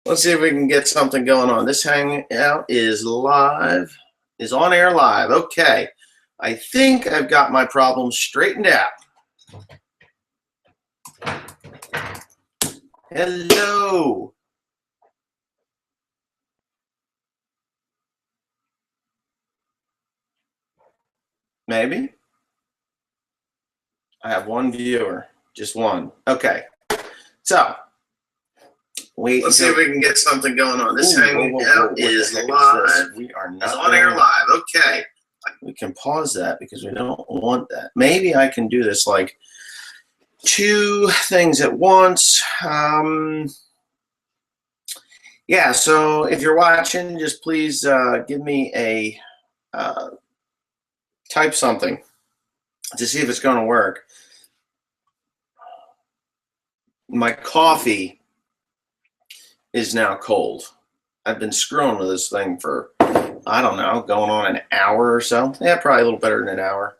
Let's see if we can get something going on. This hangout is live, is on air live. Okay. I think I've got my problem straightened out. Hello. Maybe. I have one viewer, just one. Okay. So, let's see if we can get something going on. This hangout is live. We are not on air live. Okay. We can pause that because we don't want that. Maybe I can do this like two things at once. Yeah, so if you're watching, just please give me a type something to see if it's going to work. My coffee is now cold. I've been screwing with this thing for, I don't know, going on an hour or so. Yeah, probably a little better than an hour.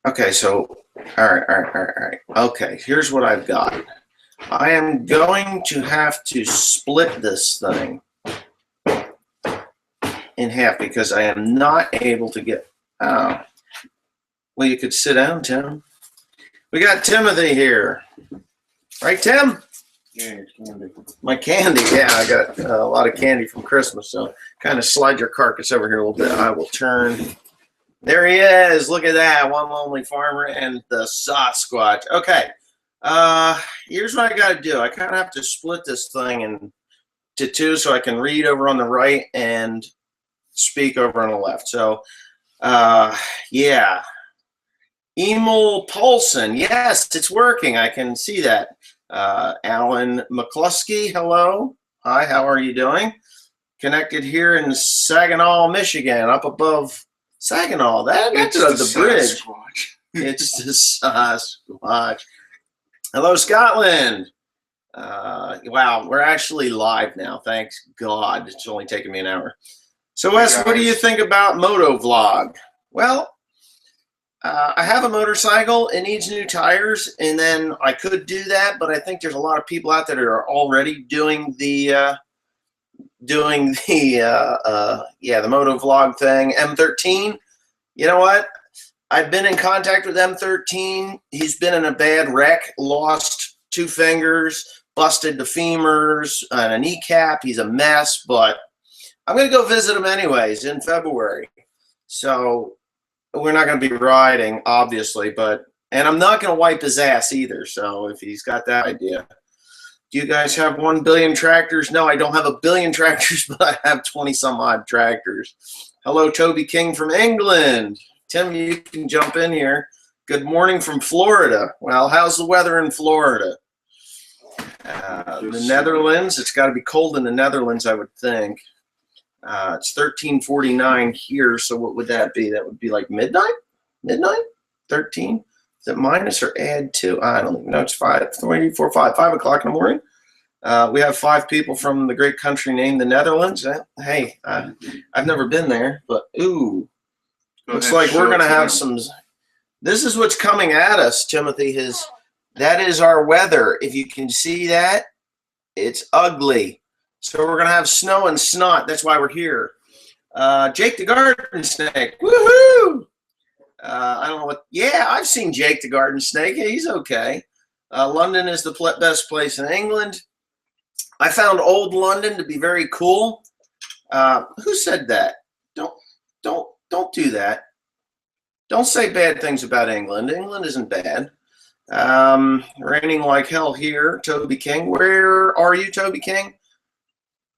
Okay, so, all right. Okay, here's what I've got. I am going to have to split this thing in half because I am not able to get, well, you could sit down, Tim. We got Timothy here. Right, Tim? Yeah, candy. My candy, yeah, I got a lot of candy from Christmas, so kind of slide your carcass over here a little bit. I will turn. There he is. Look at that. One lonely farmer and the Sasquatch. Okay. Here's what I got to do. I kind of have to split this thing into two so I can read over on the right and speak over on the left. So, yeah. Emil Paulson. Yes, it's working. I can see that. Alan McCluskey, hello. Hi, how are you doing? Connected here in Saginaw, Michigan, up above Saginaw. That's the bridge. Sasquatch. It's the Sasquatch. Hello, Scotland. Wow, we're actually live now. Thanks God. It's only taken me an hour. So, Wes, what do you think about Motovlog? Well, I have a motorcycle. It needs new tires, and then I could do that, but I think there's a lot of people out there that are already doing the Motovlog thing. M13. You know what? I've been in contact with M13. He's been in a bad wreck, lost 2 fingers, busted the femurs, and a kneecap. He's a mess, but I'm going to go visit him anyways in February. So we're not going to be riding, obviously, and I'm not going to wipe his ass either. So if he's got that idea. Do you guys have 1 billion tractors? No, I don't have 1 billion tractors, but I have 20 some odd tractors. Hello, Toby King from England. Tim, you can jump in here. Good morning from Florida. Well, how's the weather in Florida? The Netherlands, it's got to be cold in the Netherlands, I would think. It's 13:49 here, so what would that be? That would be like midnight? Midnight? 13? Is it minus or add 2? I don't even know. It's 5 o'clock in the morning. We have 5 people from the great country named the Netherlands. Hey, I've never been there, but ooh. Looks like we're going to have some. This is what's coming at us, Timothy. That is our weather. If you can see that, it's ugly. So we're going to have snow and snot. That's why we're here. Jake the Garden Snake. Woohoo! I don't know what. Yeah, I've seen Jake the Garden Snake. Yeah, he's okay. London is the best place in England. I found old London to be very cool. Who said that? Don't do that. Don't say bad things about England. England isn't bad. Raining like hell here. Toby King. Where are you, Toby King?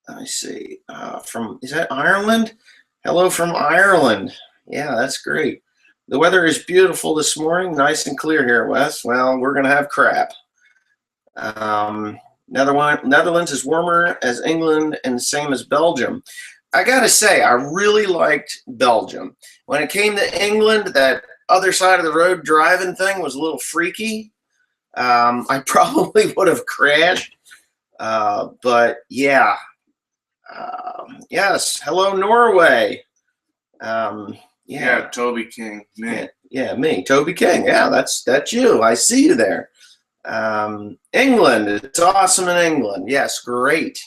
I see. Is that Ireland? Hello from Ireland. Yeah, that's great. The weather is beautiful this morning. Nice and clear here, Wes. Well, we're going to have crap. Netherlands is warmer as England and same as Belgium. I got to say, I really liked Belgium. When it came to England, that other side of the road driving thing was a little freaky. I probably would have crashed. But yeah. Yes. Hello, Norway. Yeah, Toby King. Me. Yeah, me, Toby King. Yeah, that's you. I see you there. England, it's awesome in England. Yes, great.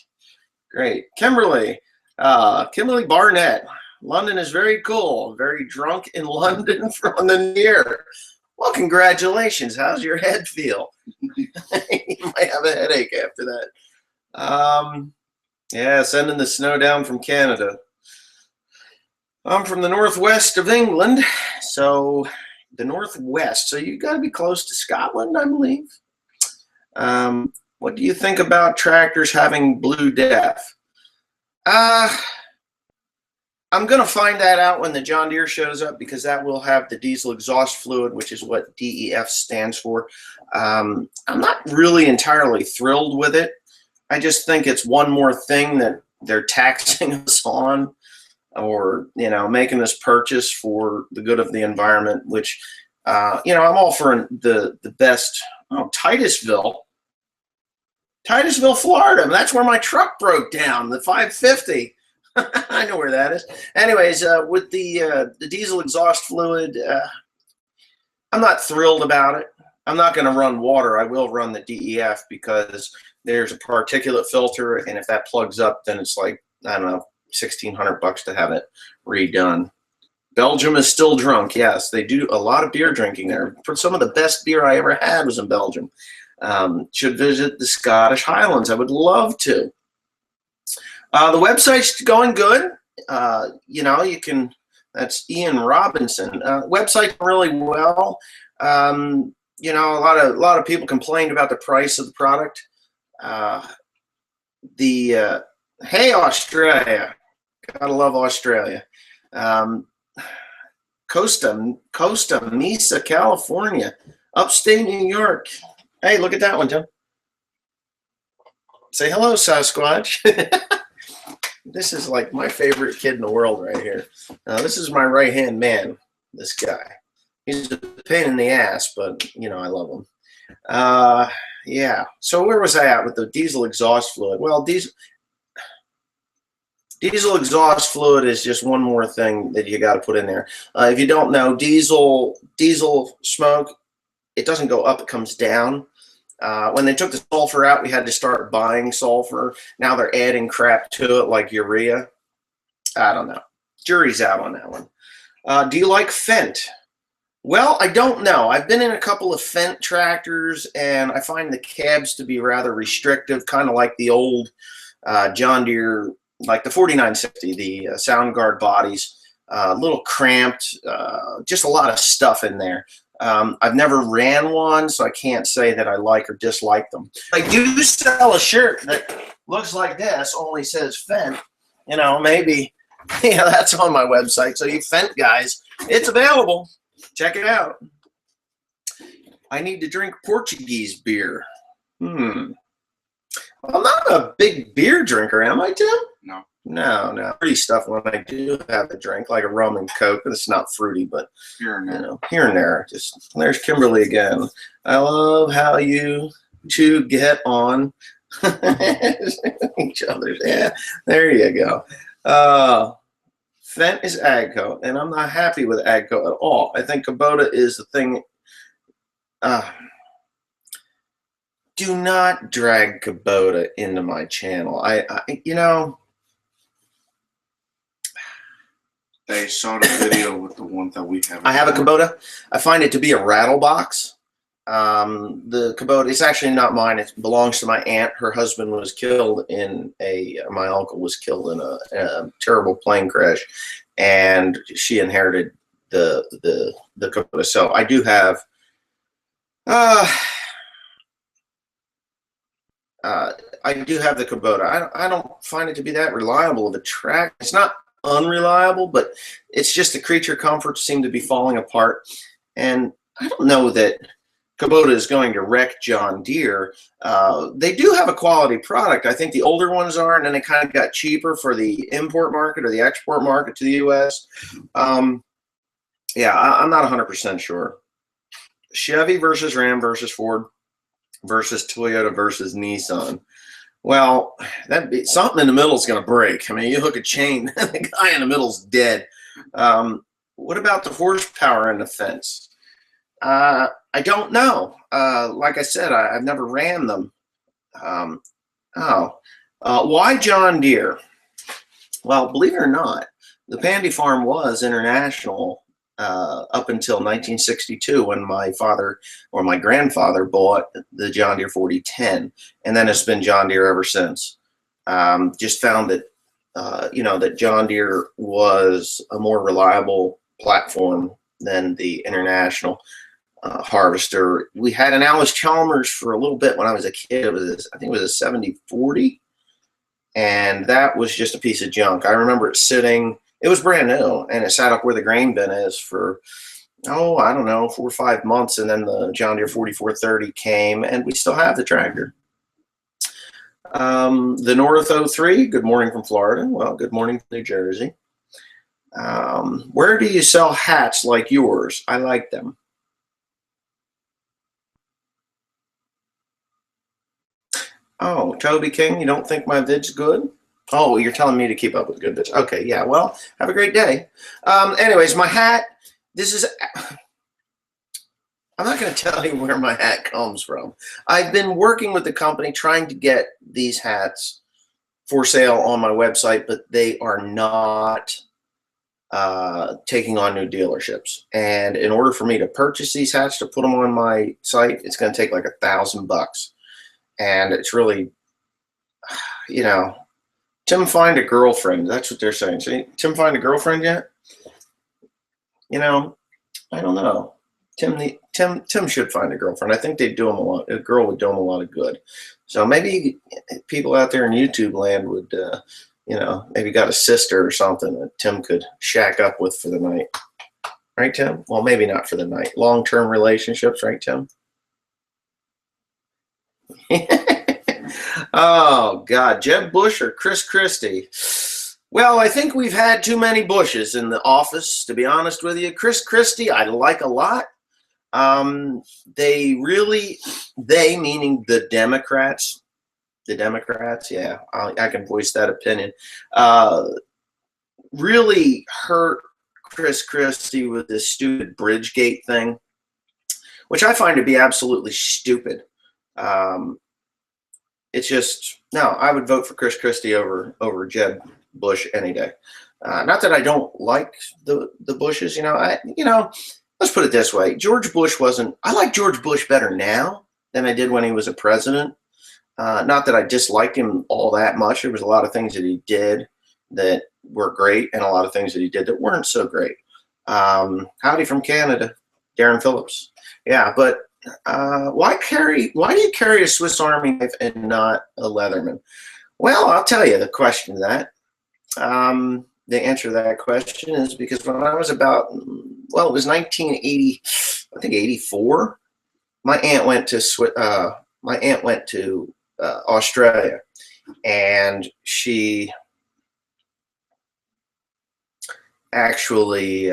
Great. Kimberly Barnett. London is very cool. Very drunk in London from the year. Well, congratulations. How's your head feel? You might have a headache after that. Yeah, sending the snow down from Canada. I'm from the northwest of England, so the northwest. So you got to be close to Scotland, I believe. What do you think about tractors having Blue Def? I'm going to find that out when the John Deere shows up, because that will have the diesel exhaust fluid, which is what DEF stands for. I'm not really entirely thrilled with it. I just think it's one more thing that they're taxing us on, or, you know, making us purchase for the good of the environment, which, you know, I'm all for the best. Oh, Titusville, Florida. That's where my truck broke down, the 550. I know where that is. Anyways, with the diesel exhaust fluid, I'm not thrilled about it. I'm not going to run water. I will run the DEF, because there's a particulate filter, and if that plugs up, then it's like, I don't know, $1,600 to have it redone. Belgium is still drunk. Yes, they do a lot of beer drinking there. For some of the best beer I ever had was in Belgium. Should visit the Scottish Highlands. I would love to. The website's going good. You know, you can, that's Ian Robinson. Website really well. You know, a lot of people complained about the price of the product. Hey, Australia. Gotta love Australia. Costa Mesa, California. Upstate New York. Hey, look at that one, Tim. Say hello, Sasquatch. This is like my favorite kid in the world right here. This is my right-hand man, this guy. He's a pain in the ass, but, you know, I love him. Yeah, so where was I at with the diesel exhaust fluid? Well, diesel exhaust fluid is just one more thing that you got to put in there. If you don't know, diesel smoke, it doesn't go up, it comes down. When they took the sulfur out, we had to start buying sulfur. Now they're adding crap to it like urea. I don't know. Jury's out on that one. Do you like Fendt? Well, I don't know. I've been in a couple of Fendt tractors, and I find the cabs to be rather restrictive, kind of like the old John Deere, like the 4960, the Soundguard bodies. A little cramped, just a lot of stuff in there. I've never ran one, so I can't say that I like or dislike them. I do sell a shirt that looks like this, only says Fendt. You know, maybe, yeah, that's on my website. So you Fendt guys, it's available. Check it out. I need to drink Portuguese beer. I'm not a big beer drinker, am I, Tim? No. No. Fruity stuff when I do have a drink, like a rum and Coke. It's not fruity, but here and there. You know, here and there. Just there's Kimberly again. I love how you two get on each other's. Yeah, there you go. Fendt is AGCO, and I'm not happy with AGCO at all. I think Kubota is the thing. Do not drag Kubota into my channel. I you know. They saw the video with the one that we have. I have a Kubota. I find it to be a rattle box. The Kubota, it's actually not mine. It belongs to my aunt. Her husband was killed in my uncle was killed in a terrible plane crash, and she inherited the Kubota. So I do have. I do have the Kubota. I don't find it to be that reliable. The track, it's not unreliable, but it's just the creature comforts seem to be falling apart. And I don't know that Kubota is going to wreck John Deere. They do have a quality product. I think the older ones are, and then they kind of got cheaper for the import market or the export market to the U.S. Yeah, I'm not 100% sure. Chevy versus Ram versus Ford versus Toyota versus Nissan. Well, something in the middle is going to break. I mean, you hook a chain, the guy in the middle is dead. What about the horsepower in the fence? I don't know. Like I said, I've never ran them. Why John Deere? Well, believe it or not, the Pandy Farm was international up until 1962 when my father or my grandfather bought the John Deere 4010, and then it's been John Deere ever since. Just found that that John Deere was a more reliable platform than the international harvester. We had an Alice Chalmers for a little bit when I was a kid. I think it was a 7040, and that was just a piece of junk. I remember it sitting. It was brand new, and it sat up where the grain bin is for, I don't know, 4 or 5 months, and then the John Deere 4430 came, and we still have the tractor. The North 03, good morning from Florida. Well, good morning from New Jersey. Where do you sell hats like yours? I like them. Oh, Toby King, you don't think my vid's good? Oh, you're telling me to keep up with good vids. Okay, yeah, well, have a great day. Anyways, my hat, I'm not going to tell you where my hat comes from. I've been working with the company trying to get these hats for sale on my website, but they are not taking on new dealerships. And in order for me to purchase these hats to put them on my site, it's going to take like $1,000. And it's really, Tim find a girlfriend. That's what they're saying. See, Tim find a girlfriend yet? I don't know. Tim should find a girlfriend. I think they'd do him a lot. A girl would do him a lot of good. So maybe people out there in YouTube land would, maybe got a sister or something that Tim could shack up with for the night. Right, Tim? Well, maybe not for the night. Long-term relationships, right, Tim? Oh, God. Jeb Bush or Chris Christie? Well, I think we've had too many Bushes in the office, to be honest with you. Chris Christie, I like a lot. They meaning the Democrats, yeah, I can voice that opinion, really hurt Chris Christie with this stupid Bridgegate thing, which I find to be absolutely stupid. It's just, no, I would vote for Chris Christie over Jeb Bush any day. Not that I don't like the Bushes, let's put it this way. George Bush I like George Bush better now than I did when he was a president. Not that I disliked him all that much. There was a lot of things that he did that were great and a lot of things that he did that weren't so great. Howdy from Canada, Darren Phillips. Yeah, but why do you carry a Swiss Army knife and not a Leatherman? Well, I'll tell you the question to that. The answer to that question is because when I was it was 1980, I think 84. My aunt went to Australia, and she actually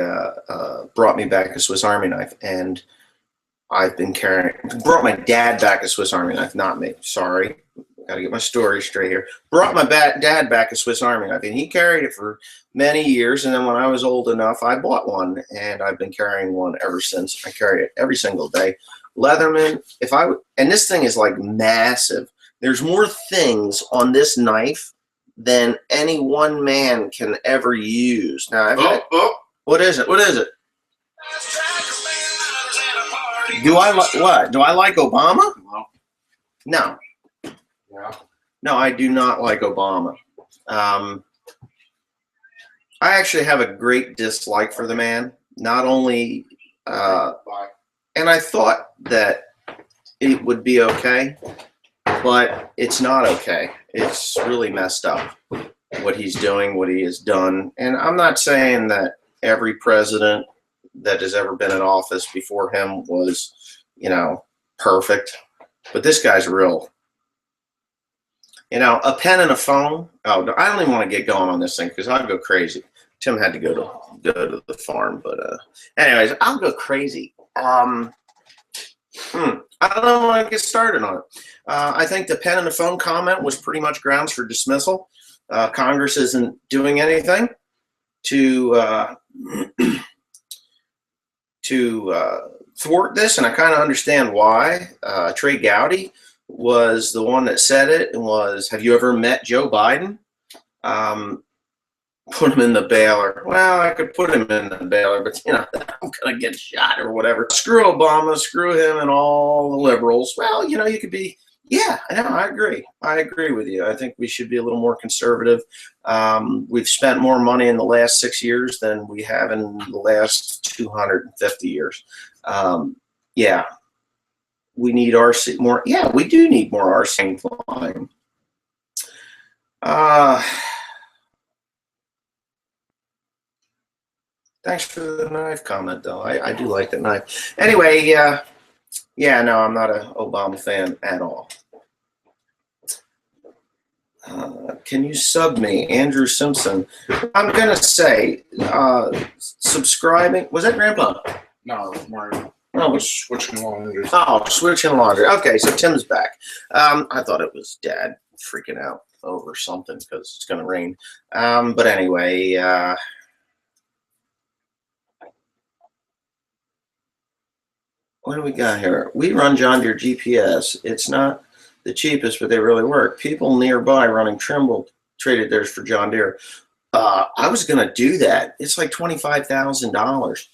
brought me back a Swiss Army knife, and I've been brought my dad back a Swiss Army knife, not me. Sorry. Got to get my story straight here. Brought my dad back a Swiss Army knife, and he carried it for many years. And then when I was old enough, I bought one, and I've been carrying one ever since. I carry it every single day. Leatherman, and this thing is like massive. There's more things on this knife than any one man can ever use. Now, what is it? What is it? Do I like what? Do I like Obama? No. No, I do not like Obama. I actually have a great dislike for the man. Not only, and I thought that it would be okay, but it's not okay. It's really messed up what he's doing, what he has done. And I'm not saying that every president that has ever been in office before him was, perfect, but this guy's real. A pen and a phone. Oh, I don't even want to get going on this thing because I'll go crazy. Tim had to go to the farm, but anyways, I'll go crazy. I don't know when I get started on it. I think the pen and the phone comment was pretty much grounds for dismissal. Congress isn't doing anything to thwart this, and I kind of understand why. Trey Gowdy was the one that said it, and was, have you ever met Joe Biden? Put him in the Baylor. Well, I could put him in the Baylor, but I'm gonna get shot or whatever. Screw Obama, screw him, and all the liberals. Well, you could be. Yeah, I agree. I agree with you. I think we should be a little more conservative. We've spent more money in the last 6 years than we have in the last 250 years. Yeah, we need RC more. Yeah, we do need more RC flying. Thanks for the knife comment, though. I do like the knife. Anyway, yeah, no, I'm not an Obama fan at all. Can you sub me, Andrew Simpson? I'm going to say subscribing. Was that Grandpa? No, Mario. Oh, Switching laundry. Oh, switching laundry. Okay, so Tim's back. I thought it was Dad freaking out over something because it's going to rain. But anyway, what do we got here? We run John Deere GPS. It's not the cheapest, but they really work. People nearby running Trimble traded theirs for John Deere. I was going to do that. It's like $25,000.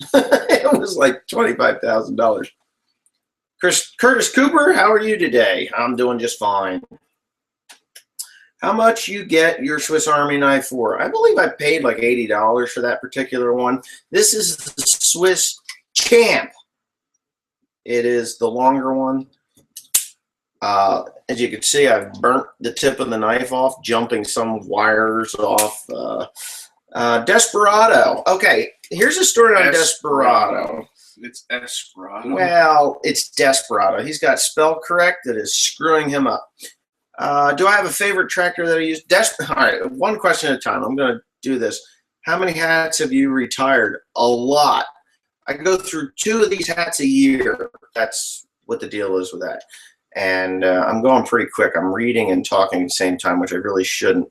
It was like $25,000. Curtis Cooper, how are you today? I'm doing just fine. How much you get your Swiss Army knife for? I believe I paid like $80 for that particular one. This is the Swiss Champ. It is the longer one. As you can see, I've burnt the tip of the knife off, jumping some wires off. Desperado. Okay, here's a story on Desperado. It's Desperado. Well, it's Desperado. He's got spell correct that is screwing him up. Do I have a favorite tractor that I use? All right, one question at a time. I'm going to do this. How many hats have you retired? A lot. I go through 2 of these hats a year. That's what the deal is with that. And I'm going pretty quick. I'm reading and talking at the same time, which I really shouldn't.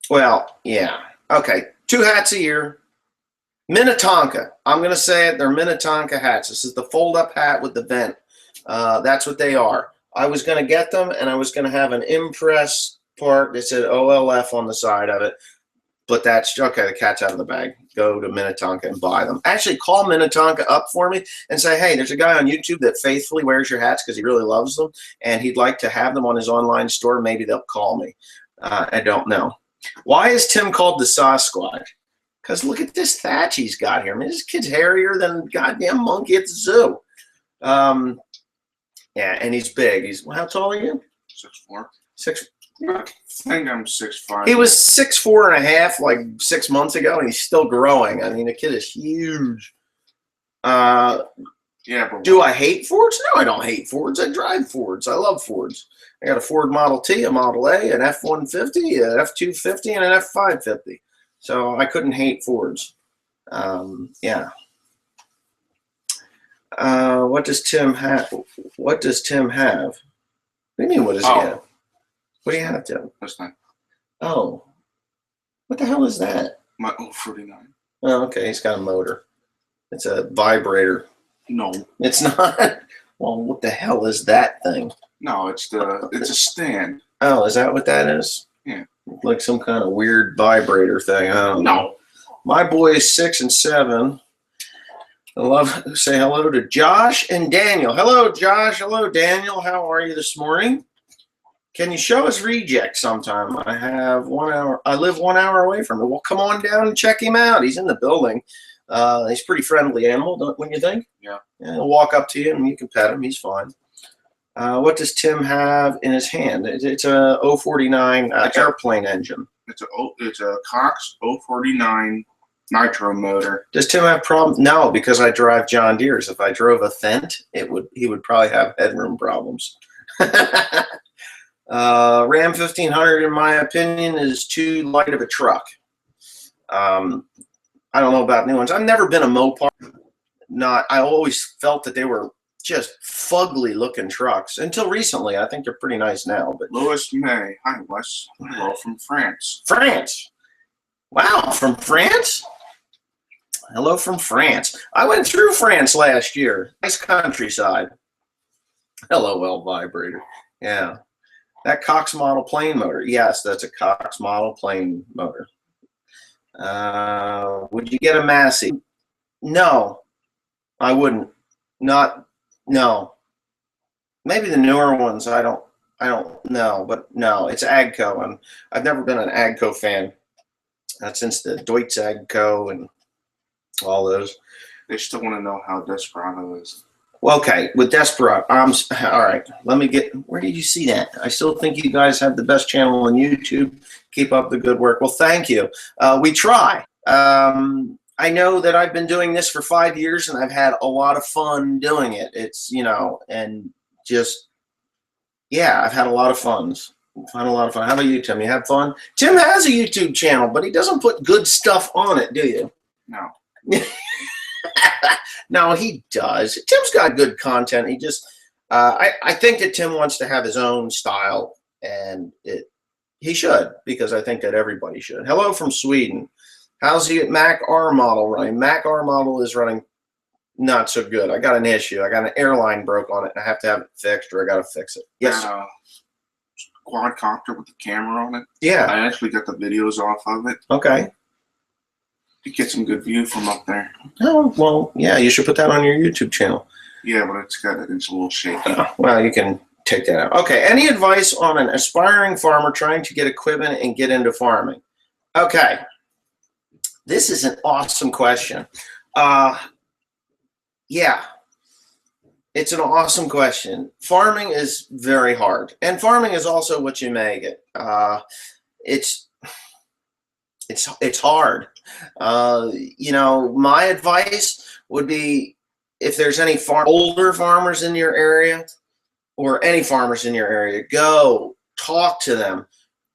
Well, yeah. Okay, 2 hats a year. Minnetonka. I'm going to say it. They're Minnetonka hats. This is the fold-up hat with the vent. That's what they are. I was going to get them, and I was going to have an impress part that said OLF on the side of it. But that's okay. The cat's out of the bag. Go to Minnetonka and buy them. Actually, call Minnetonka up for me and say, hey, there's a guy on YouTube that faithfully wears your hats because he really loves them, and he'd like to have them on his online store. Maybe they'll call me. I don't know. Why is Tim called the Sasquatch? Because look at this thatch he's got here. I mean, this kid's hairier than a goddamn monkey at the zoo. Yeah, and he's big. How tall are you? 6'4". 6. I think I'm 6'5". He was 6'4.5" like 6 months ago, and he's still growing. I mean, the kid is huge. Yeah, but do I hate Fords? No, I don't hate Fords. I drive Fords. I love Fords. I got a Ford Model T, a Model A, an F-150, an F-250, and an F-550. So I couldn't hate Fords. Yeah. What does Tim have? What does Tim have? What do you mean, what does he have? What do you have, Tim? That's not Oh. What the hell is that? my 049. Oh, okay. He's got a motor. It's a vibrator. No. It's not? Well, what the hell is that thing? No, it's a stand. Oh, is that what that is? Yeah. Like some kind of weird vibrator thing. I don't know. No. My boy is 6 and 7. I love to say hello to Josh and Daniel. Hello, Josh. Hello, Daniel. How are you this morning? Can you show us Reject sometime? I have 1 hour. I live 1 hour away from him. Well, come on down and check him out. He's in the building. He's a pretty friendly animal, wouldn't you think? Yeah. He'll walk up to you and you can pet him. He's fine. What does Tim have in his hand? It's a 049 airplane engine. It's a Cox 049 nitro motor. Does Tim have problems? No, because I drive John Deere's. If I drove a Fendt, he would probably have headroom problems. Ram 1500, in my opinion, is too light of a truck. I don't know about new ones. I've never been a Mopar. I always felt that they were just fugly looking trucks until recently. I think they're pretty nice now. But Louis May. Hi, Wes. Hello from France. France. Wow, from France? Hello from France. I went through France last year. Nice countryside. LOL vibrator. Yeah. That Cox model plane motor. Yes, that's a Cox model plane motor. Would you get a Massey? No, I wouldn't. Not, no. Maybe the newer ones, I don't know, but no, it's Agco, and I've never been an Agco fan. Since the Deutz Agco and all those. They still want to know how Desperado is. Well, okay, with Desperado, all right. Let me get. Where did you see that? I still think you guys have the best channel on YouTube. Keep up the good work. Well, thank you. We try. I know that I've been doing this for 5 years, and I've had a lot of fun doing it. It's and just I've had a lot of fun. How about you, Tim? You have fun? Tim has a YouTube channel, but he doesn't put good stuff on it, do you? No. No, he does. Tim's got good content. He just, I think that Tim wants to have his own style, and he should, because I think that everybody should. Hello from Sweden. How's the Mac R model running? Mac R model is running not so good. I got an issue. I got an airline broke on it, and I have to have it fixed, or I got to fix it. Yes. Quadcopter with the camera on it. Yeah. I actually got the videos off of it. Okay. You get some good view from up there. Oh, well, yeah, you should put that on your YouTube channel. Yeah, but it's a little shaky. Well, you can take that out. Okay, any advice on an aspiring farmer trying to get equipment and get into farming? Okay, this is an awesome question. Yeah, it's an awesome question. Farming is very hard, and farming is also what you make it. It's hard. My advice would be, if there's any older farmers in your area, or any farmers in your area, go talk to them.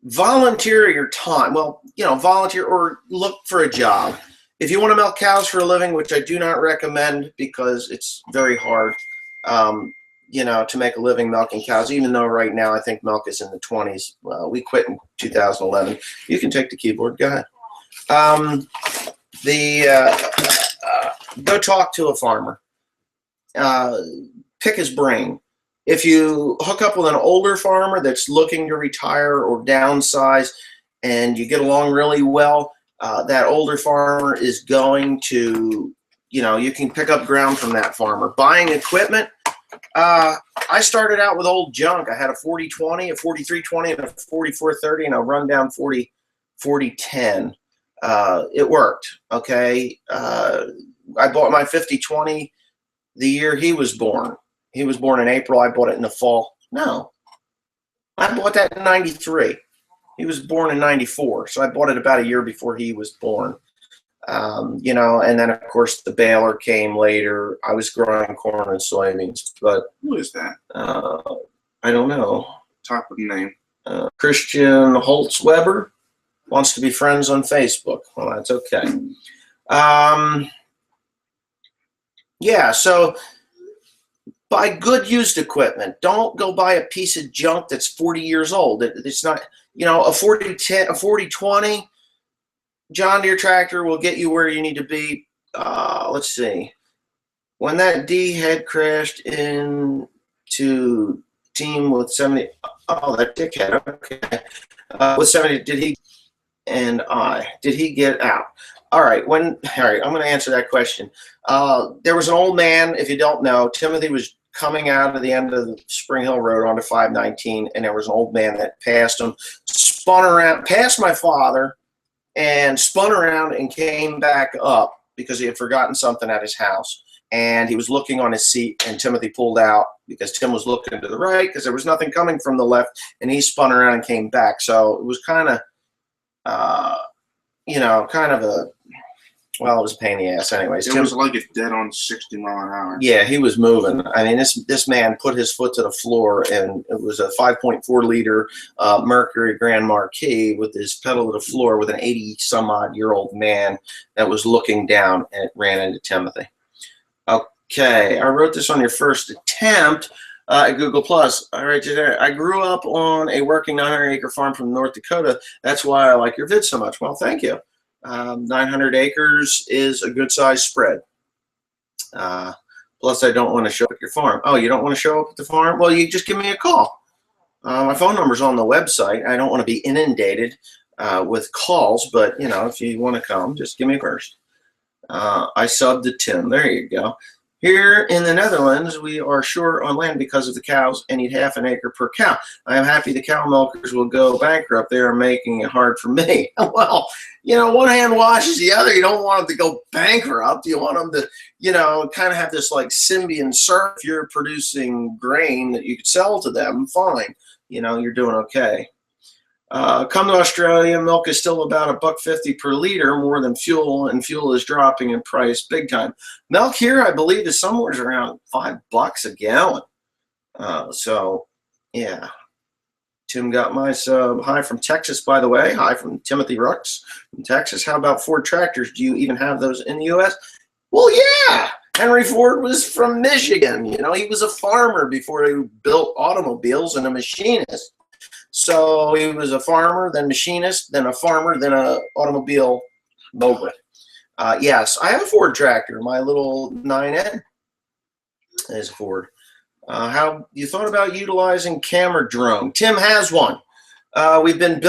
Volunteer your time. Well, volunteer or look for a job. If you want to milk cows for a living, which I do not recommend because it's very hard, to make a living milking cows, even though right now I think milk is in the 20s. Well, we quit in 2011. You can take the keyboard. Go ahead. Go talk to a farmer. Pick his brain. If you hook up with an older farmer that's looking to retire or downsize, and you get along really well, that older farmer is going to, you can pick up ground from that farmer. Buying equipment. I started out with old junk. I had a 4020, a 4320, and a 4430, and a rundown 4010. It worked. Okay. I bought my 5020 the year he was born. He was born in April. I bought it in the fall. No, I bought that in 93. He was born in 94. So I bought it about a year before he was born. And then of course the baler came later. I was growing corn and soybeans, but who is that? I don't know. Top of the name. Christian Holtzweber wants to be friends on Facebook. Well, that's okay. So buy good used equipment. Don't go buy a piece of junk that's 40 years old. It's not, a 4010, a 4020 John Deere tractor will get you where you need to be. Let's see. When that D had crashed into team with 70, that dickhead, okay. With 70, did he get out? All right, I'm going to answer that question. There was an old man, if you don't know, Timothy was coming out of the end of the Spring Hill Road onto 519, and there was an old man that passed him, spun around, passed my father, and spun around and came back up because he had forgotten something at his house. And he was looking on his seat, and Timothy pulled out because Tim was looking to the right because there was nothing coming from the left, and he spun around and came back. So it was kind of, it was a pain in the ass anyways. It was like it's dead on 60 mile an hour. Yeah, he was moving. I mean, this man put his foot to the floor, and it was a 5.4 liter Mercury Grand Marquis with his pedal to the floor with an 80-some-odd-year-old man that was looking down, and it ran into Timothy. Okay, I wrote this on your first attempt at Google+. All right, I grew up on a working 900-acre farm from North Dakota. That's why I like your vids so much. Well, thank you. 900 acres is a good size spread. Plus, I don't want to show up at your farm. Oh, you don't want to show up at the farm? Well, you just give me a call. My phone number's on the website. I don't want to be inundated with calls, but you know, if you want to come, just give me a first. I subbed to Tim. There you go. Here in the Netherlands, we are short on land because of the cows and need half an acre per cow. I am happy the cow milkers will go bankrupt. They are making it hard for me. Well, you know, one hand washes the other. You don't want them to go bankrupt. You want them to, you know, kind of have this like symbiont circle. If you're producing grain that you could sell to them, fine. You know, you're doing okay. Come to Australia, milk is still about $1.50 per liter, more than fuel, and fuel is dropping in price big time. Milk here, I believe, is somewhere around $5 a gallon. So, yeah. Tim got my sub. Hi from Texas, by the way. Hi from Timothy Rooks from Texas. How about Ford tractors? Do you even have those in the U.S.? Well, yeah. Henry Ford was from Michigan. You know, he was a farmer before he built automobiles and a machinist. So he was a farmer, then machinist, then a farmer, then a automobile mogul. Yes, I have a Ford tractor. My little 9N is a Ford. How you thought about utilizing camera drone? Tim has one. We've been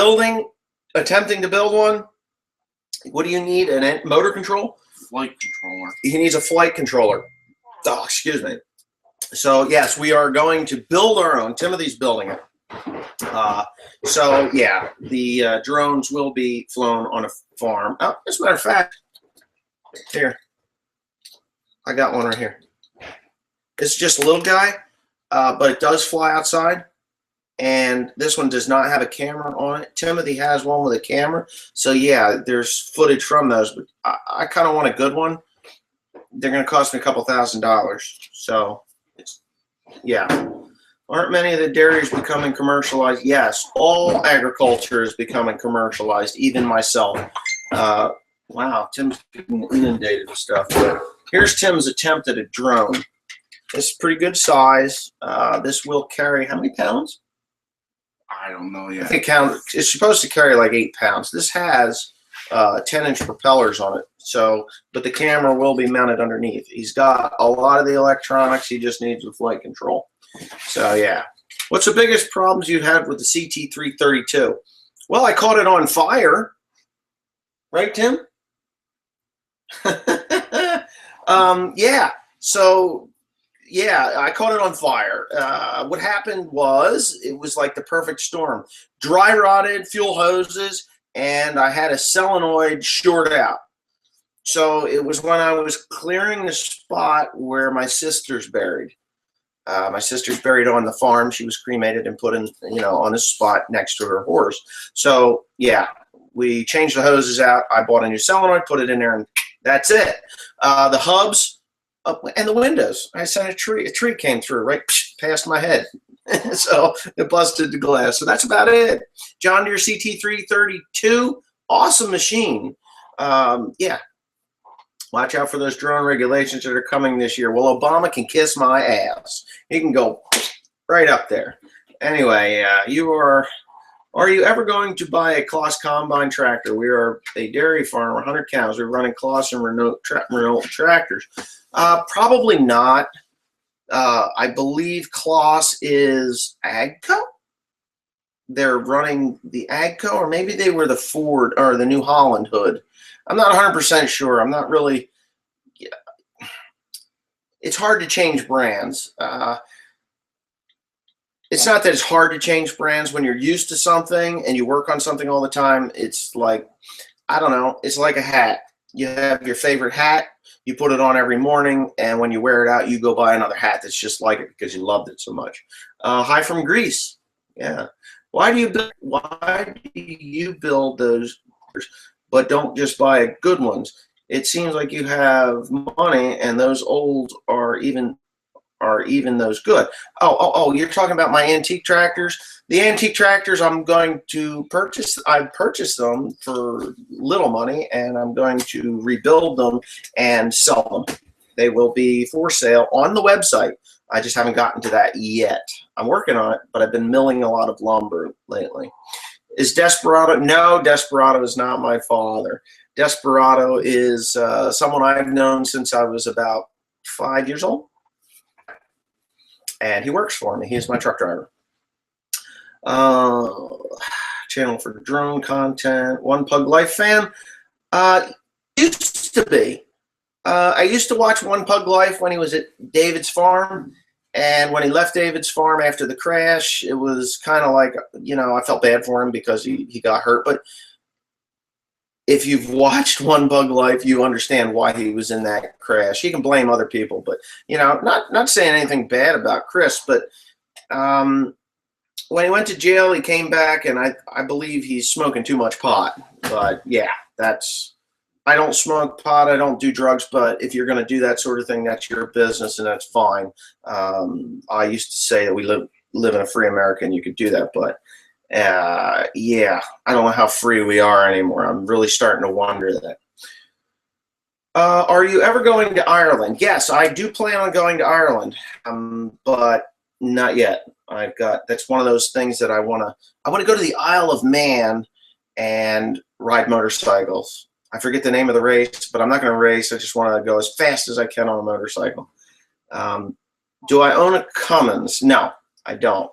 attempting to build one. What do you need? A motor control? Flight controller. He needs a flight controller. Oh, excuse me. So yes, we are going to build our own. Timothy's building it. So yeah, the drones will be flown on a farm. Oh, as a matter of fact, here, I got one right here. It's just a little guy, but it does fly outside. And this one does not have a camera on it. Timothy has one with a camera. So yeah, there's footage from those, but I kind of want a good one. They're going to cost me a couple $1,000s. So it's, yeah. Aren't many of the dairies becoming commercialized? Yes, all agriculture is becoming commercialized, even myself. Wow, Tim's getting inundated with stuff. Here's Tim's attempt at a drone. It's pretty good size. This will carry how many pounds? I don't know yet. I think it's supposed to carry like 8 pounds. This has 10-inch propellers on it. So, but the camera will be mounted underneath. He's got a lot of the electronics. He just needs the flight control. So yeah. What's the biggest problems you had with the CT332? Well, I caught it on fire. Right, Tim? Yeah. So yeah, I caught it on fire. What happened was it was like the perfect storm. Dry rotted fuel hoses, and I had a solenoid short out. So it was when I was clearing the spot where my sister's buried. My sister's buried on the farm. She was cremated and put in, you know, on a spot next to her horse. So yeah, we changed the hoses out. I bought a new solenoid, put it in there, and that's it. The hubs and the windows. I sent a tree. A tree came through right past my head. So it busted the glass. So that's about it. John Deere CT332, awesome machine. Yeah. Watch out for those drone regulations that are coming this year. Well, Obama can kiss my ass. He can go right up there. Anyway, are you ever going to buy a Kloss Combine tractor? We are a dairy farm, 100 cows. We're running Kloss and Renault tractors. Probably not. I believe Kloss is AGCO. They're running the AGCO, or maybe they were the Ford or the New Holland hood. I'm not 100% sure. I'm not really. Yeah. It's hard to change brands. It's not that it's hard to change brands when you're used to something and you work on something all the time. It's like, I don't know. It's like a hat. You have your favorite hat. You put it on every morning, and when you wear it out, you go buy another hat that's just like it because you loved it so much. Hi from Greece. Yeah. Why do you build those? But don't just buy good ones. It seems like you have money, and those old are even those good. Oh, you're talking about my antique tractors? The antique tractors I'm going to purchase, I purchased them for little money, and I'm going to rebuild them and sell them. They will be for sale on the website. I just haven't gotten to that yet. I'm working on it, but I've been milling a lot of lumber lately. Is Desperado? No, Desperado is not my father. Desperado is someone I've known since I was about 5 years old. And he works for me. He's my truck driver. Channel for drone content. One Pug Life fan. Used to be. I used to watch One Pug Life when he was at David's farm. And when he left David's farm after the crash, it was kind of like, you know, I felt bad for him because he got hurt. But if you've watched One Pug Life, you understand why he was in that crash. He can blame other people, but, you know, not saying anything bad about Chris, but when he went to jail, he came back, and I believe he's smoking too much pot. But, yeah, I don't smoke pot, I don't do drugs, but if you're going to do that sort of thing, that's your business, and that's fine. I used to say that we live in a free America, and you could do that, but yeah, I don't know how free we are anymore. I'm really starting to wonder that. Are you ever going to Ireland? Yes, I do plan on going to Ireland, but not yet. That's one of those things that I want to go to the Isle of Man and ride motorcycles. I forget the name of the race, but I'm not going to race. I just want to go as fast as I can on a motorcycle. Do I own a Cummins? No, I don't.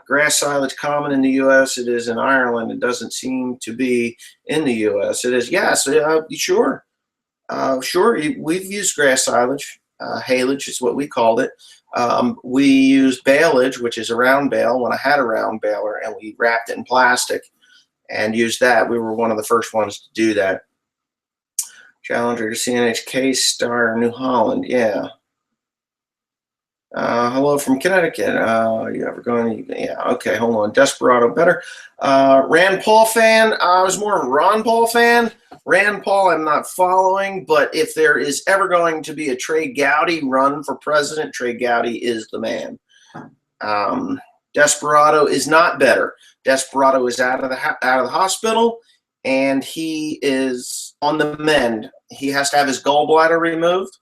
Grass silage common in the U.S. It is in Ireland. It doesn't seem to be in the U.S. It is. Yes, sure. Sure, we've used grass silage. Haylage is what we called it. We used baleage, which is a round bale, when I had a round baler, and we wrapped it in plastic and used that. We were one of the first ones to do that. Challenger to CNHK Star New Holland. Yeah. Hello from Connecticut. You ever going? Yeah. Okay. Hold on. Desperado better. Rand Paul fan. I was more of a Ron Paul fan. Rand Paul, I'm not following, but if there is ever going to be a Trey Gowdy run for president, Trey Gowdy is the man. Desperado is not better. Desperado is out of the hospital, and he is on the mend. He has to have his gallbladder removed.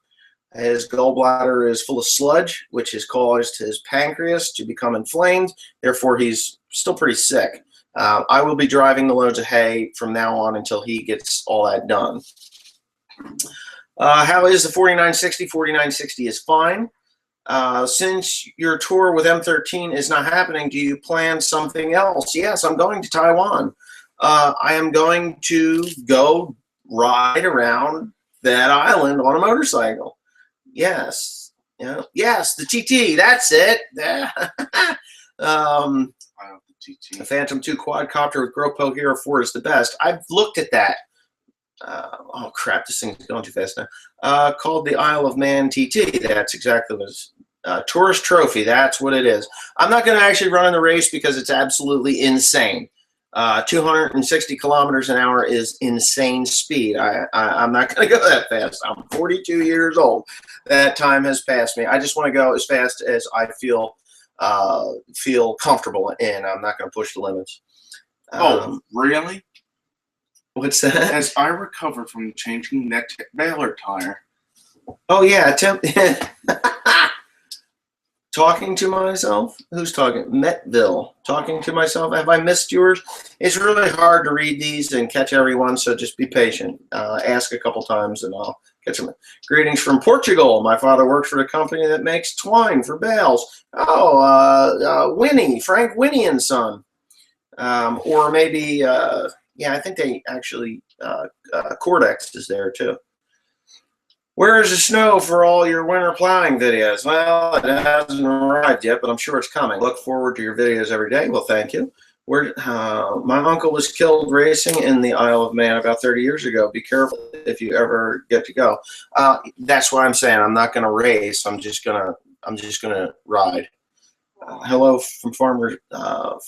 His gallbladder is full of sludge, which has caused his pancreas to become inflamed. Therefore, he's still pretty sick. I will be driving the loads of hay from now on until he gets all that done. How is the 4960? 4960 is fine. Since your tour with M13 is not happening, do you plan something else? Yes, I'm going to Taiwan. I am going to go ride around that island on a motorcycle. Yes. Yeah. Yes, the TT. That's it. The Phantom 2 quadcopter with GoPro Hero 4 is the best. I've looked at that. Oh, crap. This thing's going too fast now. Called the Isle of Man TT. That's exactly what it is. Tourist Trophy. That's what it is. I'm not going to actually run in the race because it's absolutely insane. 260 kilometers an hour is insane speed. I'm not going to go that fast. I'm 42 years old. That time has passed me. I just want to go as fast as I feel comfortable in. I'm not going to push the limits. Really? What's that? As I recover from changing that baler tire. Oh yeah, talking to myself? Who's talking? Metville. Talking to myself. Have I missed yours? It's really hard to read these and catch everyone, so just be patient. Ask a couple times and I'll catch them. Greetings from Portugal. My father works for a company that makes twine for bales. Oh, Winnie, Frank Winnie and Son. Or maybe, yeah, I think they actually, Cordex is there too. Where is the snow for all your winter plowing videos? Well, it hasn't arrived yet, but I'm sure it's coming. Look forward to your videos every day. Well, thank you. My uncle was killed racing in the Isle of Man about 30 years ago. Be careful if you ever get to go. That's why I'm saying I'm not going to race. I'm just gonna ride. Hello from Farmers.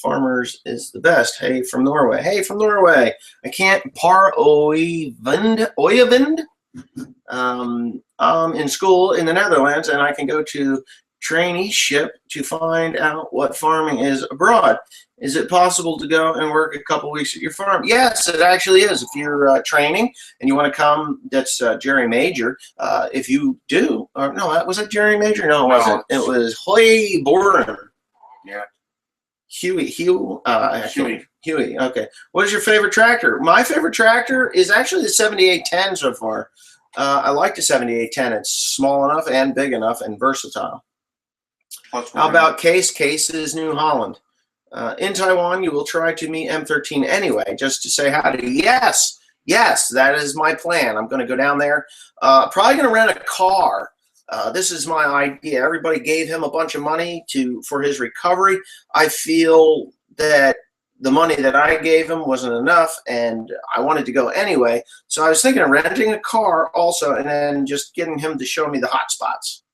Farmers is the best. Hey from Norway. Hey from Norway. I can't Par Oyvind. I'm in school in the Netherlands, and I can go to traineeship to find out what farming is abroad. Is it possible to go and work a couple weeks at your farm? Yes, it actually is. If you're training and you want to come, that's Jerry Major. If you do, or no, was it Jerry Major? No, it wasn't. It was Hoy Boren. Yeah. Huey. Okay. What is your favorite tractor? My favorite tractor is actually the 7810 so far. I like the 7810. It's small enough and big enough and versatile. How about Case? Case is New Holland. In Taiwan, you will try to meet M13 anyway, just to say hi to you. Yes, that is my plan. I'm going to go down there. Probably going to rent a car. This is my idea. Everybody gave him a bunch of money for his recovery. I feel that the money that I gave him wasn't enough, and I wanted to go anyway. So I was thinking of renting a car also, and then just getting him to show me the hot spots.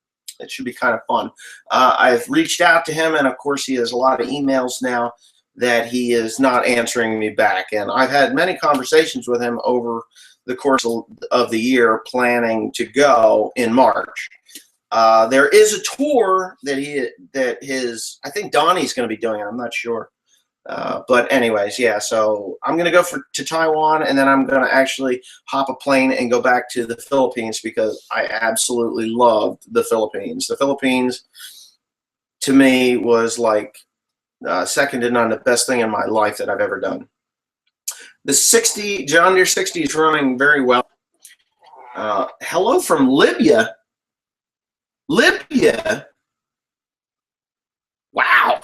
It should be kind of fun. I've reached out to him, and of course he has a lot of emails now that he is not answering me back. And I've had many conversations with him over the course of the year, planning to go in March. There is a tour that I think Donnie's going to be doing it. I'm not sure. But anyways, yeah, so I'm going to go to Taiwan, and then I'm going to actually hop a plane and go back to the Philippines because I absolutely loved the Philippines. The Philippines, to me, was like second to none, the best thing in my life that I've ever done. The John Deere 60 is running very well. Hello from Libya. Libya? Wow.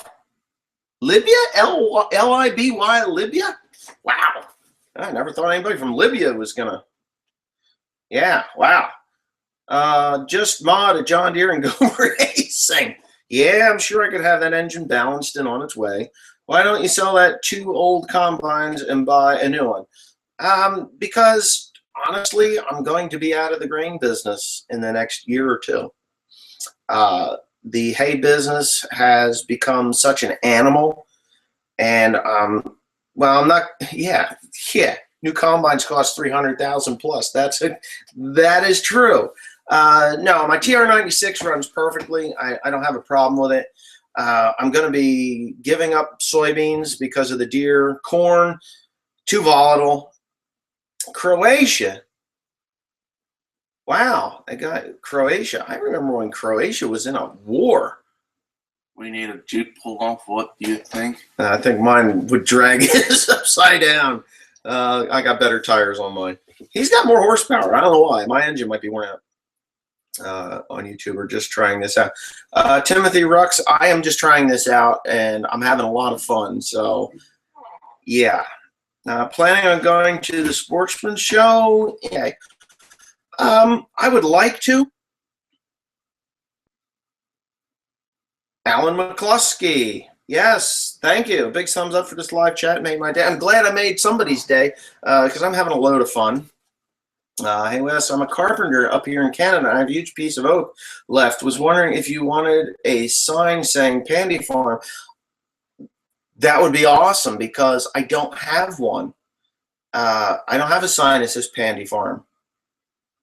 Libya? L-I-B-Y, Libya? Wow. I never thought anybody from Libya was going to. Yeah, wow. Just mod a John Deere and go racing. Yeah, I'm sure I could have that engine balanced and on its way. Why don't you sell that 2 old combines and buy a new one? Because, honestly, I'm going to be out of the grain business in the next year or two. The hay business has become such an animal, and well, I'm not. Yeah. New combines cost $300,000 plus. That is true. No, my TR96 runs perfectly. I don't have a problem with it. I'm going to be giving up soybeans because of the deer. Corn, too volatile. Croatia. Wow, I got Croatia. I remember when Croatia was in a war. We need a Jeep pull off. What do you think? I think mine would drag his upside down. I got better tires on mine. He's got more horsepower. I don't know why. My engine might be worn out. On YouTube, or just trying this out. Timothy Rux, I am just trying this out, and I'm having a lot of fun. So, yeah. Planning on going to the Sportsman Show? Yeah. I would like to. Alan McCluskey. Yes, thank you. Big thumbs up for this live chat. Made my day. I'm glad I made somebody's day because I'm having a load of fun. Hey Wes, I'm a carpenter up here in Canada. I have a huge piece of oak left. Was wondering if you wanted a sign saying Pandy Farm. That would be awesome because I don't have one. I don't have a sign that says Pandy Farm.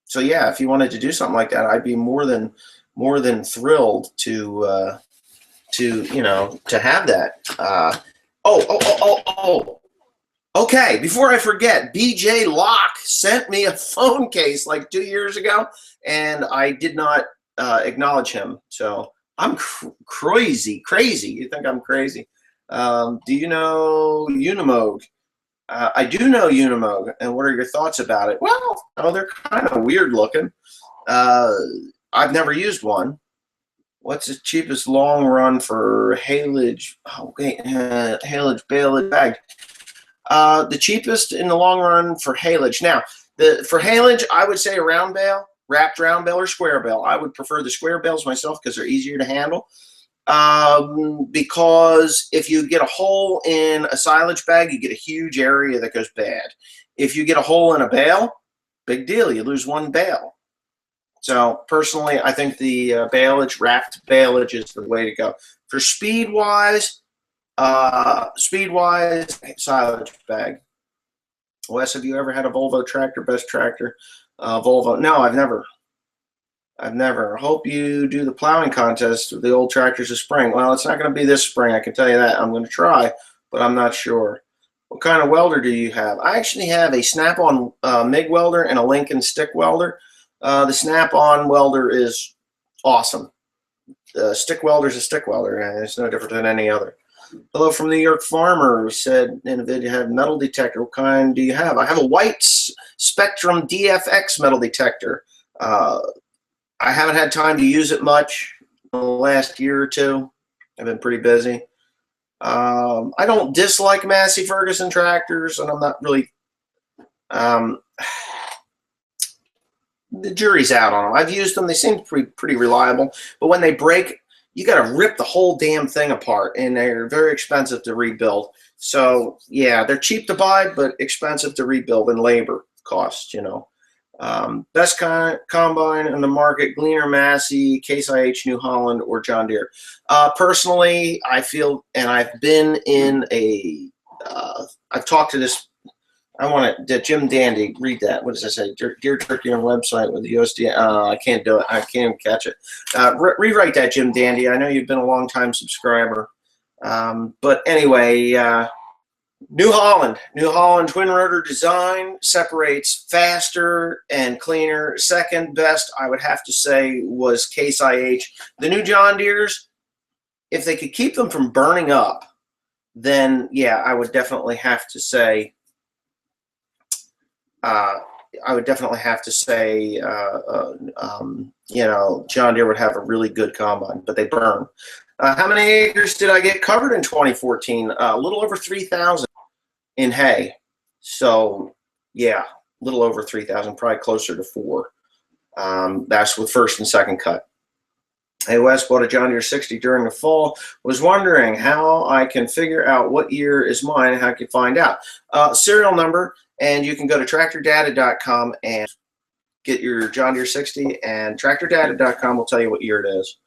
So yeah, if you wanted to do something like that, I'd be more than thrilled to have that. Okay, before I forget, BJ Locke sent me a phone case like 2 years ago, and I did not acknowledge him. So I'm crazy. You think I'm crazy? Do you know Unimogue? I do know Unimogue, and what are your thoughts about it? Well, they're kind of weird looking. I've never used one. What's the cheapest long run for haylage? Haylage baled bag. The cheapest in the long run for haylage. Now, for haylage, I would say a round bale, wrapped round bale or square bale. I would prefer the square bales myself because they're easier to handle. Because if you get a hole in a silage bag, you get a huge area that goes bad. If you get a hole in a bale, big deal. You lose one bale. So personally, I think the wrapped baleage is the way to go. For speed-wise, silage bag. Wes, have you ever had a Volvo tractor? Best tractor? Volvo. No, I've never. Hope you do the plowing contest with the old tractors this spring. Well, it's not going to be this spring, I can tell you that. I'm going to try, but I'm not sure. What kind of welder do you have? I actually have a Snap-on MIG welder and a Lincoln stick welder. The Snap-on welder is awesome. The stick welder is a stick welder, and it's no different than any other. Hello from New York Farmer said in a video, have metal detector. What kind do you have? I have a white Spectrum DFX metal detector. I haven't had time to use it much in the last year or two. I've been pretty busy. I don't dislike Massey Ferguson tractors, and I'm not really the jury's out on them. I've used them. They seem pretty reliable, but when they break, you got to rip the whole damn thing apart, and they're very expensive to rebuild. So yeah, they're cheap to buy, but expensive to rebuild in labor costs, you know. Best combine in the market: Gleaner, Massey, Case IH, New Holland, or John Deere. Personally, I feel, and I've been in a, I've talked to this, I want to, Jim Dandy, read that. What does it say? Deer Turkey on website with the USDA. I can't do it. I can't even catch it. Rewrite that, Jim Dandy. I know you've been a long-time subscriber. But anyway, New Holland twin rotor design, separates faster and cleaner. Second best, I would have to say, was Case IH. The new John Deeres, if they could keep them from burning up, then yeah, I would definitely have to say, you know, John Deere would have a really good combine, but they burn. How many acres did I get covered in 2014? A little over 3,000 in hay. So yeah, a little over 3,000, probably closer to 4. That's with first and second cut. Hey Wes, bought a John Deere 60 during the fall. Was wondering how I can figure out what year is mine and how I can find out. Serial number, and you can go to tractordata.com and get your John Deere 60, and tractordata.com will tell you what year it is.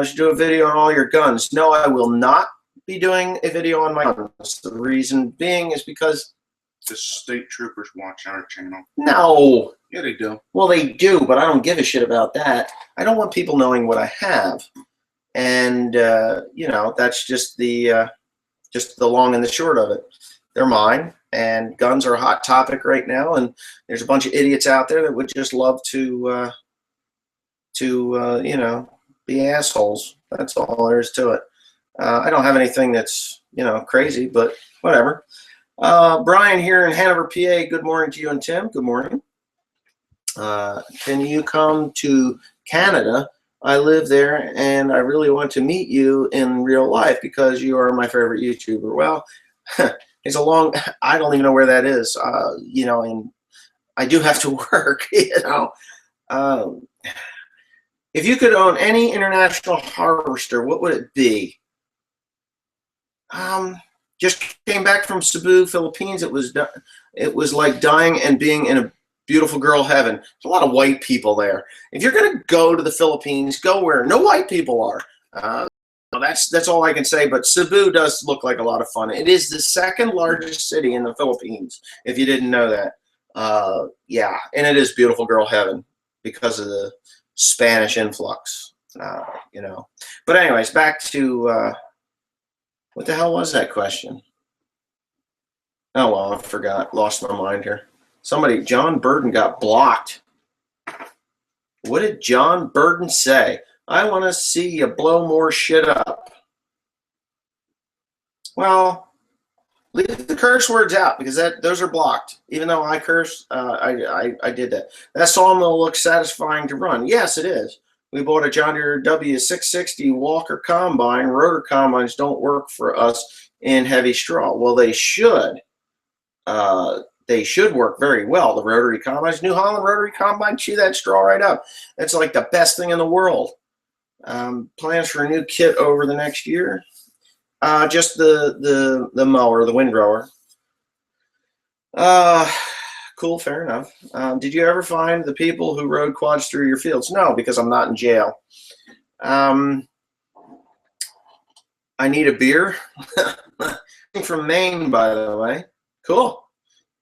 Should do a video on all your guns. No, I will not be doing a video on my guns. The reason being is because The state troopers watch our channel. no. Yeah, they do. Well, they do, but I don't give a shit about that. I don't want people knowing what I have, and you know, that's just the long and the short of it. They're mine, and guns are a hot topic right now, and there's a bunch of idiots out there that would just love to you know, be assholes. That's all there is to it. I don't have anything that's, you know, crazy, but whatever. Brian here in Hanover, PA. Good morning to you and Tim. Good morning. Can you come to Canada? I live there, and I really want to meet you in real life because you are my favorite YouTuber. Well, it's a long, I don't even know where that is, you know, and I do have to work, you know. If you could own any international harvester, what would it be? Just came back from Cebu, Philippines. It was like dying and being in a beautiful girl heaven. There's a lot of white people there. If you're gonna go to the Philippines, go where no white people are. That's all I can say. But Cebu does look like a lot of fun. It is the second largest city in the Philippines, if you didn't know that. Yeah, and it is beautiful girl heaven because of the Spanish influx. You know. But anyways, back to what the hell was that question? Oh well, I forgot. Lost my mind here. Somebody, John Burden got blocked. What did John Burden say? I want to see you blow more shit up. Well, leave the curse words out because those are blocked. Even though I curse, I did that. That sawmill looks satisfying to run. Yes, it is. We bought a John Deere W660 Walker combine. Rotor combines don't work for us in heavy straw. Well, they should. They should work very well. The rotary combines, New Holland rotary combine, chew that straw right up. It's like the best thing in the world. Plans for a new kit over the next year. Just the mower, the windrower. Cool, fair enough. Did you ever find the people who rode quads through your fields? No, because I'm not in jail. I need a beer. From Maine, by the way. Cool.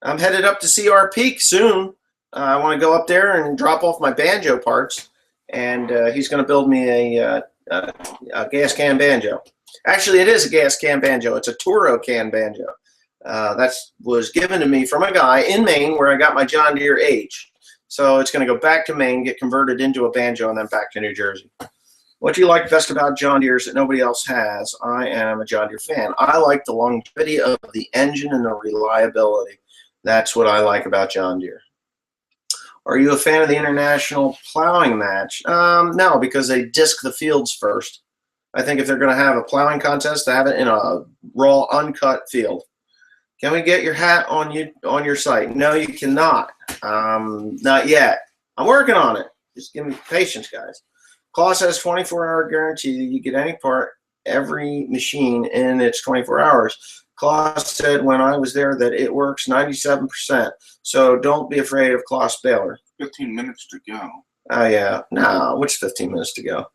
I'm headed up to CR Peak soon. I want to go up there and drop off my banjo parts, and he's going to build me a gas can banjo. Actually, it is a gas can banjo. It's a Toro can banjo. That was given to me from a guy in Maine where I got my John Deere H. So it's going to go back to Maine, get converted into a banjo, and then back to New Jersey. What do you like best about John Deere's that nobody else has? I am a John Deere fan. I like the longevity of the engine and the reliability. That's what I like about John Deere. Are you a fan of the international plowing match? No, because they disc the fields first. I think if they're going to have a plowing contest, to have it in a raw, uncut field. Can we get your hat on your site? No, you cannot. Not yet. I'm working on it. Just give me patience, guys. Claus has 24-hour guarantee. You get any part, every machine in its 24 hours. Claus said when I was there that it works 97%. So don't be afraid of Claus Baylor. 15 minutes to go. Oh, yeah. No, which 15 minutes to go?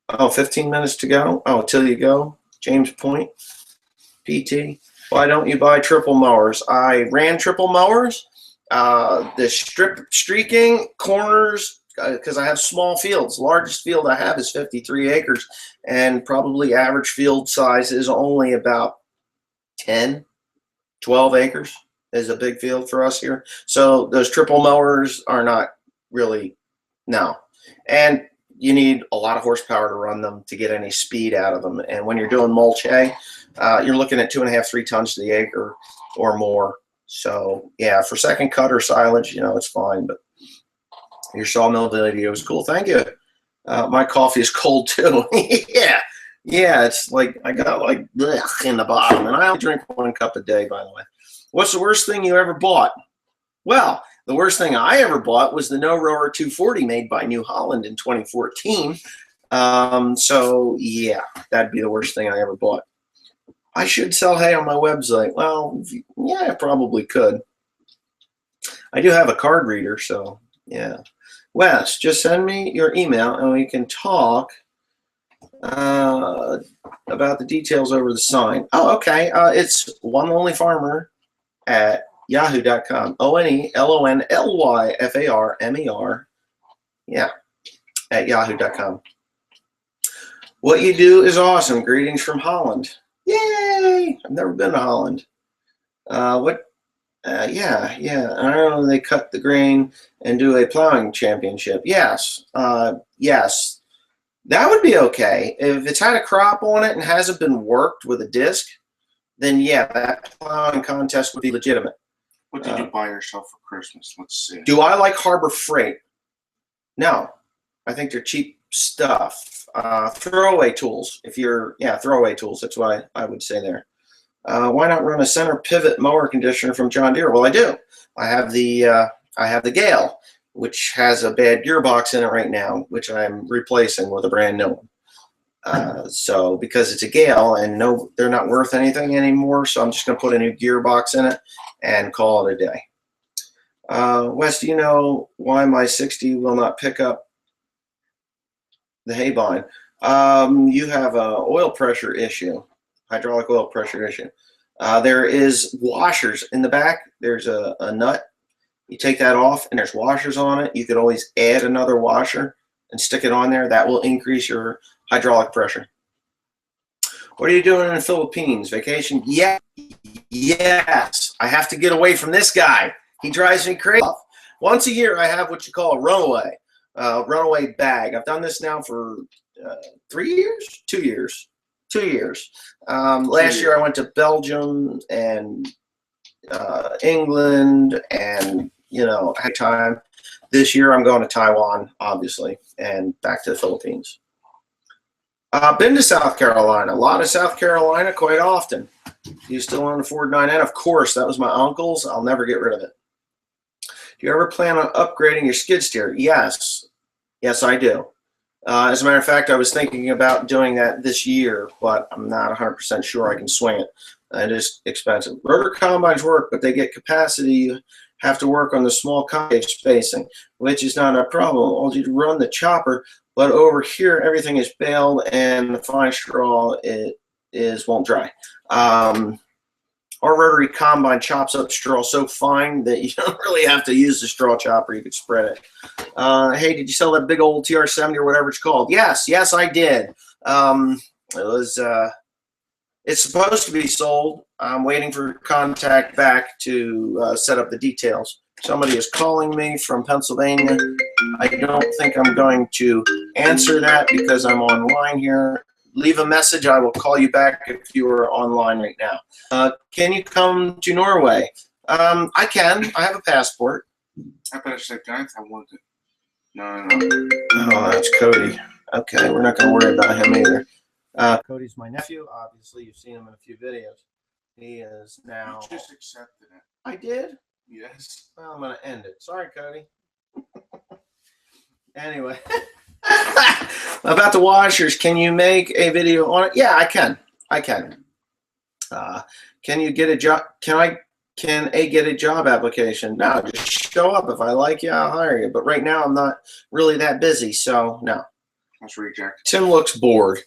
Oh, 15 minutes to go? Oh, till you go? James Point, PT. Why don't you buy triple mowers? I ran triple mowers. The streaking corners, because I have small fields. The largest field I have is 53 acres, and probably average field size is only about 10, 12 acres is a big field for us here. So those triple mowers are not really, no. And you need a lot of horsepower to run them to get any speed out of them. And when you're doing mulch hay, you're looking at 2.5, 3 tons to the acre or more. So yeah, for second cut or silage, you know, it's fine. But your sawmill video is cool. Thank you. My coffee is cold too. Yeah, it's like I got like blech in the bottom, and I only drink 1 cup a day, by the way. What's the worst thing you ever bought? Well, the worst thing I ever bought was the No Rower 240 made by New Holland in 2014. So yeah, that'd be the worst thing I ever bought. I should sell hay on my website. Well, yeah, I probably could. I do have a card reader, so yeah. Wes, just send me your email and we can talk about the details over the sign. Oh, okay. It's onelonelyfarmer@yahoo.com. ONELONLYFARMER. Yeah, at yahoo.com. What you do is awesome. Greetings from Holland. Yay! I've never been to Holland. Yeah. I don't know. They cut the grain and do a plowing championship. Yes. Yes. That would be okay. If it's had a crop on it and hasn't been worked with a disc, then yeah, that plowing contest would be legitimate. What did you buy yourself for Christmas? Let's see. Do I like Harbor Freight? No. I think they're cheap stuff. Throwaway tools. Throwaway tools. That's what I would say there. Why not run a center pivot mower conditioner from John Deere? Well, I do. I have the Gale, which has a bad gearbox in it right now, which I'm replacing with a brand new one. So because it's a Gale and they're not worth anything anymore, so I'm just going to put a new gearbox in it and call it a day. Wes, do you know why my 60 will not pick up the hay bind? You have a oil pressure issue, hydraulic oil pressure issue. There is washers in the back. There's a nut. You take that off and there's washers on it. You could always add another washer and stick it on there. That will increase your hydraulic pressure. What are you doing in the Philippines? Vacation? Yeah. Yes. I have to get away from this guy. He drives me crazy. Once a year, I have what you call a runaway bag. I've done this now for 3 years? 2 years. 2 years. Last year, I went to Belgium and England and, had time. This year, I'm going to Taiwan, obviously, and back to the Philippines. Been to South Carolina. A lot of South Carolina quite often. You still own a Ford 9N? Of course, that was my uncle's. I'll never get rid of it. Do you ever plan on upgrading your skid steer? Yes. Yes, I do. As a matter of fact, I was thinking about doing that this year, but I'm not 100% sure I can swing it. It is expensive. Rotor combines work, but they get capacity. You have to work on the small cottage spacing, which is not a problem. All you run the chopper, but over here everything is baled and the fine straw won't dry. Our rotary combine chops up straw so fine that you don't really have to use the straw chopper. You could spread it. Hey, did you sell that big old TR70 or whatever it's called? Yes, I did. It's supposed to be sold. I'm waiting for contact back to set up the details. Somebody is calling me from Pennsylvania. I don't think I'm going to answer that because I'm online here. Leave a message. I will call you back if you are online right now. Can you come to Norway? I can. I have a passport. I better say guys, I want it. No. Oh, that's Cody. Okay, we're not going to worry about him either. Cody's my nephew. Obviously, you've seen him in a few videos. He is now. You just accepted it. I did? Yes. Well, I'm going to end it. Sorry, Cody. Anyway. About the washers, can you make a video on it? Yeah, I can. Can you get a job? Can A get a job application? No, just show up. If I like you, I'll hire you. But right now, I'm not really that busy, so no. That's reject. Tim looks bored.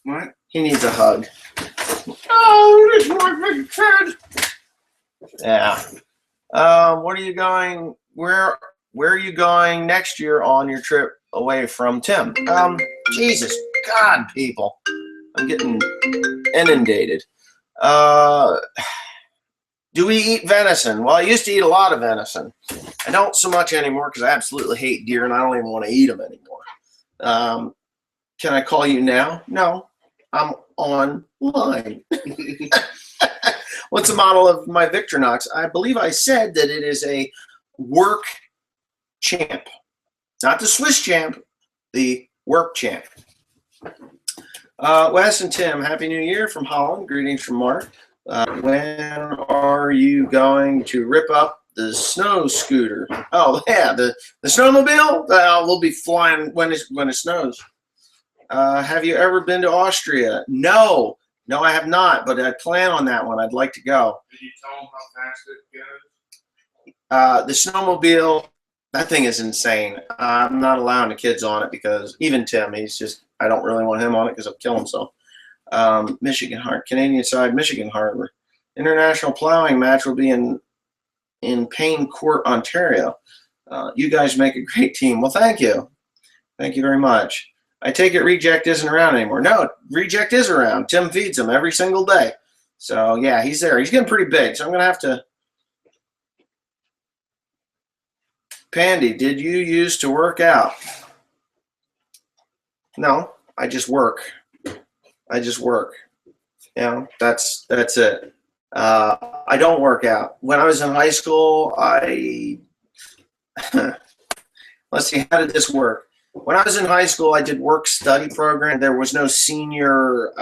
What? He needs a hug. Oh, this is my big kid. Yeah. What are you going? Where are you going next year on your trip away from Tim? Jesus, God, people, I'm getting inundated. Do we eat venison? Well, I used to eat a lot of venison. I don't so much anymore because I absolutely hate deer and I don't even want to eat them anymore. Can I call you now? No, I'm online. What's the model of my Victorinox? I believe I said that it is a work champ, not the Swiss champ, the work champ. Wes and Tim, Happy New Year from Holland. Greetings from Mark. When are you going to rip up the snow scooter? Oh yeah, the snowmobile. We'll be flying when it snows. Have you ever been to Austria? No, I have not, but I plan on that one. I'd like to go. Did you tell them how fast it goes? The snowmobile, that thing is insane. I'm not allowing the kids on it because even Tim, I don't really want him on it because he'll kill himself. Michigan Harbor, Canadian side, Michigan Harbor. International plowing match will be in Payne Court, Ontario. You guys make a great team. Well, thank you. Thank you very much. I take it Reject isn't around anymore. No, Reject is around. Tim feeds him every single day. So, yeah, he's there. He's getting pretty big, so I'm going to have to. Pandy, did you used to work out? No, I just work. You know, that's it. I don't work out. When I was in high school, let's see, how did this work? When I was in high school, I did work study program. There was no senior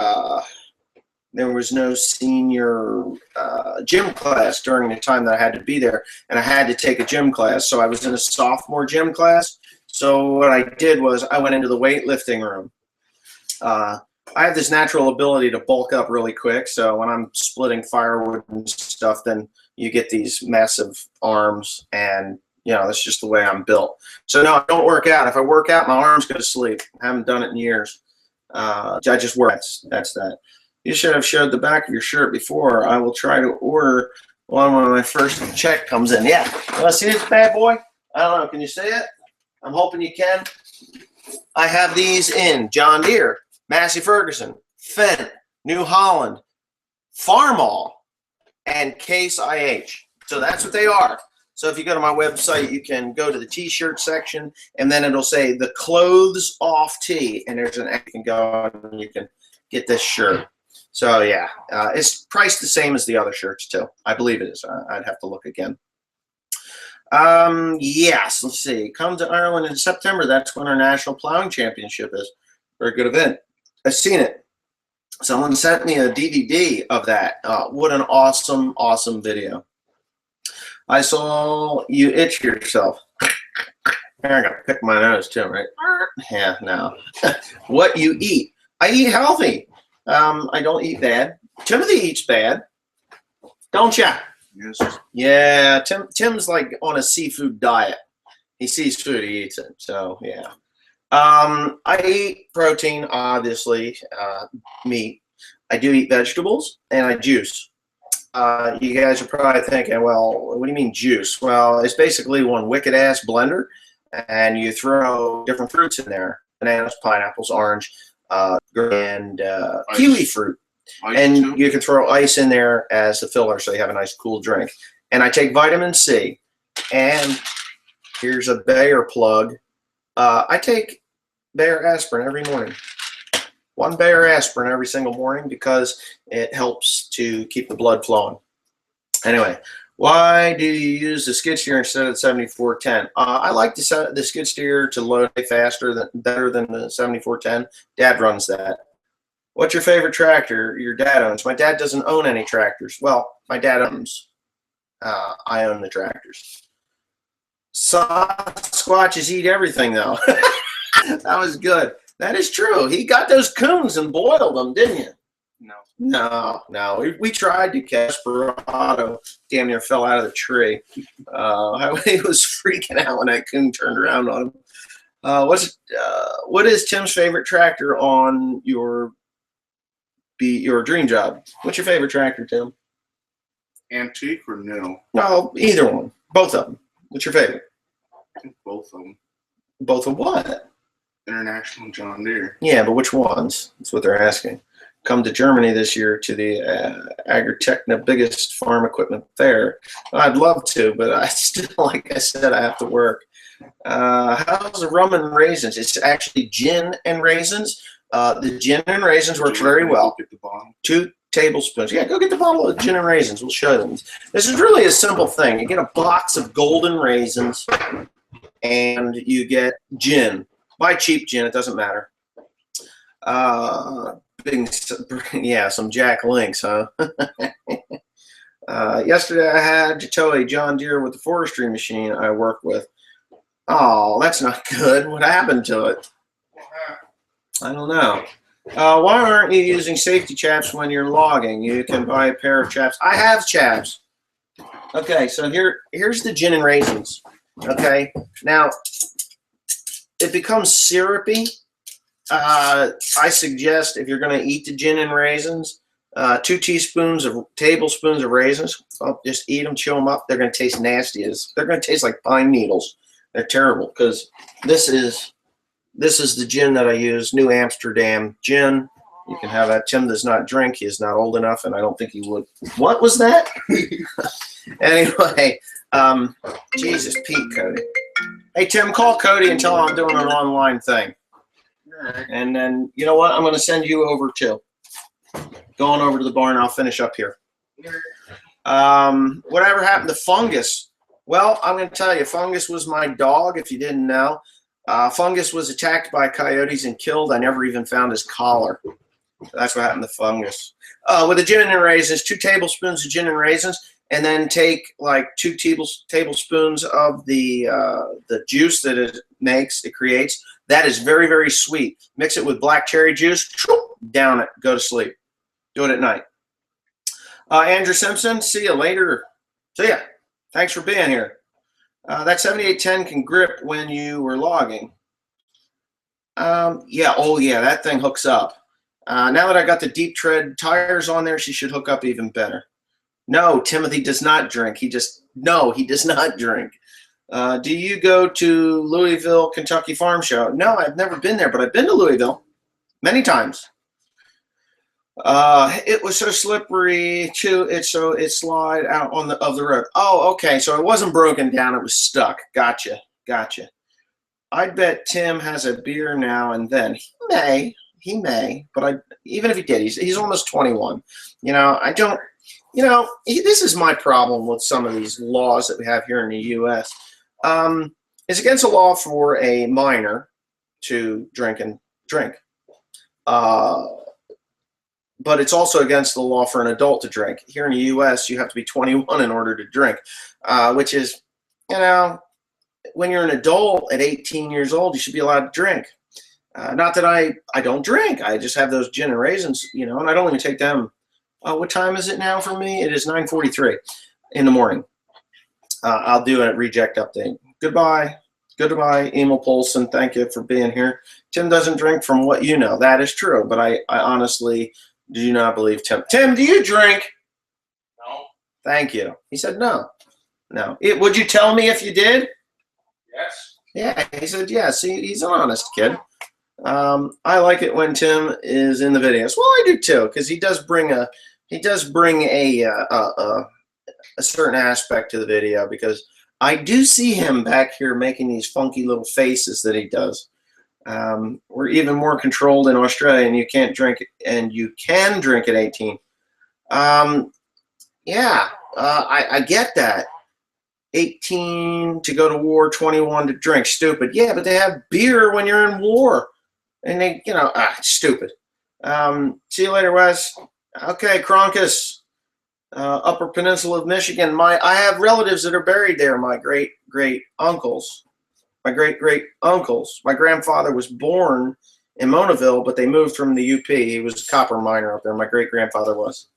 gym class during the time that I had to be there, and I had to take a gym class. So I was in a sophomore gym class. So what I did was I went into the weightlifting room. I have this natural ability to bulk up really quick. So when I'm splitting firewood and stuff, then you get these massive arms, and you know, that's just the way I'm built. So no, I don't work out. If I work out, my arms go to sleep. I haven't done it in years. I just work. That's that. You should have showed the back of your shirt before. I will try to order one when my first check comes in. Yeah. You want to see this bad boy? I don't know. Can you see it? I'm hoping you can. I have these in John Deere, Massey Ferguson, Fendt, New Holland, Farmall, and Case IH. So that's what they are. So if you go to my website, you can go to the T-shirt section, and then it'll say the clothes off tee, and there's an you can go and you can get this shirt. So yeah, it's priced the same as the other shirts too. I believe it is. I'd have to look again. Yes, let's see. Come to Ireland in September. That's when our National Plowing Championship is. Very good event. I've seen it. Someone sent me a DVD of that. What an awesome, awesome video. I saw you itch yourself. I gotta pick my nose too, right? Yeah, no. What you eat? I eat healthy. I don't eat bad. Timothy eats bad, don't ya? Yes. Yeah, Tim's like on a seafood diet. He sees food, he eats it. So yeah. I eat protein, obviously, meat. I do eat vegetables, and I juice. You guys are probably thinking, well, what do you mean juice? Well, it's basically one wicked-ass blender, and you throw different fruits in there. Bananas, pineapples, orange, and kiwi fruit. Ice And too? you can throw ice in there as the filler so you have a nice cool drink. And I take vitamin C. And here's a Bayer plug. I take Bayer aspirin every morning. 1 Bayer aspirin every single morning because it helps to keep the blood flowing. Anyway, why do you use the skid steer instead of the 7410? I like the skid steer to load better than the 7410. Dad runs that. What's your favorite tractor your dad owns? My dad doesn't own any tractors. Well, my dad owns. I own the tractors. Sasquatches eat everything, though. That was good. That is true. He got those coons and boiled them, didn't you? No. We tried to catch Desperado. Damn near fell out of the tree. He was freaking out when that coon turned around on him. What is Tim's favorite tractor on your dream job? What's your favorite tractor, Tim? Antique or new? No, either one. Both of them. What's your favorite? I think both of them. Both of what? International John Deere. Yeah, but which ones? That's what they're asking. Come to Germany this year to the Agritechnica biggest farm equipment fair. I'd love to, but I still, like I said, I have to work. How's the rum and raisins? It's actually gin and raisins. The gin and raisins works very well. Get the bottom. 2 tablespoons. Yeah, go get the bottle of gin and raisins. We'll show them. This is really a simple thing. You get a box of golden raisins, and you get gin. Buy cheap gin. It doesn't matter. Yeah, some Jack Links, huh? Yesterday I had to tow a John Deere with the forestry machine I work with. Oh, that's not good. What happened to it? I don't know. Why aren't you using safety chaps when you're logging? You can buy a pair of chaps. I have chaps. Okay, so here's the gin and raisins. Okay, now it becomes syrupy. I suggest if you're going to eat the gin and raisins, 2 tablespoons of raisins. Well, just eat them, chew them up. They're going to taste nasty. They're going to taste like pine needles. They're terrible because this is the gin that I use, New Amsterdam gin. You can have that. Tim does not drink. He is not old enough, and I don't think he would. What was that? Anyway, Jesus, Pete, Cody. Hey, Tim, call Cody and tell him I'm doing an online thing. And then, you know what? I'm going to send you over too. Going over to the barn. I'll finish up here. Whatever happened to Fungus? Well, I'm going to tell you, Fungus was my dog, if you didn't know. Fungus was attacked by coyotes and killed. I never even found his collar. That's what happened to Fungus. With the gin and raisins, 2 tablespoons of gin and raisins, and then take like 2 tablespoons of the juice that it creates. That is very, very sweet. Mix it with black cherry juice, down it, go to sleep. Do it at night. Andrew Simpson, see you later. See ya. Thanks for being here. That 7810 can grip when you were logging. Yeah, oh yeah, that thing hooks up. Now that I got the deep tread tires on there, she should hook up even better. No, Timothy does not drink. He does not drink. Do you go to Louisville, Kentucky Farm Show? No, I've never been there, but I've been to Louisville many times. It was so slippery too. It slide out on the road. Oh, okay. So it wasn't broken down. It was stuck. Gotcha. I bet Tim has a beer now and then. He may, but even if he did, he's almost 21. This is my problem with some of these laws that we have here in the U.S. It's against the law for a minor to drink. But it's also against the law for an adult to drink. Here in the U.S., you have to be 21 in order to drink, which is, when you're an adult at 18 years old, you should be allowed to drink. Not that I don't drink. I just have those gin and raisins, and I don't even take them. What time is it now for me? It is 9:43 in the morning. I'll do a reject update. Goodbye, Emil Polson. Thank you for being here. Tim doesn't drink from what you know. That is true, but I honestly do not believe Tim. Tim, do you drink? No. Thank you. He said no. No. Would you tell me if you did? Yes. Yeah, he said yes. He's an honest kid. I like it when Tim is in the videos. Well, I do too, because he does bring a certain aspect to the video, because I do see him back here making these funky little faces that he does. We're even more controlled in Australia, and you can't drink, and you can drink at 18. Yeah, I get that. 18 to go to war, 21 to drink. Stupid. Yeah, but they have beer when you're in war. And they, stupid. See you later, Wes. Okay, Cronkus, Upper Peninsula of Michigan. I have relatives that are buried there, my great uncles. My great uncles. My grandfather was born in Monaville, but they moved from the UP. He was a copper miner up there. My great grandfather was.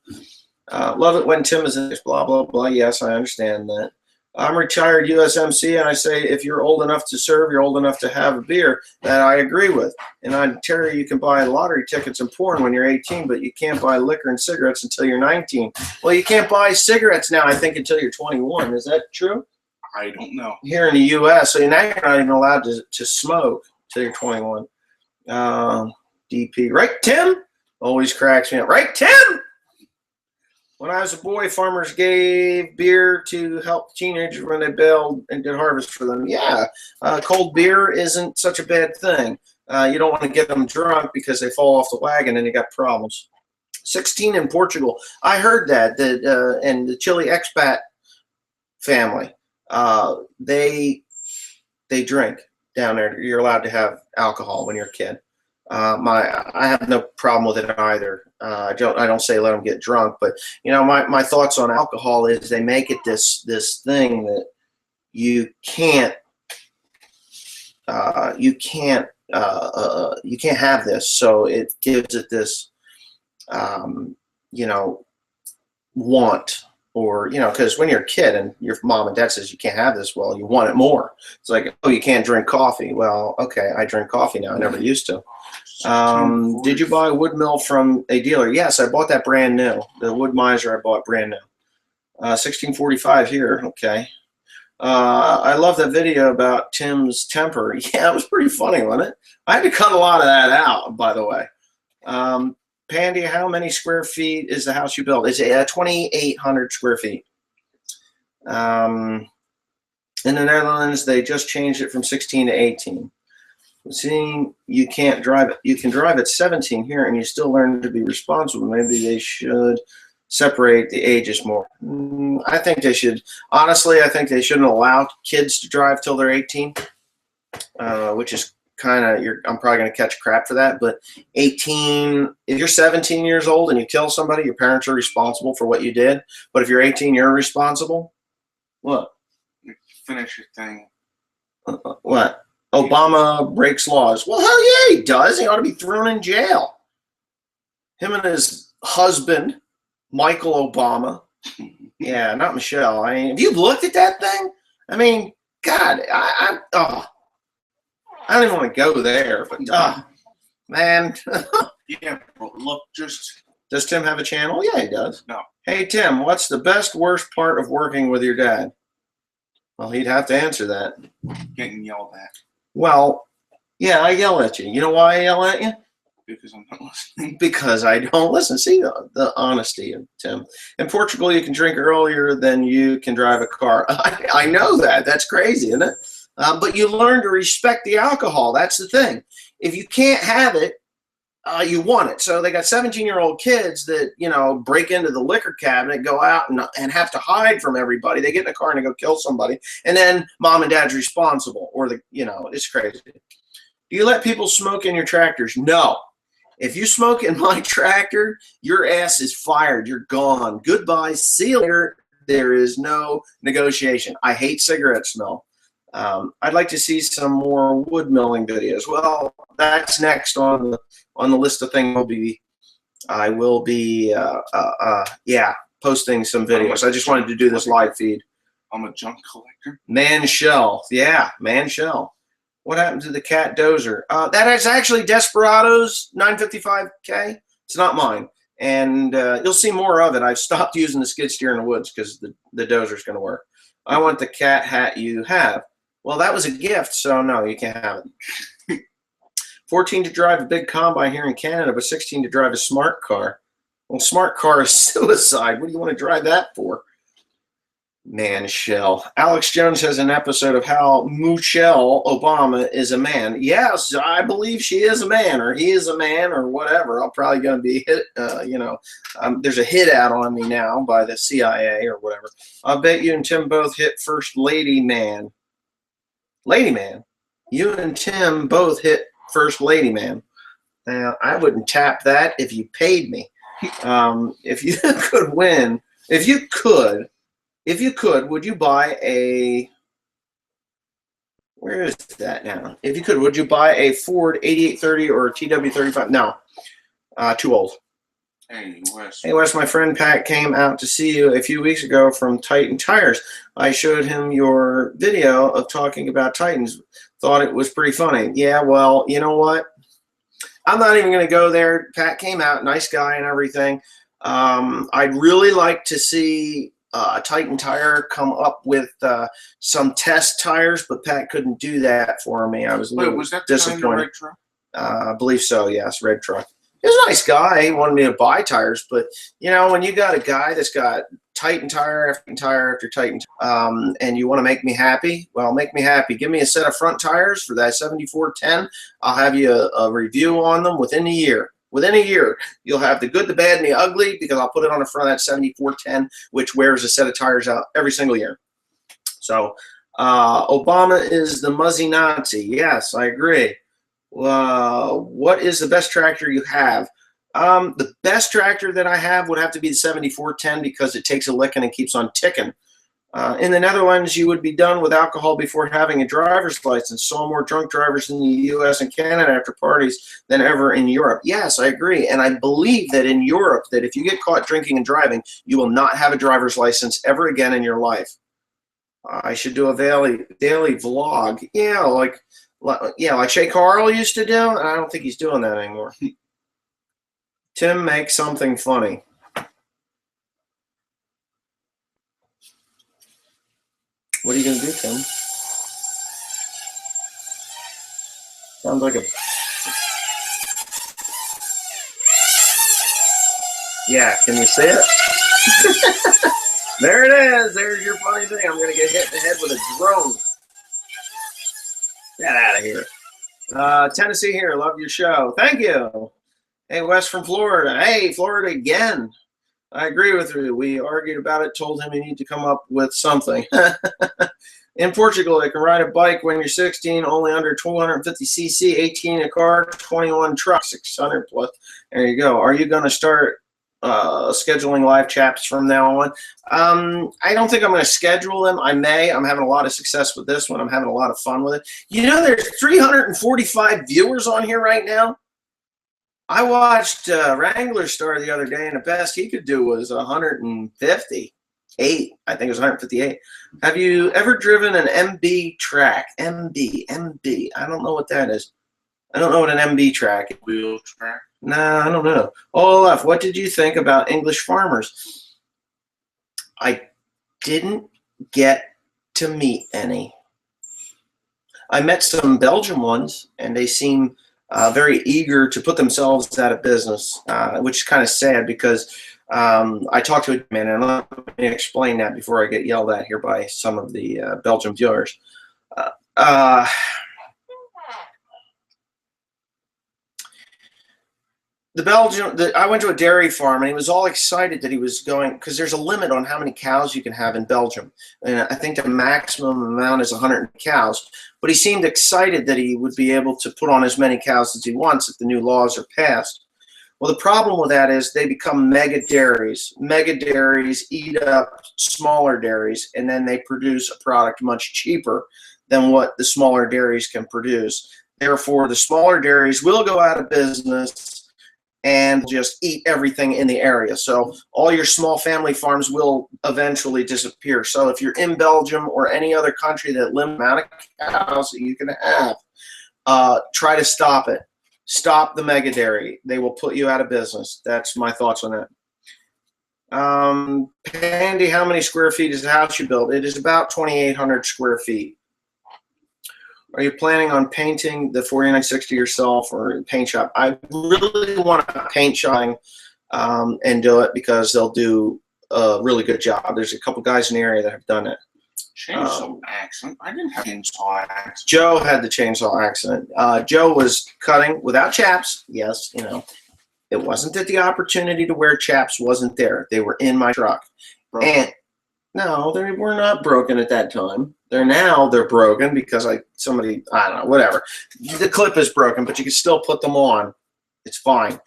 Love it when Tim is in this, blah, blah, blah. Yes, I understand that. I'm retired USMC, and I say if you're old enough to serve, you're old enough to have a beer. That I agree with. In Ontario, you can buy lottery tickets and porn when you're 18, but you can't buy liquor and cigarettes until you're 19. Well, you can't buy cigarettes now, I think, until you're 21. Is that true? I don't know. Here in the U.S., so now you're not even allowed to smoke until you're 21. DP. Right, Tim? Always cracks me up. Right, Tim? When I was a boy, farmers gave beer to help teenagers when they baled and did harvest for them. Yeah, cold beer isn't such a bad thing. You don't want to get them drunk because they fall off the wagon and you got problems. 16 in Portugal. I heard that and the Chile expat family, they drink down there. You're allowed to have alcohol when you're a kid. I have no problem with it either. I don't say let them get drunk, but my thoughts on alcohol is they make it this thing that you can't have this. So it gives it this want, or because when you're a kid and your mom and dad says you can't have this, well, you want it more. It's like, oh, you can't drink coffee. Well, okay, I drink coffee now. I never used to. Did you buy a wood mill from a dealer? Yes, I bought that brand new. The Wood Miser I bought brand new. 1645 here. Okay. I love that video about Tim's temper. Yeah, it was pretty funny, wasn't it? I had to cut a lot of that out, by the way. Pandy, how many square feet is the house you built? It's 2,800 square feet. In the Netherlands, they just changed it from 16 to 18. Seeing you can't drive, you can drive at 17 here, and you still learn to be responsible. Maybe they should separate the ages more. I think they should. Honestly, I think they shouldn't allow kids to drive till they're 18, which is kind of, I'm probably going to catch crap for that. But 18, if you're 17 years old and you kill somebody, your parents are responsible for what you did. But if you're 18, you're responsible. What? Finish your thing. What? Obama breaks laws. Well, hell yeah, he does. He ought to be thrown in jail. Him and his husband, Michael Obama. Yeah, not Michelle. I mean, have you looked at that thing? I mean, God, I don't even want to go there, but man. Yeah, but look, Does Tim have a channel? Yeah, he does. No. Hey, Tim, what's the best, worst part of working with your dad? Well, he'd have to answer that. Getting yelled at. Well, yeah, I yell at you. You know why I yell at you? Because I'm not listening. Because I don't listen. See the honesty of Tim. In Portugal, you can drink earlier than you can drive a car. I know that. That's crazy, isn't it? But you learn to respect the alcohol. That's the thing. If you can't have it, you want it. So they got 17-year-old kids that, break into the liquor cabinet, go out and have to hide from everybody. They get in a car and they go kill somebody. And then mom and dad's responsible, or it's crazy. Do you let people smoke in your tractors? No. If you smoke in my tractor, your ass is fired. You're gone. Goodbye. See you later. There is no negotiation. I hate cigarette smell. I'd like to see some more wood milling videos. Well, that's next on the list of things. I will be posting some videos. I just wanted to do this live feed. I'm a junk collector. Man Shell. Yeah, Man Shell. What happened to the cat Dozer? That is actually Desperado's 955K. It's not mine. And you'll see more of it. I've stopped using the skid steer in the woods because the Dozer's going to work. I want the cat hat you have. Well, that was a gift, so no, you can't have it. 14 to drive a big combine here in Canada, but 16 to drive a smart car. Well, smart car is suicide. What do you want to drive that for? Man shell. Alex Jones has an episode of how Michelle Obama is a man. Yes, I believe she is a man, or he is a man, or whatever. I'm probably going to be hit. There's a hit out on me now by the CIA or whatever. I bet you and Tim both hit First Lady Man. Lady Man. You and Tim both hit First Lady Man. Now, I wouldn't tap that if you paid me. If you could win, if you could, would you buy a, where is that now? If you could, would you buy a Ford 8830 or a TW35? No, too old. Hey, Wes. Hey, Wes, my friend Pat came out to see you a few weeks ago from Titan Tires. I showed him your video of talking about Titans. Thought it was pretty funny. Yeah, well, you know what? I'm not even going to go there. Pat came out, nice guy and everything. I'd really like to see Titan Tire come up with some test tires, but Pat couldn't do that for me. I was a little was that the kind of disappointed. red truck? I believe so, yes, red truck. He was a nice guy. He wanted me to buy tires, but, you know, when you got a guy that's got Titan tire after Titan, and you want to make me happy, well, make me happy. Give me a set of front tires for that 7410. I'll have you a review on them within a year. Within a year, you'll have the good, the bad, and the ugly, because I'll put it on the front of that 7410, which wears a set of tires out every single year. So Obama is the muzzy Nazi. Yes, I agree. What is the best tractor you have? The best tractor that I have would have to be the 7410 because it takes a licking and keeps on ticking. In the Netherlands, you would be done with alcohol before having a driver's license. Saw more drunk drivers in the U.S. and Canada after parties than ever in Europe. Yes, I agree. And I believe that in Europe, that if you get caught drinking and driving, you will not have a driver's license ever again in your life. I should do a daily vlog. Yeah, like Shay Carl used to do. And I don't think he's doing that anymore. Tim, make something funny. What are you going to do, Tim? Sounds like a... Yeah, can you see it? There it is. There's your funny thing. I'm going to get hit in the head with a drone. Get out of here. Tennessee here. Love your show. Thank you. Hey, Wes from Florida. Hey, Florida again. I agree with you. We argued about it, told him you need to come up with something. In Portugal, you can ride a bike when you're 16, only under 250 cc, 18 a car, 21 truck, 600 plus. There you go. Are you going to start scheduling live chats from now on? I don't think I'm going to schedule them. I may. I'm having a lot of success with this one. I'm having a lot of fun with it. You know, there's 345 viewers on here right now. I watched Wrangler Star the other day, and the best he could do was 158. I think it was 158. Have you ever driven an MB track? MB. I don't know what that is. I don't know what an MB track is. Wheel track? Nah, I don't know. Olaf, what did you think about English farmers? I didn't get to meet any. I met some Belgian ones, and they seem very eager to put themselves out of business, which is kind of sad because I talked to a man, and let me explain that before I get yelled at here by some of the Belgian viewers. I went to a dairy farm, and he was all excited that he was going, because there's a limit on how many cows you can have in Belgium. And I think the maximum amount is 100 cows. But he seemed excited that he would be able to put on as many cows as he wants if the new laws are passed. Well, the problem with that is they become mega dairies. Mega dairies eat up smaller dairies, and then they produce a product much cheaper than what the smaller dairies can produce. Therefore, the smaller dairies will go out of business and just eat everything in the area. So all your small family farms will eventually disappear. So if you're in Belgium or any other country that limits the amount of cows that you can have, try to stop it. Stop the mega dairy. They will put you out of business. That's my thoughts on that. Pandy, how many square feet is the house you built? It is about 2,800 square feet. Are you planning on painting the 4960 yourself or paint shop? I really want to paint shop and do it because they'll do a really good job. There's a couple guys in the area that have done it. Chainsaw accident. I didn't have chainsaw accident. Joe had the chainsaw accident. Joe was cutting without chaps. Yes, you know, it wasn't that the opportunity to wear chaps wasn't there. They were in my truck. Bro, And no, they were not broken at that time. They're broken because I don't know, whatever. The clip is broken, but you can still put them on. It's fine.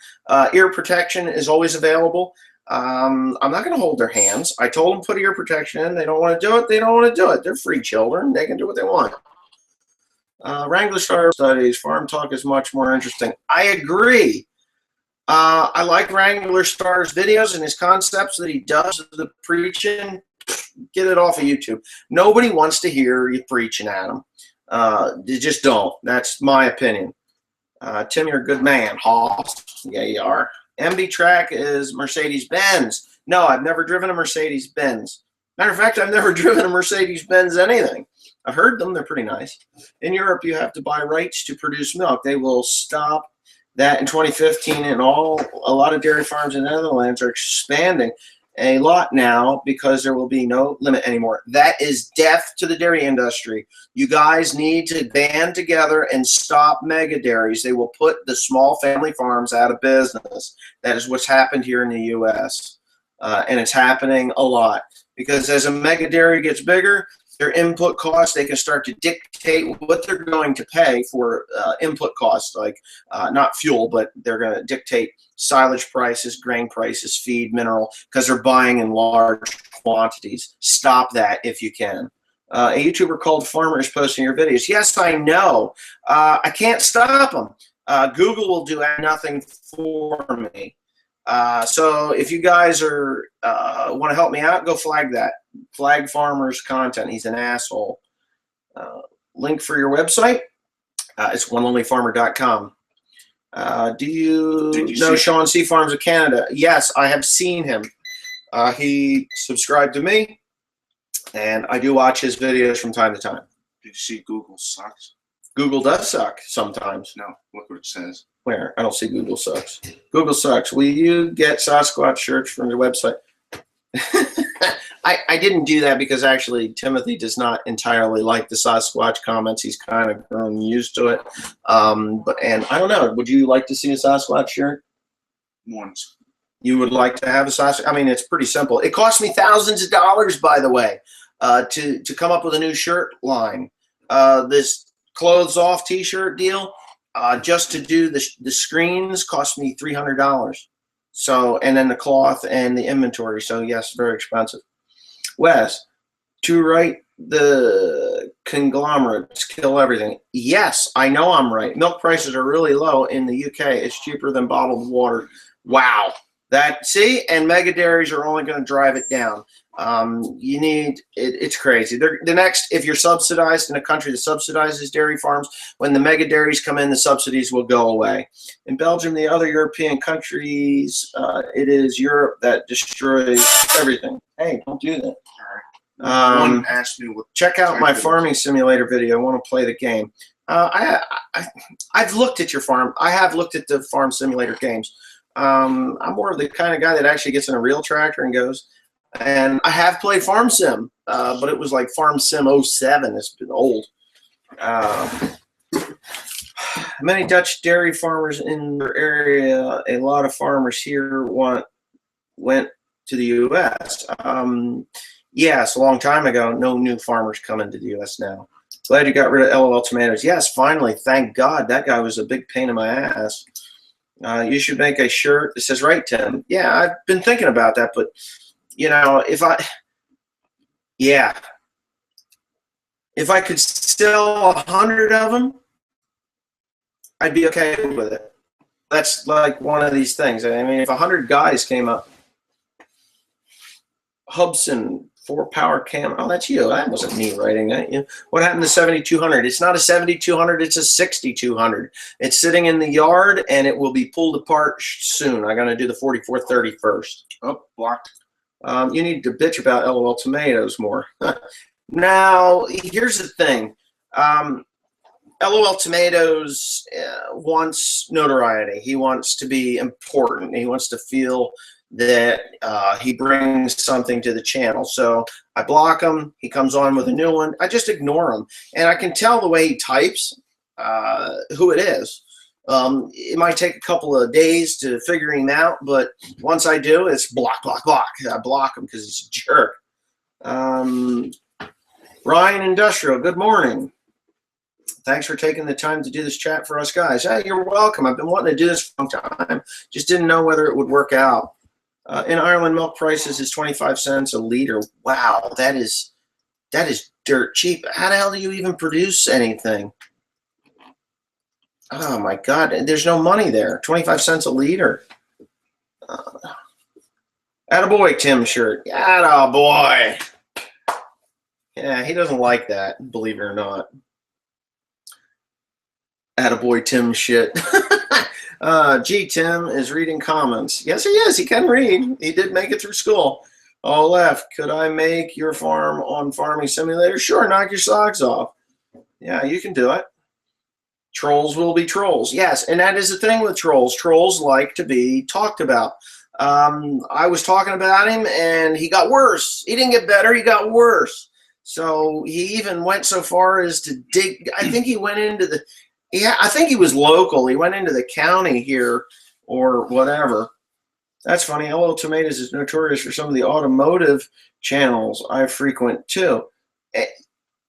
Ear protection is always available. I'm not going to hold their hands. I told them put ear protection in. They don't want to do it. They don't want to do it. They're free children. They can do what they want. Wrangler Star studies. Farm talk is much more interesting. I agree. I like Wrangler Star's videos and his concepts that he does, the preaching. Get it off of YouTube. Nobody wants to hear you preaching at them. You just don't. That's my opinion. Tim, you're a good man. Hoss. Yeah, you are. MB Track is Mercedes-Benz. No, I've never driven a Mercedes-Benz. Matter of fact, I've never driven a Mercedes-Benz anything. I've heard them. They're pretty nice. In Europe, you have to buy rights to produce milk. They will stop that in 2015, and a lot of dairy farms in the Netherlands are expanding a lot now because there will be no limit anymore. That is death to the dairy industry. You guys need to band together and stop mega dairies. They will put the small family farms out of business. That is what's happened here in the U.S. And it's happening a lot because as a mega dairy gets bigger, their input costs, they can start to dictate what they're going to pay for input costs, like not fuel, but they're going to dictate silage prices, grain prices, feed, mineral, because they're buying in large quantities. Stop that if you can. A YouTuber called Farmer is posting your videos. Yes, I know. I can't stop them. Google will do nothing for me. So if you guys are want to help me out, go flag that. Flag Farmer's content. He's an asshole. Link for your website. It's oneonlyfarmer.com. Do you know Sean C. Farms of Canada? Yes, I have seen him. He subscribed to me, and I do watch his videos from time to time. Did you see Google sucks? Google does suck sometimes. No, look what it says. Where? I don't see Google sucks. Google sucks. Will you get Sasquatch shirts from your website? I didn't do that because actually Timothy does not entirely like the Sasquatch comments. He's kind of grown used to it. And I don't know. Would you like to see a Sasquatch shirt? Once. You would like to have a Sasquatch? I mean, it's pretty simple. It cost me thousands of dollars, by the way, to come up with a new shirt line. This clothes off T-shirt deal, just to do the screens cost me $300. So, and then the cloth and the inventory. So yes, very expensive. Wes, to write the conglomerates kill everything. Yes, I know I'm right. Milk prices are really low in the UK. It's cheaper than bottled water. Wow. See, and mega dairies are only going to drive it down. You need it's crazy. The next, if you're subsidized in a country that subsidizes dairy farms, when the mega dairies come in, the subsidies will go away. In Belgium, the other European countries, it is Europe that destroys everything. Hey, don't do that. One asked me what. Check out my farming simulator video. I want to play the game. I've looked at your farm. I have looked at the farm simulator games. I'm more of the kind of guy that actually gets in a real tractor and goes. And I have played Farm Sim, but it was like Farm Sim 07. It's been old. Many Dutch dairy farmers in their area. A lot of farmers here went to the U.S. Yes, a long time ago. No new farmers coming to the U.S. now. Glad you got rid of LOL tomatoes. Yes, finally. Thank God. That guy was a big pain in my ass. You should make a shirt that says, right, Tim. Yeah, I've been thinking about that, but you know, if I could sell 100 of them, I'd be okay with it. That's like one of these things. I mean, if 100 guys came up, Hubson 4-power cam. Oh, that's you. That wasn't me writing that. What happened to 7200? It's not a 7200. It's a 6200. It's sitting in the yard, and it will be pulled apart soon. I'm going to do the 4430 first. Oh, blocked. You need to bitch about LOL tomatoes more. Now, here's the thing. LOL tomatoes wants notoriety. He wants to be important. He wants to feel that he brings something to the channel. So I block him. He comes on with a new one. I just ignore him. And I can tell the way he types who it is. It might take a couple of days to figure him out, but once I do, it's block, block, block. I block him because he's a jerk. Ryan Industrial, good morning. Thanks for taking the time to do this chat for us guys. Hey, you're welcome. I've been wanting to do this for a long time. Just didn't know whether it would work out. In Ireland, milk prices is 25 cents a liter. Wow, that is dirt cheap. How the hell do you even produce anything? Oh my God, there's no money there. 25 cents a liter. Attaboy, Tim shirt. Attaboy. Yeah, he doesn't like that, believe it or not. Attaboy Tim shit. Gee, Tim is reading comments. Yes, he is. He can read. He did make it through school. OLF, could I make your farm on Farming Simulator? Sure, knock your socks off. Yeah, you can do it. Trolls will be trolls. Yes, and that is the thing with trolls. Trolls like to be talked about. I was talking about him, and he got worse. He didn't get better. He got worse. So he even went so far as to dig. I think he went into the. Yeah, I think he was local. He went into the county here or whatever. That's funny. Hello Tomatoes is notorious for some of the automotive channels I frequent too.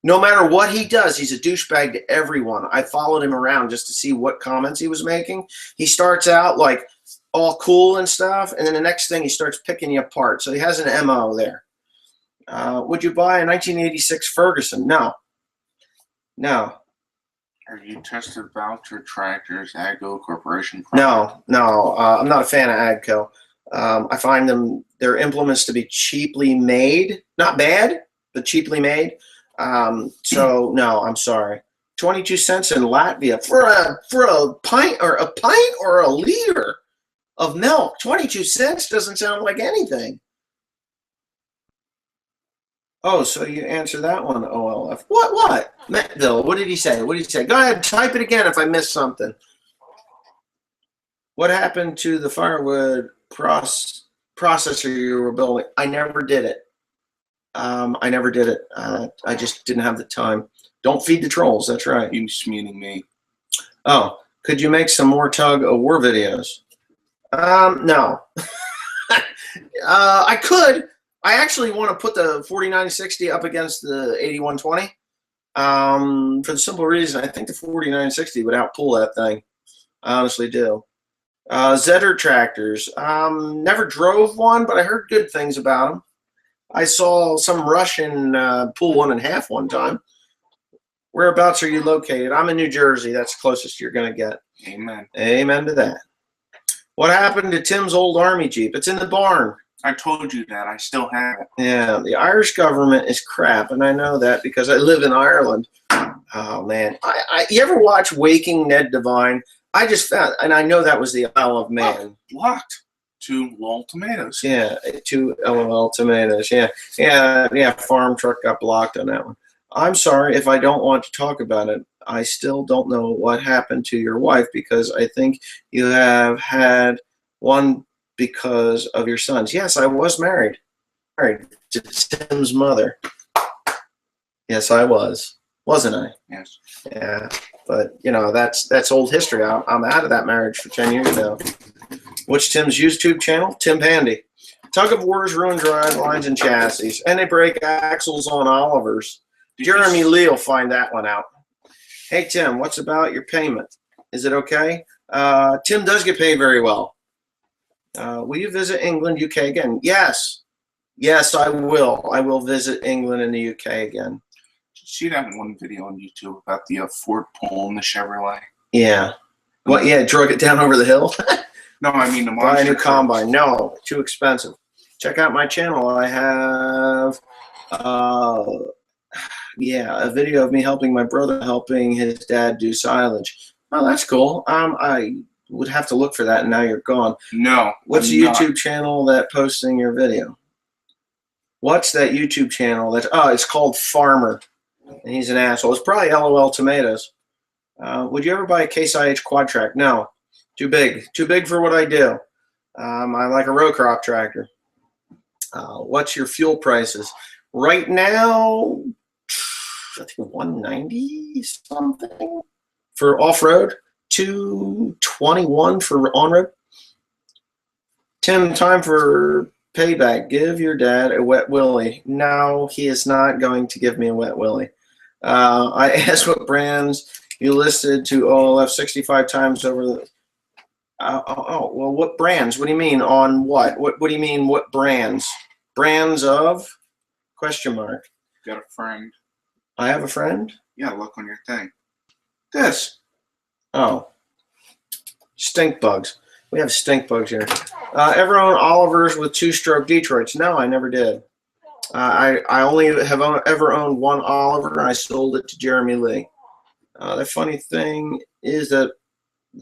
No matter what he does, he's a douchebag to everyone. I followed him around just to see what comments he was making. He starts out like all cool and stuff, and then the next thing he starts picking you apart. So he has an MO there. Would you buy a 1986 Ferguson? No. No. Are you tested Voucher Tractors, Agco Corporation? No. I'm not a fan of Agco. I find their implements to be cheaply made. Not bad, but cheaply made. So no, I'm sorry. 22 cents in Latvia for a pint or a liter of milk. 22 cents doesn't sound like anything. Oh, so you answer that one, OLF. What? Mettville, what did he say? Go ahead, type it again if I missed something. What happened to the firewood processor you were building? I never did it. I just didn't have the time. Don't feed the trolls, that's right. He's meaning me. Oh, could you make some more tug of war videos? No. I could. I actually want to put the 4960 up against the 8120 for the simple reason I think the 4960 would outpull that thing. I honestly do. Zetter tractors. Never drove one, but I heard good things about them. I saw some Russian pull 1.5 one time. Whereabouts are you located? I'm in New Jersey. That's the closest you're going to get. Amen. Amen to that. What happened to Tim's old Army Jeep? It's in the barn. I told you that. I still have it. Yeah, the Irish government is crap, and I know that because I live in Ireland. Oh, man. You ever watch Waking Ned Devine? I just found, and I know that was the Isle of Man. Oh, blocked. 2 LOL tomatoes. Yeah, 2 LOL tomatoes. Yeah, farm truck got blocked on that one. I'm sorry if I don't want to talk about it. I still don't know what happened to your wife because I think you have had one because of your sons. Yes, I was married to Tim's mother. Yes, I was. Wasn't I? Yes. Yeah, but you know that's old history. I'm out of that marriage for 10 years now. What's Tim's YouTube channel? Tim Pandy. Tug of Wars ruin drive lines and chassis, and they break axles on Olivers. Jeremy Lee will find that one out. Hey Tim, what's about your payment? Is it okay? Tim does get paid very well. Will you visit England, UK again? Yes, I will. I will visit England and the UK again. See that one video on YouTube about the Ford pulling the Chevrolet? Yeah. What? Yeah, drug it down over the hill. No, I mean the Buy a monster new combine. No, too expensive. Check out my channel. I have, a video of me helping my brother helping his dad do silage. Oh, that's cool. I would have to look for that, and now you're gone. No. What's the YouTube channel that posting your video? What's that YouTube channel that? Oh, it's called Farmer, and he's an asshole. It's probably LOL Tomatoes. Would you ever buy a Case IH Quad Track? No. Too big for what I do. I like a row crop tractor. What's your fuel prices? Right now, I think 190 something for off-road, 221 for on-road. Tim, time for payback. Give your dad a wet willy. No, he is not going to give me a wet willy. I asked what brands you listed to OLF 65 times over the. Well, what brands? What do you mean on what? What do you mean what brands? Brands of? Question mark. Got a friend. I have a friend? Yeah, look on your thing. This. Oh. Stink bugs. We have stink bugs here. Ever own Olivers with two-stroke Detroits? No, I never did. I only have ever owned one Oliver, and I sold it to Jeremy Lee. The funny thing is that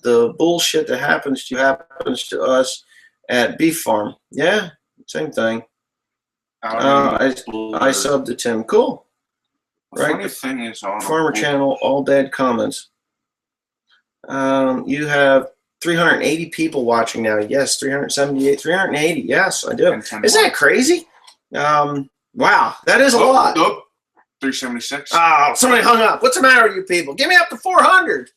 the bullshit that happens to us at Beef Farm. Yeah, same thing. I subbed to Tim. Cool. The funny thing is on Farmer Channel, all bad comments. You have 380 people watching now. Yes, 378, 380. Yes, I do. Isn't that crazy? Wow, that is a lot. 376. Oh, somebody hung up. What's the matter with you people? Give me up to 400.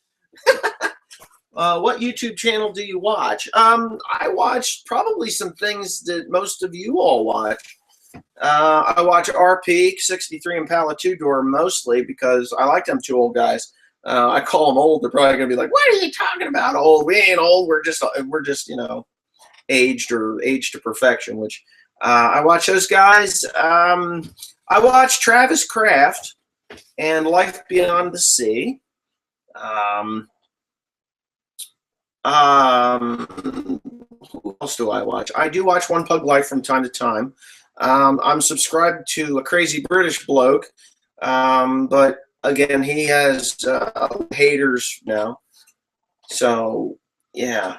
What YouTube channel do you watch? I watch probably some things that most of you all watch. I watch RP 63 and Pala 2 Door mostly because I like them two old guys. I call them old. They're probably gonna be like, "What are you talking about? Old? We ain't old. We're just aged to perfection." Which I watch those guys. I watch Travis Kraft and Life Beyond the Sea. Who else do I watch? I do watch One Pug Life from time to time. I'm subscribed to a crazy British bloke, but again, he has haters now. So, yeah.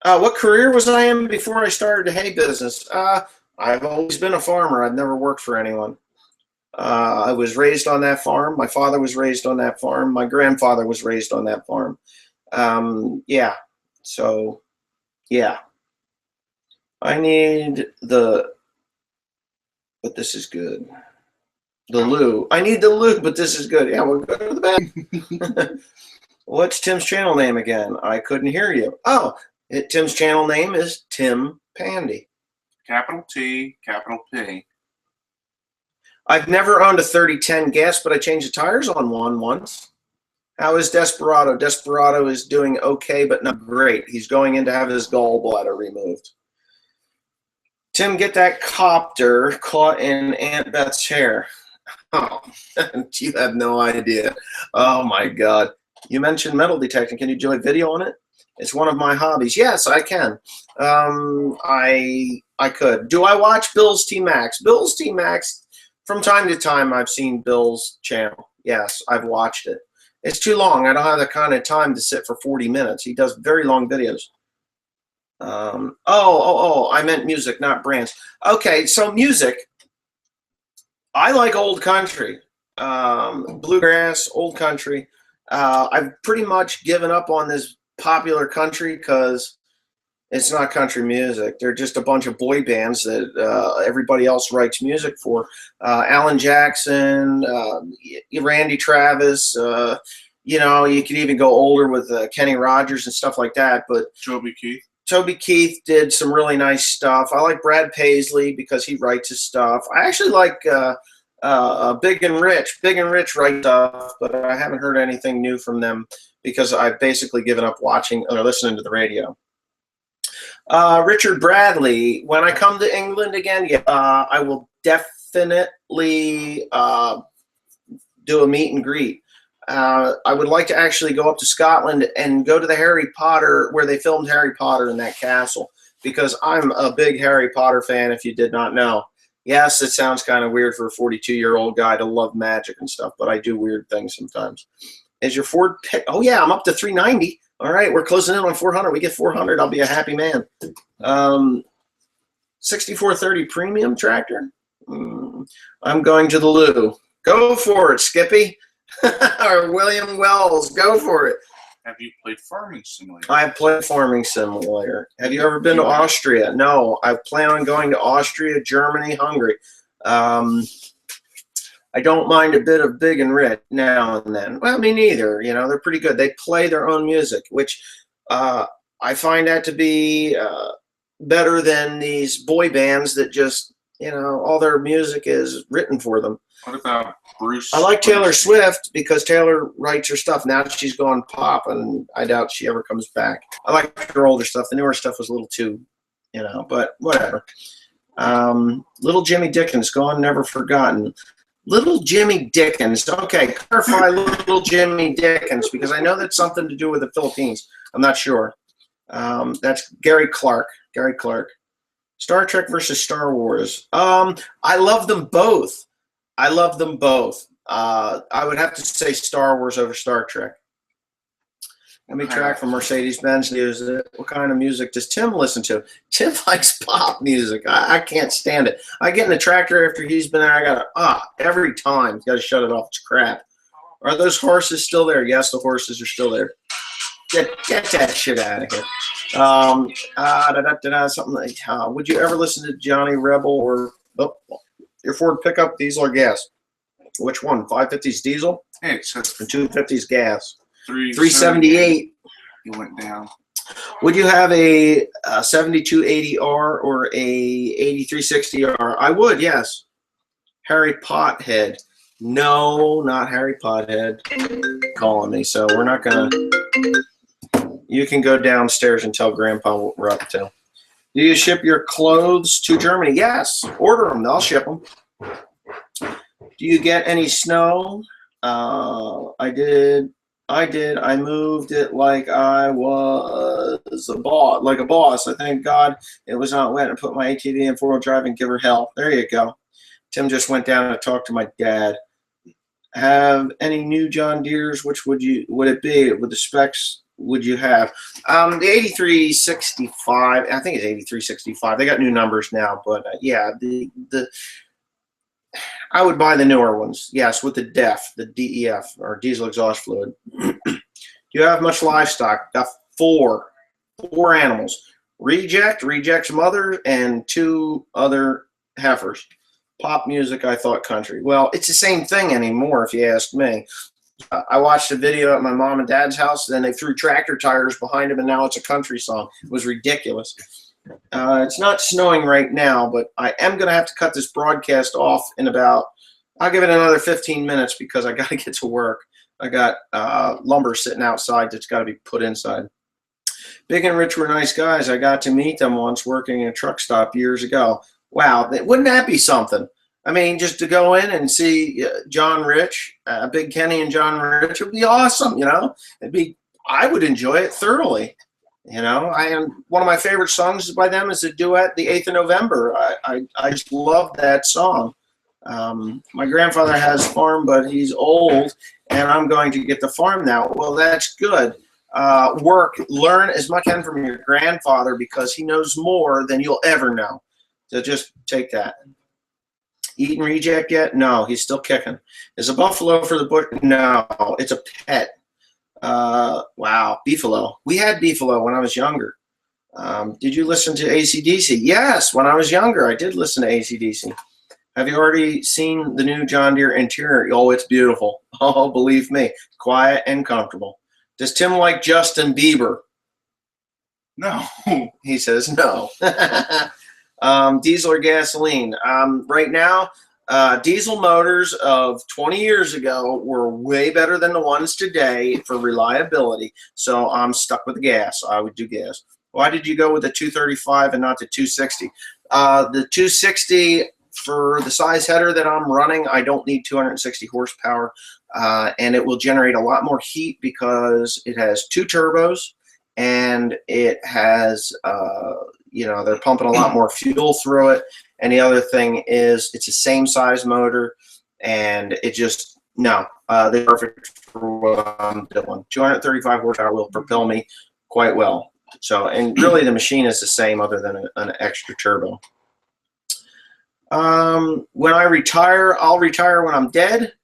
What career was I in before I started the hay business? I've always been a farmer. I've never worked for anyone. I was raised on that farm. My father was raised on that farm. My grandfather was raised on that farm. Yeah. So, yeah. I need but this is good. The loo. I need the loo, but this is good. Yeah, we'll go to the bed. What's Tim's channel name again? I couldn't hear you. Oh, Tim's channel name is Tim Pandy. Capital T, capital P. I've never owned a 3010 gas, but I changed the tires on one once. How is Desperado? Desperado is doing okay, but not great. He's going in to have his gallbladder removed. Tim, get that copter caught in Aunt Beth's hair. Oh, you have no idea. Oh, my God. You mentioned metal detecting. Can you do a video on it? It's one of my hobbies. Yes, I can. I could. Do I watch Bill's T-Max? Bill's T-Max, from time to time, I've seen Bill's channel. Yes, I've watched it. It's too long. I don't have the kind of time to sit for 40 minutes. He does very long videos. I meant music, not brands. Okay, so music. I like old country, bluegrass, old country. I've pretty much given up on this popular country because it's not country music. They're just a bunch of boy bands that everybody else writes music for. Alan Jackson, Randy Travis. You could even go older with Kenny Rogers and stuff like that. But Toby Keith. Toby Keith did some really nice stuff. I like Brad Paisley because he writes his stuff. I actually like Big and Rich. Big and Rich write stuff, but I haven't heard anything new from them because I've basically given up watching or listening to the radio. Richard Bradley. When I come to England again, I will definitely do a meet and greet. I would like to actually go up to Scotland and go to the Harry Potter, where they filmed Harry Potter in that castle, because I'm a big Harry Potter fan, if you did not know. Yes, it sounds kind of weird for a 42-year-old guy to love magic and stuff, but I do weird things sometimes. Is your Ford pick? Oh, yeah, I'm up to 390. All right, we're closing in on 400. We get 400, I'll be a happy man. 6430 premium tractor. I'm going to the loo. Go for it, Skippy. Or William Wells, go for it. Have you played Farming Simulator? I've played Farming Simulator. Have you ever been to Austria? No, I plan on going to Austria, Germany, Hungary. I don't mind a bit of Big and Rich now and then. Well, me neither. You know, they're pretty good. They play their own music, which I find that to be better than these boy bands that just, you know, all their music is written for them. What about Bruce? I like Taylor Swift because Taylor writes her stuff. Now she's gone pop, and I doubt she ever comes back. I like her older stuff. The newer stuff was a little too, you know, but whatever. Little Jimmy Dickens, gone, never forgotten. Little Jimmy Dickens. Okay, clarify Little Jimmy Dickens, because I know that's something to do with the Philippines. I'm not sure. That's Gary Clark. Gary Clark. Star Trek versus Star Wars. I love them both. I love them both. I would have to say Star Wars over Star Trek. Let me track from Mercedes-Benz News. What kind of music does Tim listen to? Tim likes pop music. I can't stand it. I get in the tractor after he's been there. I got to, every time. You got to shut it off. It's crap. Are those horses still there? Yes, the horses are still there. Get that shit out of here. Something like, would you ever listen to Johnny Rebel or your Ford pickup, diesel or gas? Which one? 550s diesel? Hey, it says and 250s gas. 378. You went down. Would you have a 7280R or a 8360R? I would, yes. Harry Pothead. No, not Harry Pothead calling me, so we're not going to. You can go downstairs and tell Grandpa what we're up to. Do you ship your clothes to Germany? Yes. Order them. I'll ship them. Do you get any snow? I did. I moved it like I was a boss. I thank God it was not wet and put my ATV in four-wheel drive and give her hell. There you go. Tim just went down and talked to my dad. Have any new John Deere's? Which would it be? With the specs would you have? The 8365. I think it's 8365. They got new numbers now, but yeah, I would buy the newer ones. Yes, with the DEF or diesel exhaust fluid. Do you have much livestock? Got four animals. Reject's mother, and two other heifers. Pop music, I thought country. Well, it's the same thing anymore, if you ask me. I watched a video at my mom and dad's house, then they threw tractor tires behind them, and now it's a country song. It was ridiculous. It's not snowing right now, but I am going to have to cut this broadcast off in about, I'll give it another 15 minutes because I got to get to work. I got lumber sitting outside that's got to be put inside. Big and Rich were nice guys. I got to meet them once working in a truck stop years ago. Wow, wouldn't that be something? I mean, just to go in and see John Rich, Big Kenny and John Rich would be awesome, you know? I would enjoy it thoroughly. You know, one of my favorite songs by them is a duet, The 8th of November. I just love that song. My grandfather has a farm, but he's old, and I'm going to get the farm now. Well, that's good. Learn as much as you can from your grandfather because he knows more than you'll ever know. So just take that. Eaten reject yet? No, he's still kicking. Is a buffalo for the bush? No, it's a pet. Wow, beefalo. We had beefalo when I was younger. Did you listen to AC/DC? Yes, when I was younger, I did listen to AC/DC. Have you already seen the new John Deere interior? Oh, it's beautiful. Oh, believe me, quiet and comfortable. Does Tim like Justin Bieber? No. He says no. Diesel or gasoline? Right now, diesel motors of 20 years ago were way better than the ones today for reliability. So I'm stuck with the gas. I would do gas. Why did you go with the 235 and not the 260? The 260, for the size header that I'm running, I don't need 260 horsepower. And it will generate a lot more heat because it has two turbos and it has, they're pumping a lot more fuel through it. And the other thing is it's the same size motor and it just, they're perfect for what I'm doing. 235 horsepower will propel me quite well. So, and really the machine is the same other than an extra turbo. When I retire, I'll retire when I'm dead.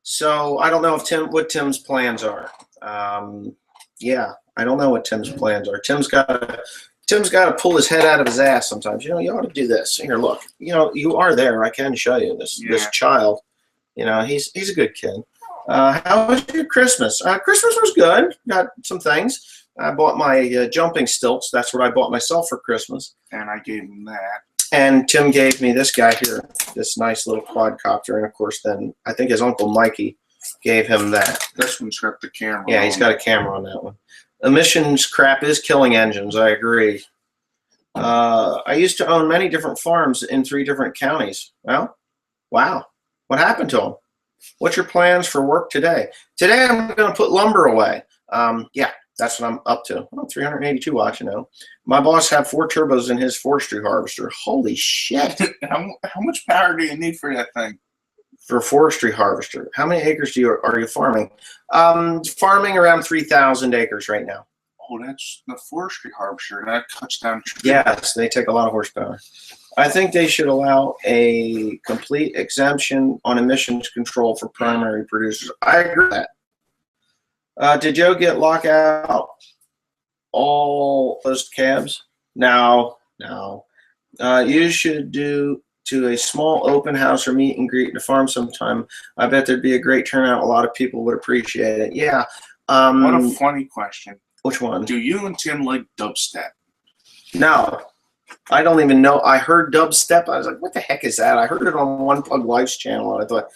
So I don't know if what Tim's plans are. Yeah, I don't know what Tim's plans are. Tim's got to pull his head out of his ass sometimes. You know, you ought to do this. Here, look. You know, you are there. I can show you this child. You know, he's a good kid. How was your Christmas? Christmas was good. Got some things. I bought my jumping stilts. That's what I bought myself for Christmas. And I gave him that. And Tim gave me this guy here, this nice little quadcopter. And, of course, then I think his Uncle Mikey gave him that. This one's got the camera. Yeah, he's got a camera on that one. Emissions crap is killing engines. I agree. I used to own many different farms in 3 different counties. Well, wow. What happened to them? What's your plans for work today? Today I'm going to put lumber away. Yeah, that's what I'm up to. Oh, 382 watts, you know. My boss had 4 turbos in his forestry harvester. Holy shit. How much power do you need for that thing? For a forestry harvester. How many acres are you farming? Farming around 3,000 acres right now. Oh, that's the forestry harvester. That cuts down trees. Yes, they take a lot of horsepower. I think they should allow a complete exemption on emissions control for primary producers. I agree with that. Did Joe get lockout all those cabs? No. You should do to a small open house or meet and greet at the farm sometime. I bet there'd be a great turnout. A lot of people would appreciate it. Yeah. What a funny question. Which one? Do you and Tim like dubstep? No. I don't even know. I heard dubstep. I was like, what the heck is that? I heard it on One Plug Life's channel, and I thought,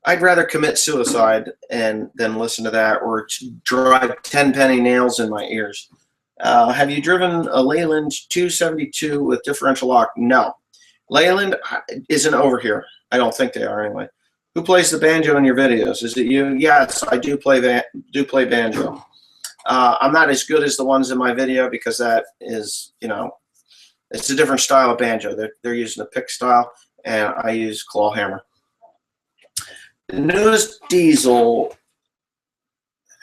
I'd rather commit suicide than listen to that or drive 10 penny nails in my ears. Have you driven a Leyland 272 with differential lock? No. Leyland isn't over here. I don't think they are anyway. Who plays the banjo in your videos? Is it you? Yes, I do play banjo. I'm not as good as the ones in my video because that is, you know, it's a different style of banjo. They're using a pick style, and I use claw hammer. The newest diesel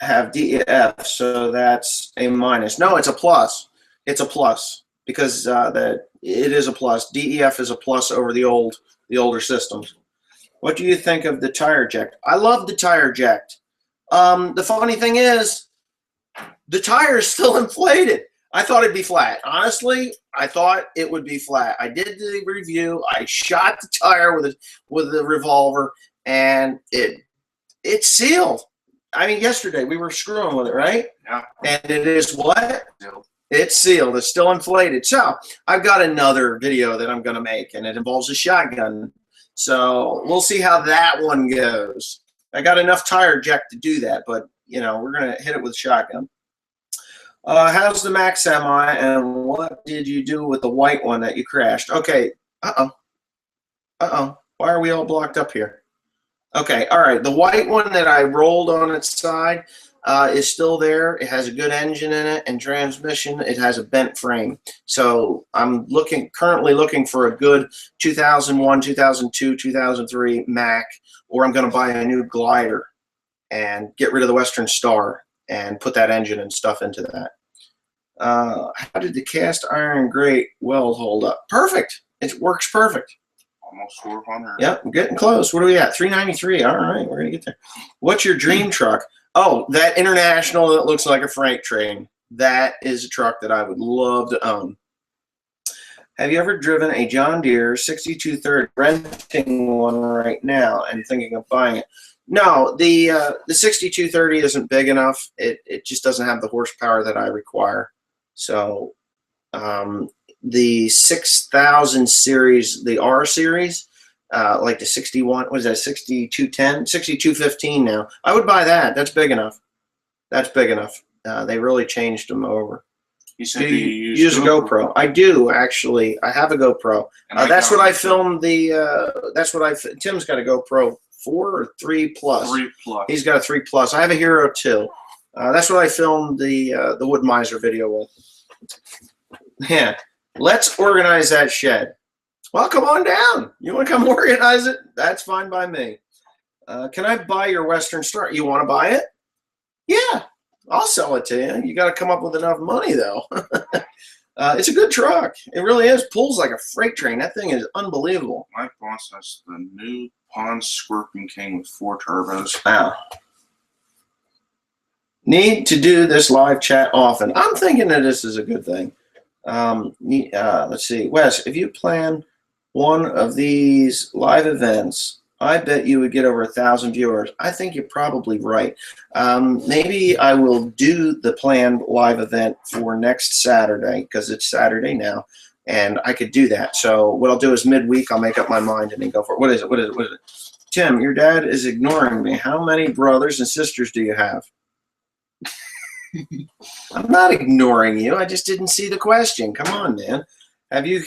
have DEF, so that's a minus. No, it's a plus. It's a plus because it is a plus. DEF is a plus over the older systems. What do you think of the tire eject? I love the tire eject. The funny thing is, the tire is still inflated. I thought it'd be flat. Honestly, I thought it would be flat. I did the review. I shot the tire with a revolver, and it's sealed. I mean, yesterday we were screwing with it, right? Yeah. And it is what? Sealed. It's sealed. It's still inflated. So I've got another video that I'm going to make, and it involves a shotgun. So we'll see how that one goes. I got enough tire eject to do that, but, you know, we're going to hit it with shotgun. How's the Mac Semi, and what did you do with the white one that you crashed? Okay. Why are we all blocked up here? Okay. All right. The white one that I rolled on its side is still there. It has a good engine in it and transmission. It has a bent frame. So I'm currently looking for a good 2001, 2002, 2003 Mac, or I'm going to buy a new glider and get rid of the Western Star and put that engine and stuff into that. How did the cast iron grate weld hold up? Perfect. It works perfect. Almost 400. Yep, I'm getting close. What are we at? 393. All right, we're going to get there. What's your dream truck? Oh, that International that looks like a freight train. That is a truck that I would love to own. Have you ever driven a John Deere 6230, renting one right now and thinking of buying it? No, the 6230 isn't big enough. It just doesn't have the horsepower that I require. So the 6000 series, the R series, like the 61, what is that, 6210, 6215 now. I would buy that. That's big enough. That's big enough. They really changed them over. You said do you use a GoPro? I do, actually. I have a GoPro. That's what I filmed Tim's got a GoPro 4 or 3 plus. 3 plus. He's got a 3 plus. I have a Hero 2. That's what I filmed the Wood Miser video with. Yeah. Let's organize that shed. Well, come on down. You want to come organize it? That's fine by me. Can I buy your Western Star? You want to buy it? Yeah. I'll sell it to you. You got to come up with enough money, though. It's a good truck. It really is. Pulls like a freight train. That thing is unbelievable. My boss has the new Pond Scorpion King with 4 turbos. Wow. Need to do this live chat often. I'm thinking that this is a good thing. Let's see. Wes, if you plan one of these live events, I bet you would get over 1,000 viewers. I think you're probably right. Maybe I will do the planned live event for next Saturday, because it's Saturday now, and I could do that. So what I'll do is midweek, I'll make up my mind and then go for it. What is it? Tim, your dad is ignoring me. How many brothers and sisters do you have? I'm not ignoring you. I just didn't see the question. Come on, man. Have you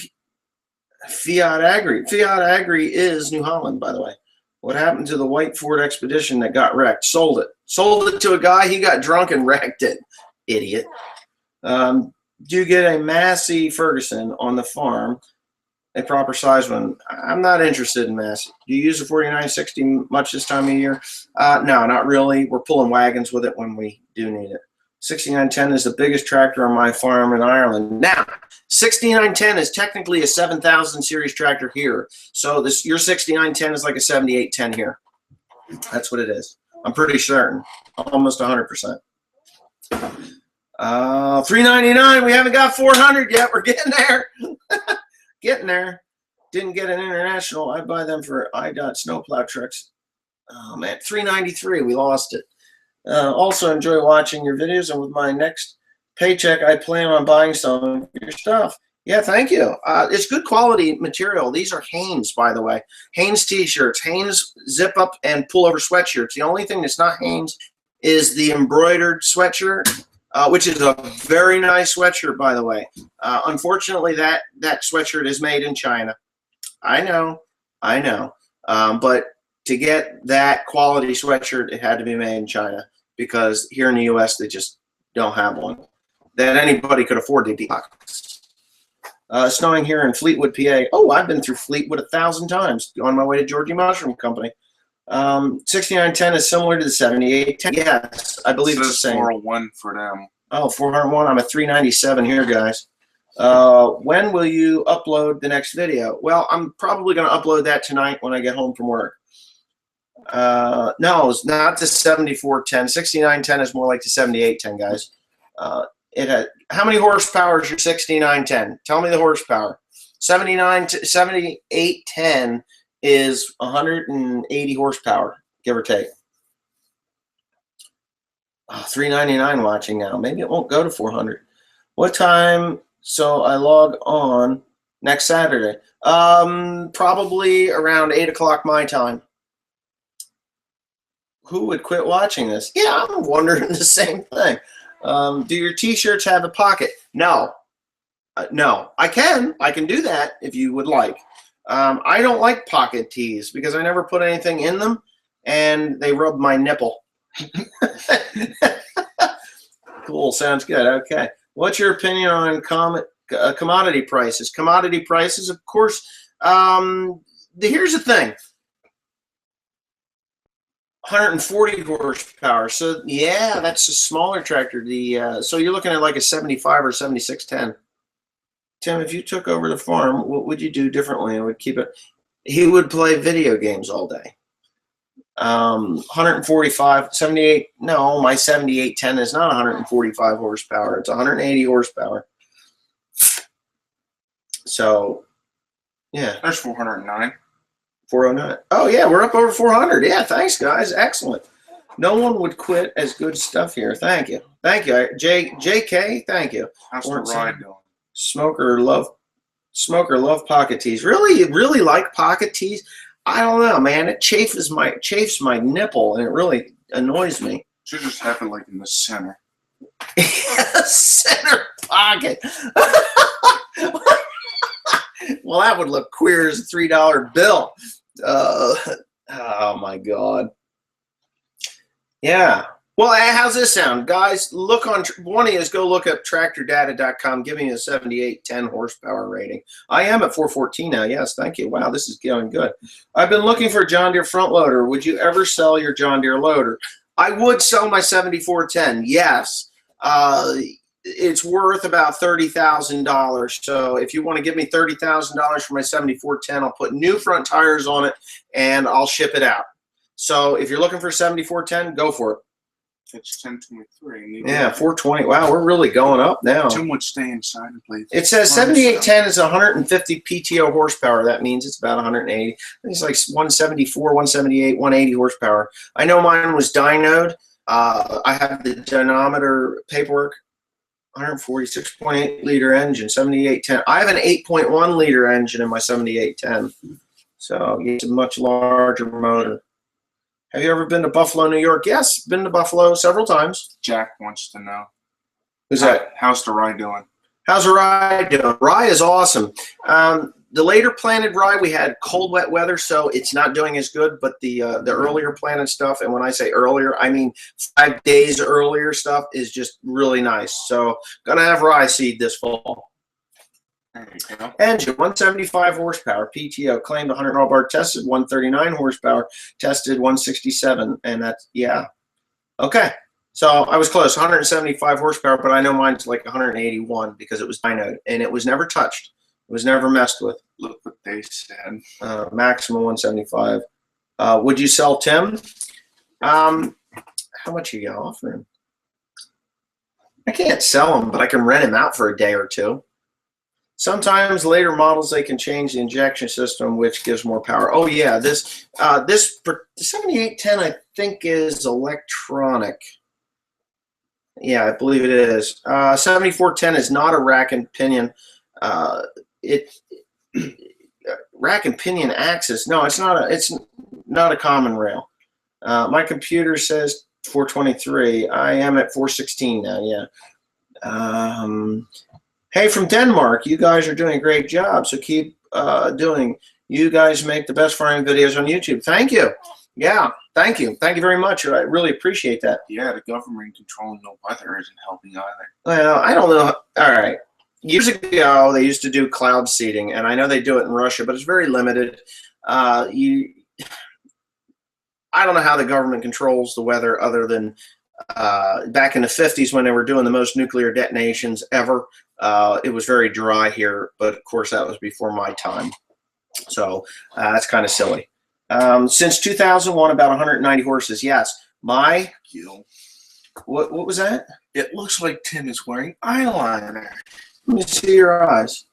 Fiat Agri? Fiat Agri is New Holland, by the way. What happened to the white Ford Expedition that got wrecked? Sold it. Sold it to a guy. He got drunk and wrecked it. Idiot. Do you get a Massey Ferguson on the farm, a proper size one? I'm not interested in Massey. Do you use the 4960 much this time of year? No, not really. We're pulling wagons with it when we do need it. 6910 is the biggest tractor on my farm in Ireland. Now, 6910 is technically a 7000 series tractor here. So your 6910 is like a 7810 here. That's what it is. I'm pretty certain. Almost 100%. $399. We haven't got 400 yet. We're getting there. Getting there. Didn't get an international. I buy them for IDOT snowplow trucks. Oh, man. $393. We lost it. Also enjoy watching your videos, and with my next paycheck, I plan on buying some of your stuff. Yeah, thank you. It's good quality material. These are Hanes, by the way. Hanes t-shirts, Hanes zip-up and pullover sweatshirts. The only thing that's not Hanes is the embroidered sweatshirt, which is a very nice sweatshirt, by the way. Unfortunately, that sweatshirt is made in China. I know. But to get that quality sweatshirt, it had to be made in China, because here in the U.S. they just don't have one that anybody could afford to debox. Snowing here in Fleetwood, PA. Oh, I've been through Fleetwood 1,000 times on my way to Georgie Mushroom Company. 6910 is similar to the 7810. Yes, I believe it's the same. 401 for them. Oh, 401. I'm at 397 here, guys. When will you upload the next video? Well, I'm probably going to upload that tonight when I get home from work. No, it's not the 7410. 6910 is more like the 7810, guys. It had, how many horsepower is your 6910? Tell me the horsepower. 7810 is 180 horsepower, give or take. 399 watching now. Maybe it won't go to 400. What time? So I log on next Saturday. Probably around 8 o'clock my time. Who would quit watching this? Yeah, I'm wondering the same thing. Do your t-shirts have a pocket? No. No. I can do that if you would like. I don't like pocket tees because I never put anything in them, and they rub my nipple. Cool. Sounds good. Okay. What's your opinion on commodity prices? Commodity prices, of course. Here's the thing. 140 horsepower. So yeah, that's a smaller tractor. So you're looking at like a 75 or 7610. Tim, if you took over the farm, what would you do differently? I would keep it. He would play video games all day. 145, 78. No, my 7810 is not 145 horsepower. It's 180 horsepower. So yeah, There's 409. 409. Oh yeah, we're up over 400. Yeah, thanks guys. Excellent. No one would quit as good stuff here. Thank you. Thank you. JK, thank you. How's the ride doing? Smoker love pocket tees. Really like pocket tees. I don't know, man. It chafes my nipple, and it really annoys me. Should just happen like in the center. Center pocket. Well, that would look queer as a $3 bill. Oh my God. Yeah. Well, how's this sound, guys? Look on one of you is go look up tractordata.com. Give me a 7810 horsepower rating. I am at 414 now. Yes, thank you. Wow, this is going good. I've been looking for a John Deere front loader. Would you ever sell your John Deere loader? I would sell my 7410. Yes. It's worth about $30,000. So if you want to give me $30,000 for my 7410, I'll put new front tires on it and I'll ship it out. So if you're looking for 7410, go for it. It's 1023. Yeah, 420. Wow, we're really going up now. Tim would stay inside, I believe. It says 7810 is 150 PTO horsepower. That means it's about 180. I think it's like 174, 178, 180 horsepower. I know mine was dynoed. I have the dynometer paperwork. 146.8 liter engine, 7810. I have an 8.1 liter engine in my 7810. So it's a much larger motor. Have you ever been to Buffalo, New York? Yes, been to Buffalo several times. Jack wants to know. Who's that? How's the rye doing? How's the rye doing? Rye is awesome. The later planted rye, we had cold, wet weather, so it's not doing as good. But the earlier planted stuff, and when I say earlier, I mean 5 days earlier stuff, is just really nice. So gonna have rye seed this fall. There you go. Engine 175 horsepower, PTO claimed 100 bar, tested 139 horsepower, tested 167, and that's okay. So I was close, 175 horsepower, but I know mine's like 181 because it was dynoed and it was never touched. It was never messed with. Look what they said. Maximum 175. Would you sell Tim? How much are you offering? I can't sell him, but I can rent him out for a day or two. Sometimes later models, they can change the injection system, which gives more power. Oh yeah, this 7810 I think is electronic. Yeah, I believe it is. 7410 is not a rack and pinion. Rack and pinion axis. No, it's not a common rail. My computer says 423. I am at 416 now. Yeah. Hey, from Denmark, you guys are doing a great job, so keep doing. You guys make the best farming videos on YouTube. Thank you. Yeah, thank you. Thank you very much. I really appreciate that. Yeah, the government controlling the weather isn't helping either. Well, I don't know. All right. Years ago, they used to do cloud seeding, and I know they do it in Russia, but it's very limited. I don't know how the government controls the weather other than back in the 50s when they were doing the most nuclear detonations ever. It was very dry here, but of course that was before my time. So that's kind of silly. Since 2001, about 190 horses. Yes. What was that? It looks like Tim is wearing eyeliner. Let me see your eyes.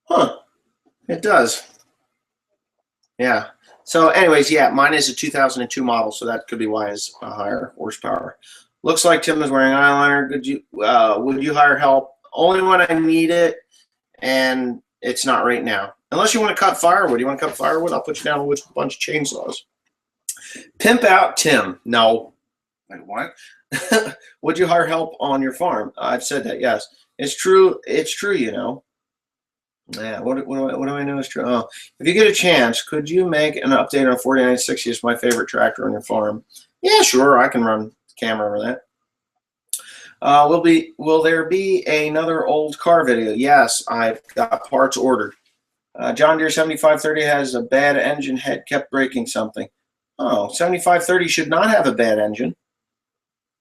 Huh. It does. Yeah. So anyways, yeah, mine is a 2002 model, so that could be why it's a higher horsepower. Looks like Tim is wearing eyeliner. Would you hire help? Only when I need it, and it's not right now. Unless you want to cut firewood. You want to cut firewood? I'll put you down with a bunch of chainsaws. Pimp out Tim. No. Like what? Would you hire help on your farm? I've said that, yes. It's true. It's true, you know. Yeah, what do I know is true? Oh, if you get a chance, could you make an update on 4960? It's my favorite tractor on your farm. Yeah, sure. I can run the camera over that. Will there be another old car video? Yes, I've got parts ordered. John Deere 7530 has a bad engine head, kept breaking something. Oh, 7530 should not have a bad engine.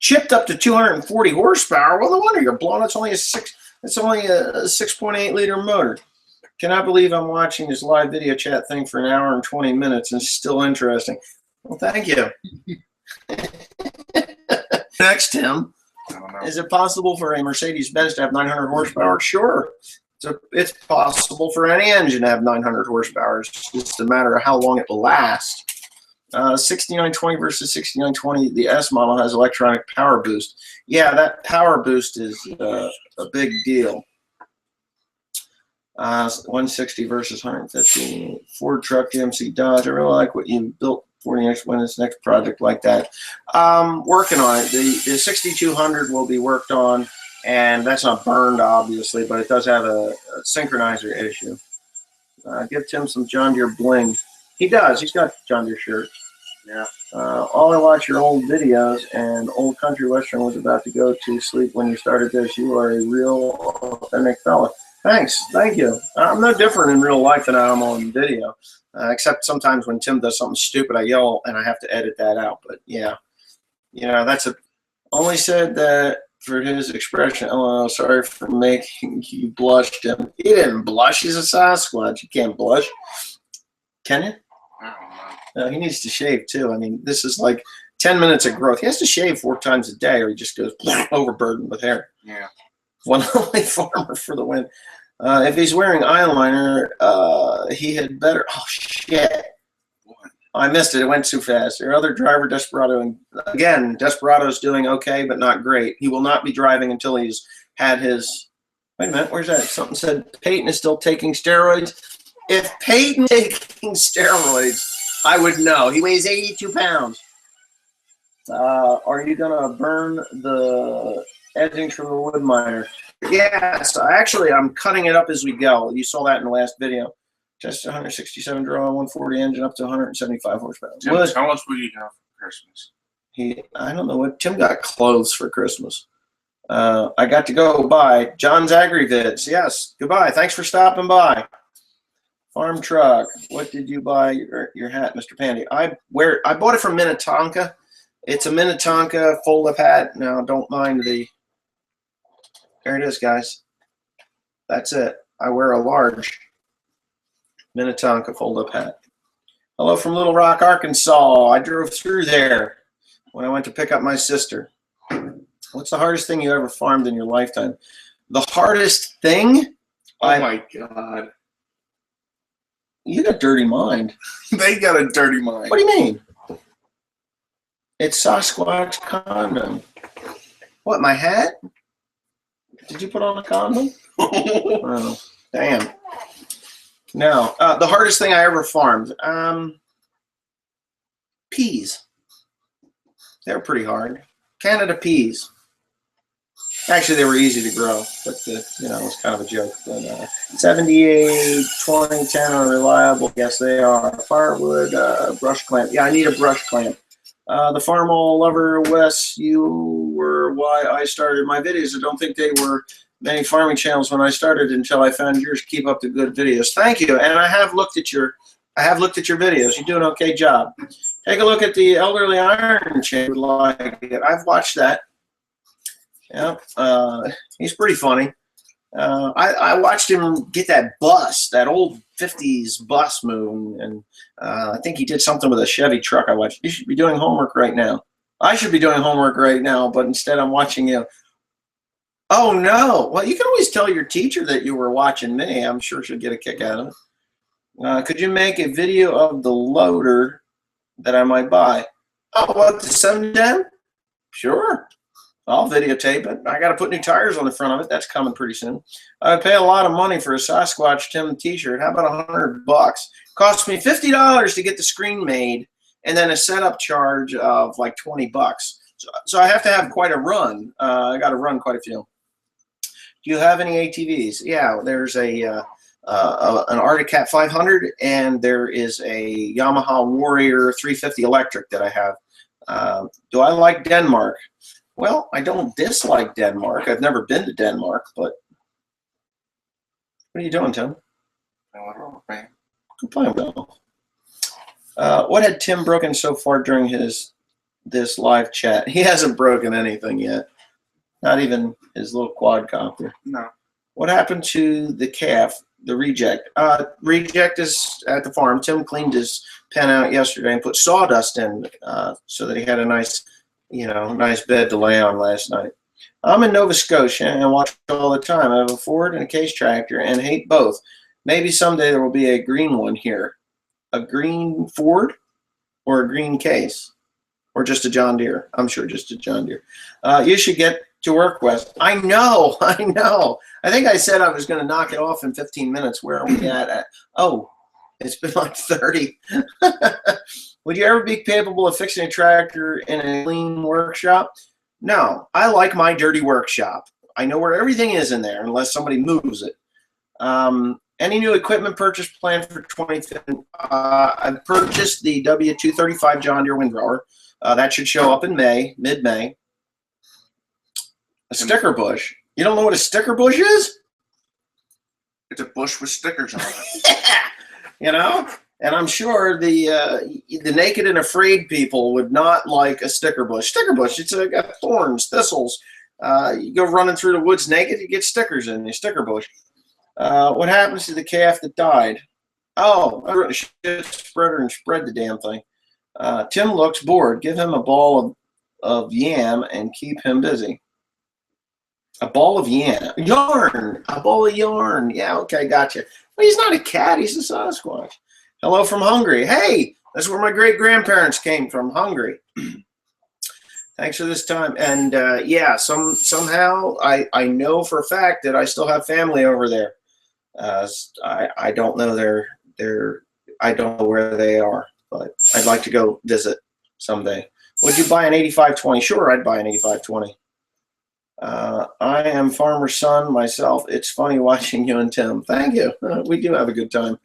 Chipped up to 240 horsepower. Well, no wonder you're blown. It's only a 6.8 liter motor. Cannot believe I'm watching this live video chat thing for an hour and 20 minutes and it's still interesting. Well, thank you. Next, Tim. Is it possible for a Mercedes-Benz to have 900 horsepower? Sure. It's possible for any engine to have 900 horsepower. It's just a matter of how long it will last. 6920 versus 6920, the S model has electronic power boost. Yeah, that power boost is a big deal. 160 versus 150. Ford truck, GMC Dodge. I really like what you built for this next project like that. Working on it. The 6200 will be worked on, and that's not burned, obviously, but it does have a synchronizer issue. Give Tim some John Deere bling. He does. He's got John Deere shirts. Yeah. All I watch your old videos, and Old Country Western was about to go to sleep when you started this. You are a real authentic fella. Thanks. Thank you. I'm no different in real life than I am on video, except sometimes when Tim does something stupid, I yell and I have to edit that out. But yeah, you know, only said that for his expression. Oh, sorry for making you blush, Tim. He didn't blush. He's a Sasquatch. You can't blush. Can you? I don't know. He needs to shave too. I mean, this is like 10 minutes of growth. He has to shave 4 times a day or he just goes overburdened with hair. Yeah. One only farmer for the win. If he's wearing eyeliner, he had better. Oh, shit. I missed it. It went too fast. Your other driver, Desperado. And again, Desperado's doing okay, but not great. He will not be driving until he's had his. Wait a minute. Where's that? Something said Peyton is still taking steroids. If Peyton taking steroids, I would know. He weighs 82 pounds. Are you going to burn the edgings from the wood miner? Yes. Actually, I'm cutting it up as we go. You saw that in the last video. Just 167 draw, 140 engine, up to 175 horsepower. Tim, how much will you have for Christmas? I don't know what. Tim got clothes for Christmas. I got to go buy John's AgriVids. Yes. Goodbye. Thanks for stopping by. Farm truck. What did you buy your hat, Mr. Pandy? I bought it from Minnetonka. It's a Minnetonka fold-up hat. Now, don't mind the. There it is, guys. That's it. I wear a large Minnetonka fold-up hat. Hello from Little Rock, Arkansas. I drove through there when I went to pick up my sister. What's the hardest thing you ever farmed in your lifetime? The hardest thing? Oh my God. You got a dirty mind. They got a dirty mind. What do you mean? It's Sasquatch condom. What, my hat? Did you put on a condom? Oh, damn. No. The hardest thing I ever farmed. Peas. They were pretty hard. Canada peas. Actually, they were easy to grow, but it's kind of a joke. But 78, 20, 10 unreliable. Yes, they are. Firewood, brush clamp. Yeah, I need a brush clamp. The Farm Lover, Wes, you were why I started my videos. I don't think they were many farming channels when I started until I found yours. Keep up the good videos. Thank you. And I have looked at your videos. You're doing an okay job. Take a look at the Elderly Iron Chain. Like it. I've watched that. Yeah, he's pretty funny. I watched him get that bus, that old 50s bus move, and I think he did something with a Chevy truck I watched. You should be doing homework right now. I should be doing homework right now, but instead I'm watching you. Oh, no. Well, you can always tell your teacher that you were watching me. I'm sure she'll get a kick out of it. Could you make a video of the loader that I might buy? Oh, what, the 710? Sure. I'll videotape it. I got to put new tires on the front of it. That's coming pretty soon. I pay a lot of money for a Sasquatch Tim t-shirt. How about $100? Cost me $50 to get the screen made, and then a setup charge of like $20. So I have to have quite a run. I got to run quite a few. Do you have any ATVs? Yeah, there's an Arctic Cat 500, and there is a Yamaha Warrior 350 electric that I have. Do I like Denmark? Well, I don't dislike Denmark. I've never been to Denmark, but what are you doing, Tim? Good playing, Bill. What had Tim broken so far during this live chat? He hasn't broken anything yet. Not even his little quadcopter. No. What happened to the calf, the reject? Reject is at the farm. Tim cleaned his pen out yesterday and put sawdust in so that he had a nice bed to lay on last night. I'm in Nova Scotia and watch all the time. I have a Ford and a Case tractor and hate both. Maybe someday there will be a green one here. A green Ford or a green Case or just a John Deere. I'm sure just a John Deere. You should get to work, Wes. I know. I think I said I was going to knock it off in 15 minutes. Where are we at? Oh, it's been like 30. Would you ever be capable of fixing a tractor in a clean workshop? No, I like my dirty workshop. I know where everything is in there unless somebody moves it. Any new equipment purchase plan for 2015? I've purchased the W235 John Deere windrower. That should show up in May, mid-May. A sticker bush. You don't know what a sticker bush is? It's a bush with stickers on it. Yeah. And I'm sure the naked and afraid people would not like a sticker bush. Sticker bush, it's got thorns, thistles. You go running through the woods naked, you get stickers in the sticker bush. What happens to the calf that died? Oh, I wrote a shit spreader and spread the damn thing. Tim looks bored. Give him a ball of yam and keep him busy. A ball of yarn. A ball of yarn. Yeah, okay, gotcha. Well, he's not a cat. He's a Sasquatch. Hello from Hungary. Hey, that's where my great-grandparents came from, Hungary. Thanks for this time. And yeah, somehow I know for a fact that I still have family over there. I don't know I don't know where they are, but I'd like to go visit someday. Would you buy an 8520? Sure, I'd buy an 8520. I am farmer's son myself. It's funny watching you and Tim. Thank you. We do have a good time.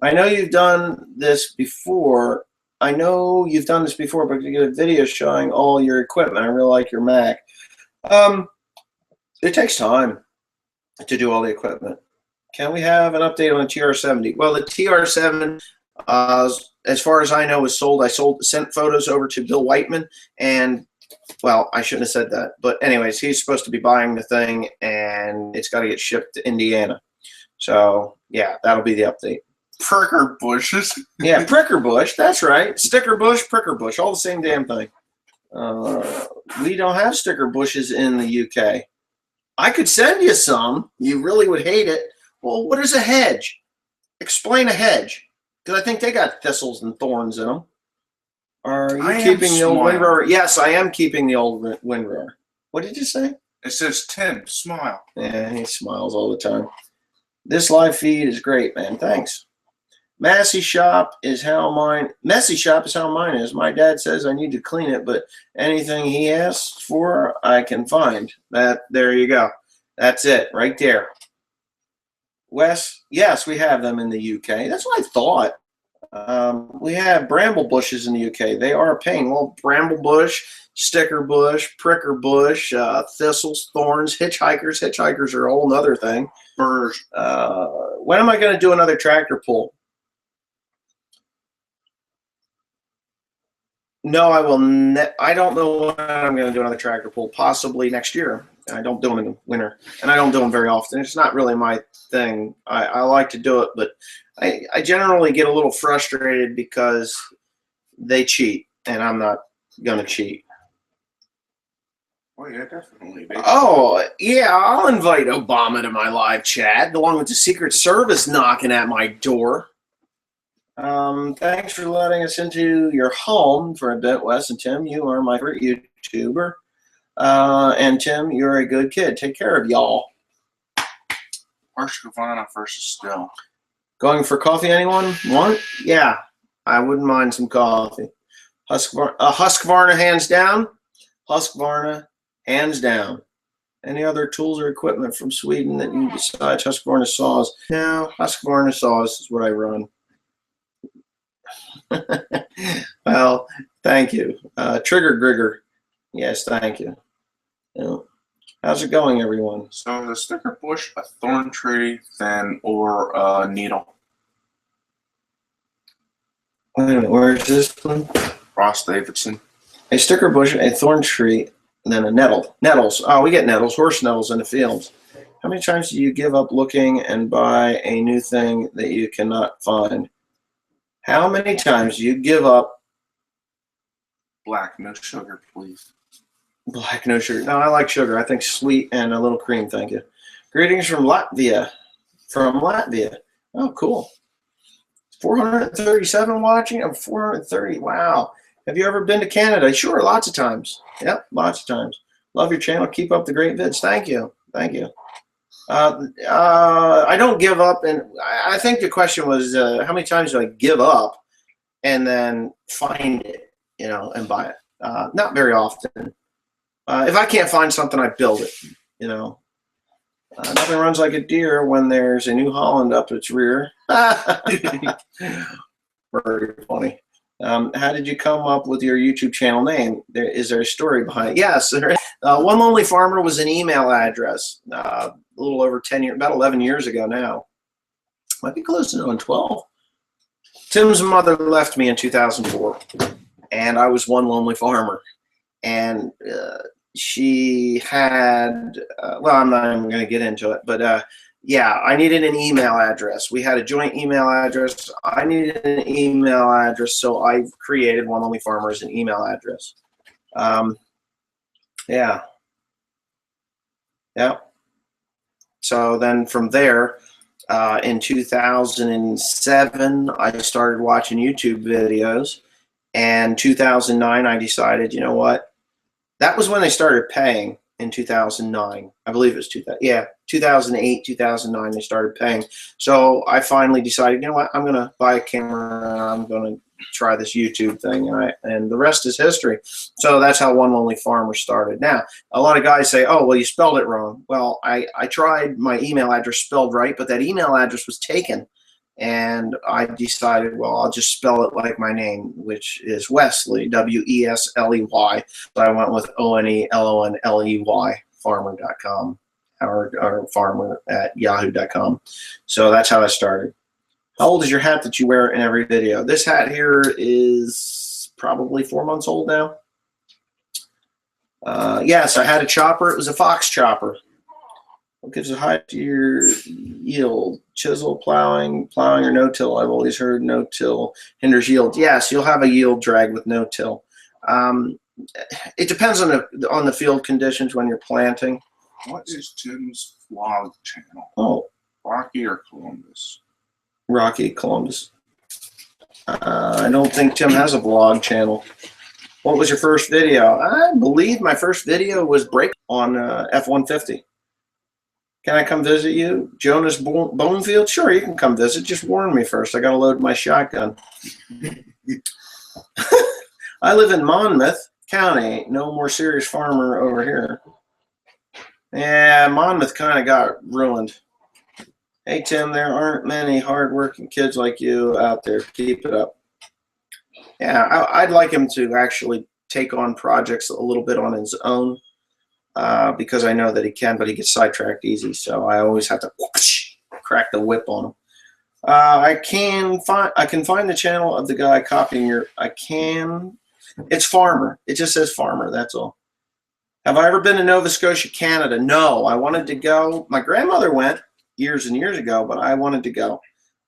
I know you've done this before. But you get a video showing all your equipment. I really like your Mac. It takes time to do all the equipment. Can we have an update on the TR70? Well, the TR7, as far as I know, was sold. I sent photos over to Bill Whiteman, and well, I shouldn't have said that. But anyways, he's supposed to be buying the thing, and it's got to get shipped to Indiana. So yeah, that'll be the update. Pricker bushes. Yeah, pricker bush. That's right. Sticker bush, pricker bush, all the same damn thing. We don't have sticker bushes in the UK. I could send you some. You really would hate it. Well, what is a hedge? Explain a hedge, because I think they got thistles and thorns in them. Are you keeping the old windrower? Yes, I am keeping the old windrower. What did you say? It says Tim, smile. Yeah, he smiles all the time. This live feed is great, man. Thanks. Messy shop is how mine is. My dad says I need to clean it, but anything he asks for, I can find. There you go. That's it, right there. Wes, yes, we have them in the UK. That's what I thought. We have bramble bushes in the UK. They are a pain. Well, bramble bush, sticker bush, pricker bush, thistles, thorns, hitchhikers. Hitchhikers are a whole other thing. Burrs. When am I going to do another tractor pull? No, I will. I don't know when I'm going to do another tractor pull. Possibly next year. I don't do them in the winter, and I don't do them very often. It's not really my thing. I like to do it, but I generally get a little frustrated because they cheat, and I'm not going to cheat. Oh, yeah, definitely. Oh, yeah, I'll invite Obama to my live chat, along with the Secret Service knocking at my door. Thanks for letting us into your home for a bit, Wes and Tim. You are my favorite YouTuber. And Tim, you're a good kid. Take care of y'all. Husqvarna versus Still. Going for coffee, anyone want? Yeah, I wouldn't mind some coffee. Husqvarna hands down. Husqvarna hands down. Any other tools or equipment from Sweden that you besides Husqvarna saws? No, Husqvarna saws is what I run. Well, thank you. Trigger Grigger. Yes, thank you. Yeah. How's it going, everyone? So the sticker bush, a thorn tree, or a needle. Wait a minute, where is this one? Ross Davidson. A sticker bush, a thorn tree, and then a nettle. Nettles. Oh, we get nettles, horse nettles in the fields. How many times do you give up looking and buy a new thing that you cannot find? How many times do you give up? Black, no sugar, please. Black, no sugar. No, I like sugar. I think sweet and a little cream, thank you. Greetings from Latvia. Oh, cool. 437 watching? I'm 430. Wow. Have you ever been to Canada? Sure, lots of times. Yep, lots of times. Love your channel. Keep up the great vids. Thank you. Thank you. I don't give up, and I think the question was how many times do I give up and then find it, and buy it? Not very often. If I can't find something, I build it. Nothing runs like a deer when there's a New Holland up its rear. Very funny. How did you come up with your YouTube channel name? Is there a story behind it? Yes. One Lonely Farmer was an email address a little over 10 years, about 11 years ago now. Might be close to 12. Tim's mother left me in 2004, and I was one lonely farmer. And she had, well, I'm not even going to get into it, but Yeah, I needed an email address. We had a joint email address. I needed an email address, so I created One Lonely Farmer as an email address. Yeah. Yeah. So then from there, in 2007, I started watching YouTube videos. And 2009, I decided, you know what? That was when they started paying in 2009. I believe it was 2000. Yeah, 2008, 2009, they started paying. So I finally decided, you know what? I'm going to buy a camera and I'm going to try this YouTube thing. And the rest is history. So that's how One Lonely Farmer started. Now, a lot of guys say, oh, well, you spelled it wrong. Well, I tried my email address spelled right, but that email address was taken. And I decided, well, I'll just spell it like my name, which is Wesley, W-E-S-L-E-Y. So I went with O-N-E-L-O-N-L-E-Y, farmer.com, or farmer at yahoo.com. So that's how I started. How old is your hat that you wear in every video? This hat here is probably 4 months old now. Yes, I had a chopper. It was a Fox chopper. What gives a higher yield? Chisel, plowing or no-till. I've always heard no-till hinders yield. Yes, you'll have a yield drag with no-till. It depends on the field conditions when you're planting. What is Tim's vlog channel? Oh, Rocky or Columbus? Rocky, Columbus. I don't think Tim has a vlog channel. What was your first video? I believe my first video was break on F-150. Can I come visit you? Jonas Bonefield? Sure, you can come visit. Just warn me first. I got to load my shotgun. I live in Monmouth County. No more serious farmer over here. Yeah, Monmouth kind of got ruined. Hey, Tim, there aren't many hardworking kids like you out there. Keep it up. Yeah, I'd like him to actually take on projects a little bit on his own. Because I know that he can, but he gets sidetracked easy. So I always have to whoosh, crack the whip on him. I can find the channel of the guy copying your. It's Farmer. It just says Farmer. That's all. Have I ever been to Nova Scotia, Canada? No. I wanted to go. My grandmother went years and years ago, but I wanted to go.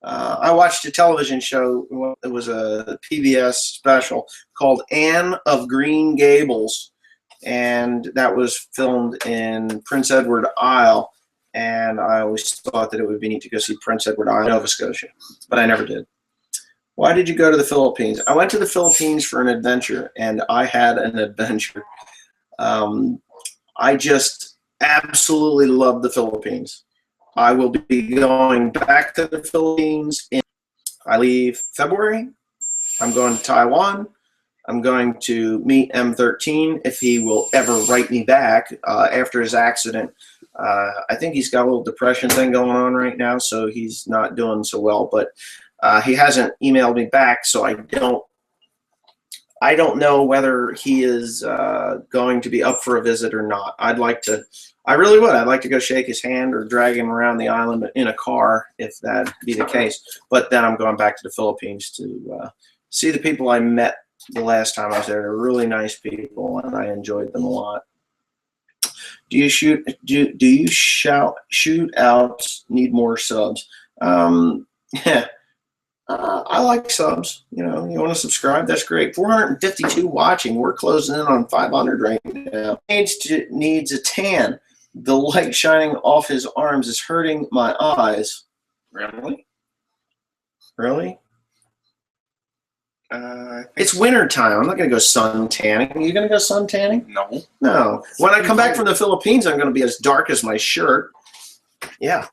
I watched a television show. It was a PBS special called Anne of Green Gables. And that was filmed in Prince Edward Isle, and I always thought that it would be neat to go see Prince Edward Isle, Nova Scotia, but I never did. Why did you go to the Philippines? I went to the Philippines for an adventure, and I had an adventure. I just absolutely love the Philippines. I will be going back to the Philippines I leave February. I'm going to Taiwan. I'm going to meet M13 if he will ever write me back after his accident. I think he's got a little depression thing going on right now, so he's not doing so well. But he hasn't emailed me back, so I don't know whether he is going to be up for a visit or not. I really would. I'd like to go shake his hand or drag him around the island in a car if that be the case. But then I'm going back to the Philippines to see the people I met the last time I was there. They're really nice people, and I enjoyed them a lot. Do you shoot outs need more subs? Yeah, I like subs. You know, you want to subscribe? That's great. 452 watching. We're closing in on 500 right now. Needs a tan. The light shining off his arms is hurting my eyes. Really? Really? It's winter time. I'm not going to go sun tanning. Are you going to go sun tanning? No. No. When I come back from the Philippines, I'm going to be as dark as my shirt. Yeah.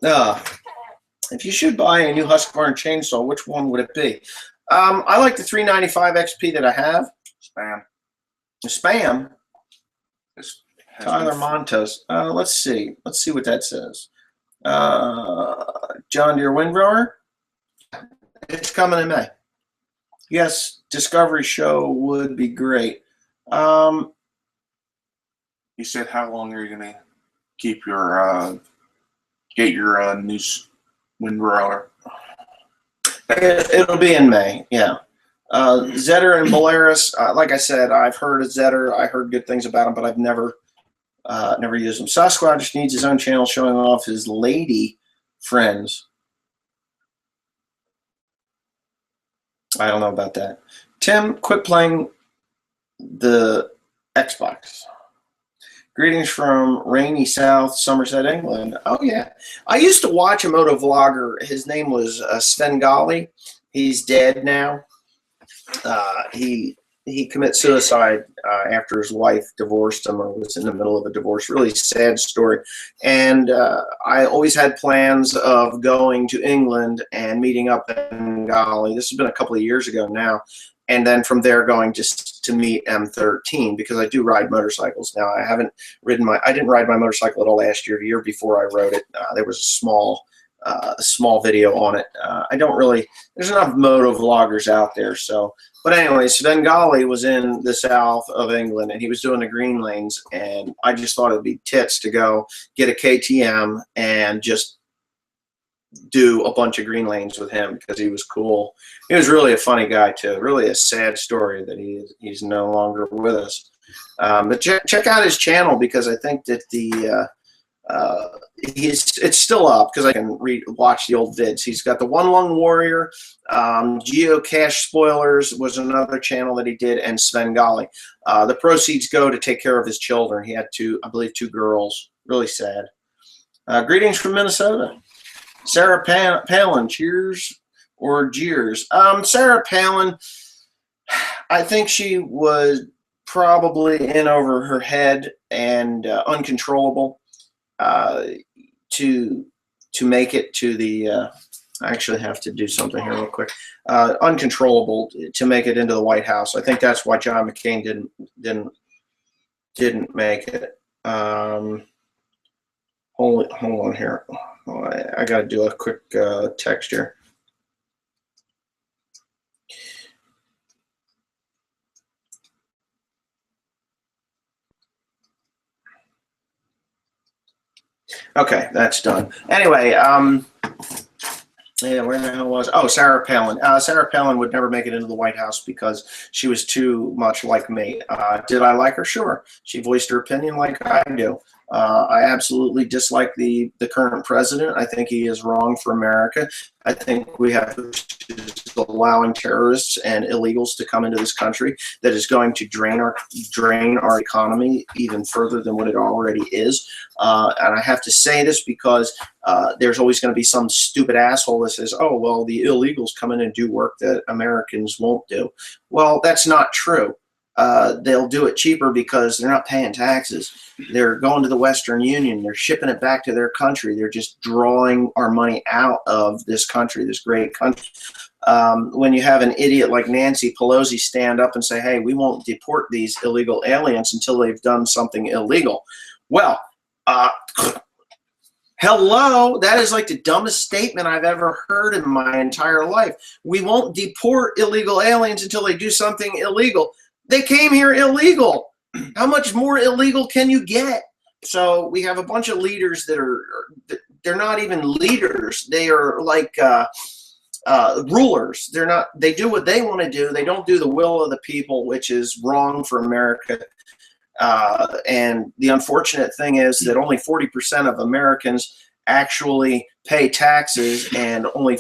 If you should buy a new Husqvarna chainsaw, which one would it be? I like the 395 XP that I have. Spam. Spam? Tyler Montes. Let's see. Let's see what that says. John Deere windrower. It's coming in May. Yes, Discovery Show would be great. You said how long are you gonna keep your get your new windrower? It'll be in May. Yeah. Zetter and Polaris. Like I said, I've heard of Zetter. I heard good things about them, but I've never Never use them. Sasquatch needs his own channel showing off his lady friends. I don't know about that. Tim, quit playing the Xbox. Greetings from rainy South Somerset, England. Oh, yeah. I used to watch a moto vlogger. His name was Svengali. He's dead now. He committed suicide after his wife divorced him, or was in the middle of a divorce. Really sad story. And I always had plans of going to England and meeting up in Gali. This has been a couple of years ago now. And then from there going just to meet M13, because I do ride motorcycles now. I didn't ride my motorcycle at all last year. The year before I rode it, there was a small video on it. There's enough moto vloggers out there. So, but anyway, Svengali was in the south of England and he was doing the green lanes, and I just thought it'd be tits to go get a KTM and just do a bunch of green lanes with him because he was cool. He was really a funny guy too. Really a sad story that he's no longer with us. But check out his channel, because I think that it's still up, because I can watch the old vids. He's got the One Lung Warrior, Geocache Spoilers was another channel that he did, and Svengali. The proceeds go to take care of his children. He had I believe two girls. Really sad. Greetings from Minnesota. Sarah Palin, cheers or jeers? Sarah Palin, I think she was probably in over her head and uncontrollable to make it to the. I actually have to do something here real quick. Uncontrollable to make it into the White House. I think that's why John McCain didn't make it. Hold on here. I got to do a quick text here. Okay, that's done. Anyway, yeah, where the hell was? Oh, Sarah Palin. Sarah Palin would never make it into the White House because she was too much like me. Did I like her? Sure. She voiced her opinion like I do. I absolutely dislike the current president. I think he is wrong for America. I think we have allowing terrorists and illegals to come into this country that is going to drain our economy even further than what it already is. And I have to say this because there's always going to be some stupid asshole that says, oh, well, the illegals come in and do work that Americans won't do. Well, that's not true. They'll do it cheaper because they're not paying taxes. They're going to the Western Union. They're shipping it back to their country. They're just drawing our money out of this country, this great country. When you have an idiot like Nancy Pelosi stand up and say, hey, we won't deport these illegal aliens until they've done something illegal. Well, hello, that is like the dumbest statement I've ever heard in my entire life. We won't deport illegal aliens until they do something illegal. They came here illegal. How much more illegal can you get? So we have a bunch of leaders they're not even leaders. They are like rulers. They do what they want to do. They don't do the will of the people, which is wrong for America. And the unfortunate thing is that only 40% of Americans actually pay taxes, and only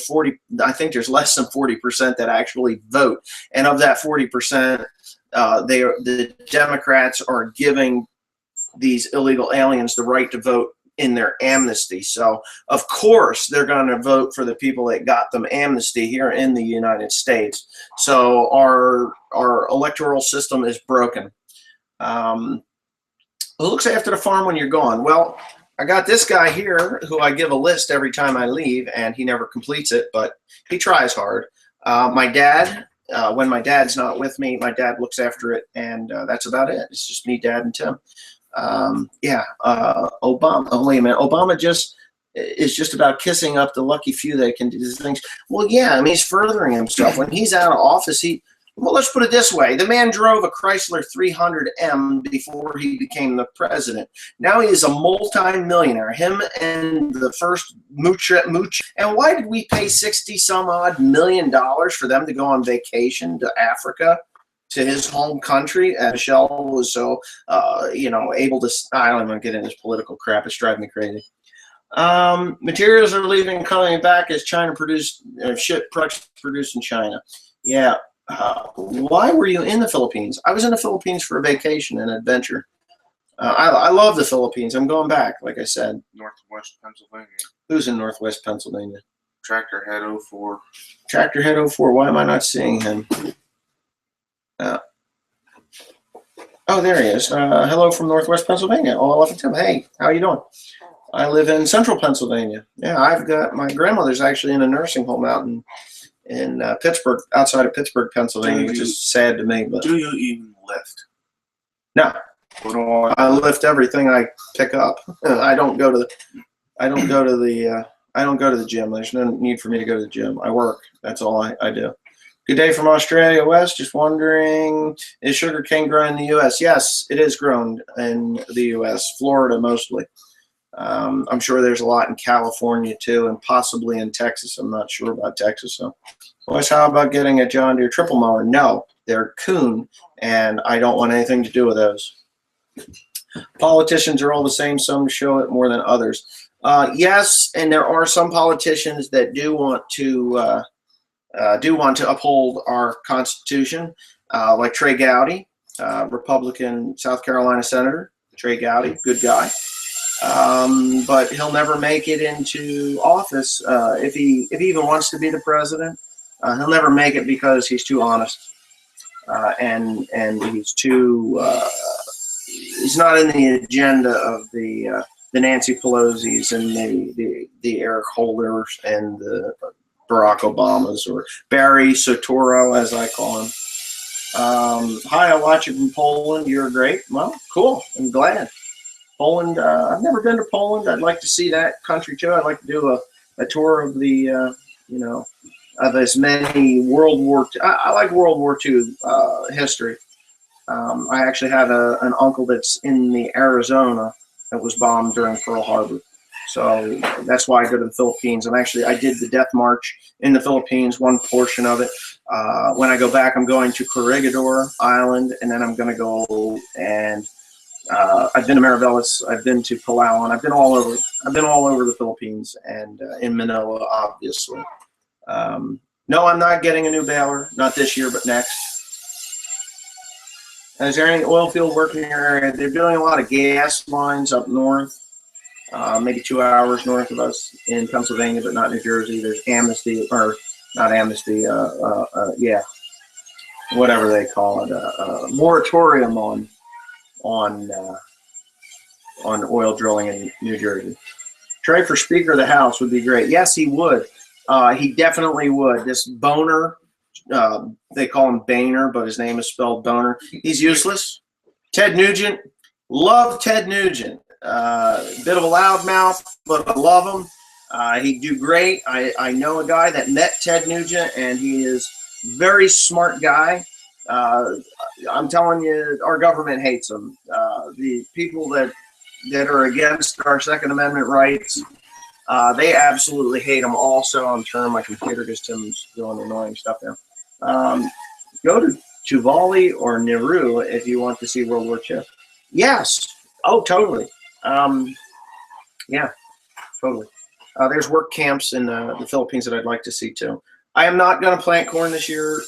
I think there's less than 40% that actually vote. And of that 40%, the Democrats are giving these illegal aliens the right to vote in their amnesty. So of course they're going to vote for the people that got them amnesty here in the United States. So our electoral system is broken. Who looks after the farm when you're gone? Well, I got this guy here who I give a list every time I leave, and he never completes it, but he tries hard. My dad, when my dad's not with me, my dad looks after it, and that's about it. It's just me, Dad, and Tim. Obama. Oh, wait a minute. Obama is just about kissing up the lucky few that can do these things. Well, yeah, I mean, he's furthering himself. When he's out of office, well, let's put it this way. The man drove a Chrysler 300M before he became the president. Now he is a multi-millionaire, him and the first Mooch. And why did we pay $60-some-odd million for them to go on vacation to Africa? to his home country. And Michelle was so, able to. I don't even get into this political crap. It's driving me crazy. Materials are leaving, coming back as China produced, products produced in China. Yeah. Why were you in the Philippines? I was in the Philippines for a vacation and adventure. I love the Philippines. I'm going back, like I said. Northwest Pennsylvania. Who's in Northwest Pennsylvania? Tractor Head 04. Tractor Head 04. Why am I not seeing him? Oh, there he is. Hello from Northwest Pennsylvania. Oh, Elephant Tim. Hey, how you doing? I live in Central Pennsylvania. Yeah, I've got my grandmother's actually in a nursing home out in Pittsburgh, outside of Pittsburgh, Pennsylvania, which is sad to me. But do you even lift? No, I lift everything I pick up. I don't go to the gym. There's no need for me to go to the gym. I work. That's all I do. Good day from Australia West. Just wondering, is sugar cane grown in the U.S.? Yes, it is grown in the U.S. Florida mostly. I'm sure there's a lot in California too, and possibly in Texas. I'm not sure about Texas. So, boys, how about getting a John Deere triple mower? No, they're Kuhn, and I don't want anything to do with those. Politicians are all the same. Some show it more than others. Yes, and there are some politicians that do want to uphold our Constitution, like Trey Gowdy, Republican South Carolina Senator. Trey Gowdy, good guy. But he'll never make it into office if he even wants to be the president. He'll never make it because he's too honest, and he's too. He's not in the agenda of the Nancy Pelosi's and the Eric Holders and the Barack Obamas, or Barry Soetoro, as I call him. Hi, I watch you from Poland. You're great. Well, cool. I'm glad. Poland. I've never been to Poland. I'd like to see that country too. I'd like to do a tour of the, of as many World War II. I like World War II history. I actually have an uncle that's in the Arizona that was bombed during Pearl Harbor. So that's why I go to the Philippines. I did the Death March in the Philippines, one portion of it. When I go back, I'm going to Corregidor Island, and then I'm going to go and I've been to Mariveles, I've been to Palawan, I've been all over the Philippines and in Manila, obviously. No, I'm not getting a new baler, not this year, but next. Is there any oil field work in your area? They're doing a lot of gas lines up north, maybe 2 hours north of us in Pennsylvania, but not New Jersey. There's Amnesty, or not Amnesty, whatever they call it, moratorium on oil drilling in New Jersey. Trey for Speaker of the House would be great. Yes, he would. He definitely would. This Boner, they call him Boehner, but his name is spelled Boner. He's useless. Ted Nugent, love Ted Nugent. Bit of a loudmouth, but I love him. He'd do great. I know a guy that met Ted Nugent, and he is a very smart guy. I'm telling you, our government hates him. The people that are against our Second Amendment rights, they absolutely hate him. Also, I'm turning my computer because Tim's doing annoying stuff now. Go to Tuvalu or Nauru if you want to see World War II. Yes. Oh, totally. Yeah, totally. There's work camps in the Philippines that I'd like to see too. I am not going to plant corn this year.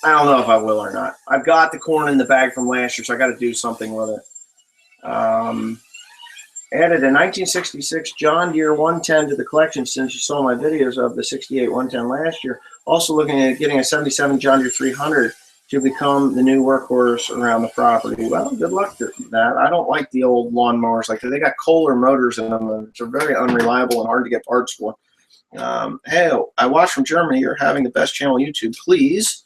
I don't know if I will or not. I've got the corn in the bag from last year, so I got to do something with it. Added a 1966 John Deere 110 to the collection since you saw my videos of the 68 110 last year. Also looking at getting a 77 John Deere 300 to become the new workhorse around the property. Well, good luck to that. I don't like the old lawnmowers like that. They got Kohler motors in them, and they're very unreliable and hard to get parts for. Hey, I watch from Germany. You're having the best channel on YouTube. Please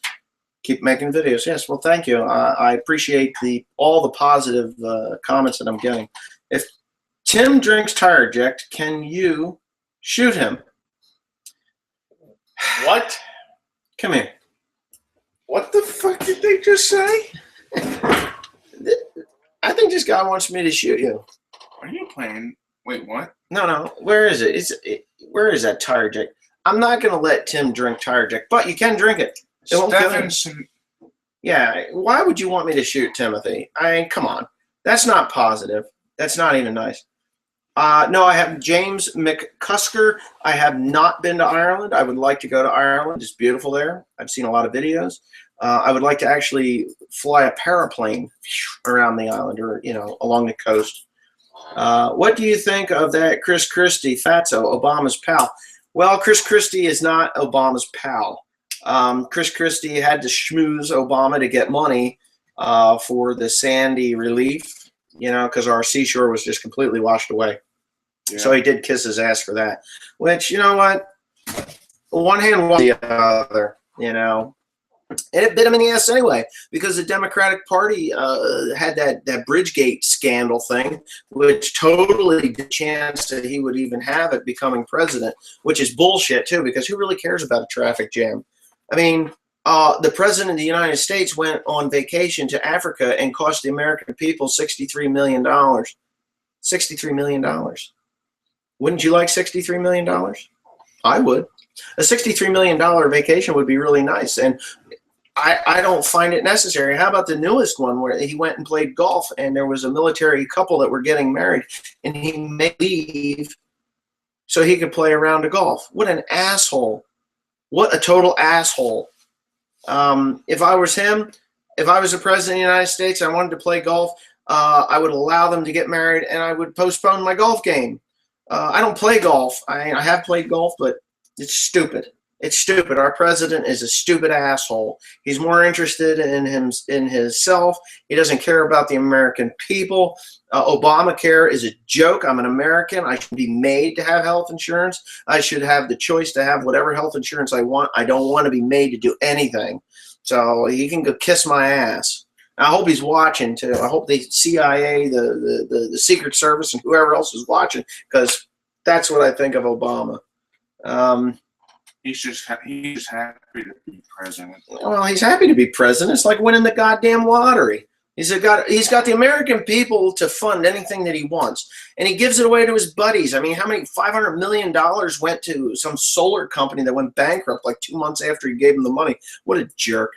keep making videos. Yes, well, thank you. I appreciate all the positive comments that I'm getting. If Tim drinks tire eject, can you shoot him? What? Come here. What the fuck did they just say? I think this guy wants me to shoot you. Are you playing? Wait, what? No. Where is it? Where is that tire eject? I'm not going to let Tim drink tire eject, but you can drink it. It won't kill him. Yeah, why would you want me to shoot Timothy? I mean, come on. That's not positive. That's not even nice. No, I have James McCusker. I have not been to Ireland. I would like to go to Ireland. It's beautiful there. I've seen a lot of videos. I would like to actually fly a paraplane around the island or, along the coast. What do you think of that Chris Christie, Fatso, Obama's pal? Well, Chris Christie is not Obama's pal. Chris Christie had to schmooze Obama to get money for the Sandy relief, because our seashore was just completely washed away. Yeah. So he did kiss his ass for that, which, you know what? One hand washes the other, And it bit him in the ass anyway, because the Democratic Party had that Bridgegate scandal thing, which totally did chance that he would even have it becoming president, which is bullshit, too, because who really cares about a traffic jam? I mean, the president of the United States went on vacation to Africa and cost the American people $63 million. $63 million. Wouldn't you like $63 million? I would. A $63 million vacation would be really nice. And I don't find it necessary. How about the newest one where he went and played golf and there was a military couple that were getting married and he made leave so he could play a round of golf? What an asshole. What a total asshole. If I was him, if I was the president of the United States and I wanted to play golf, I would allow them to get married and I would postpone my golf game. I don't play golf. I have played golf, but it's stupid. It's stupid. Our president is a stupid asshole. He's more interested in himself. He doesn't care about the American people. Obamacare is a joke. I'm an American. I should be made to have health insurance. I should have the choice to have whatever health insurance I want. I don't want to be made to do anything. So he can go kiss my ass. I hope he's watching too. I hope the CIA, the Secret Service, and whoever else is watching, because that's what I think of Obama. He's just happy to be president. Well, he's happy to be president. It's like winning the goddamn lottery. He's got the American people to fund anything that he wants, and he gives it away to his buddies. I mean, how many $500 million went to some solar company that went bankrupt like 2 months after he gave him the money? What a jerk!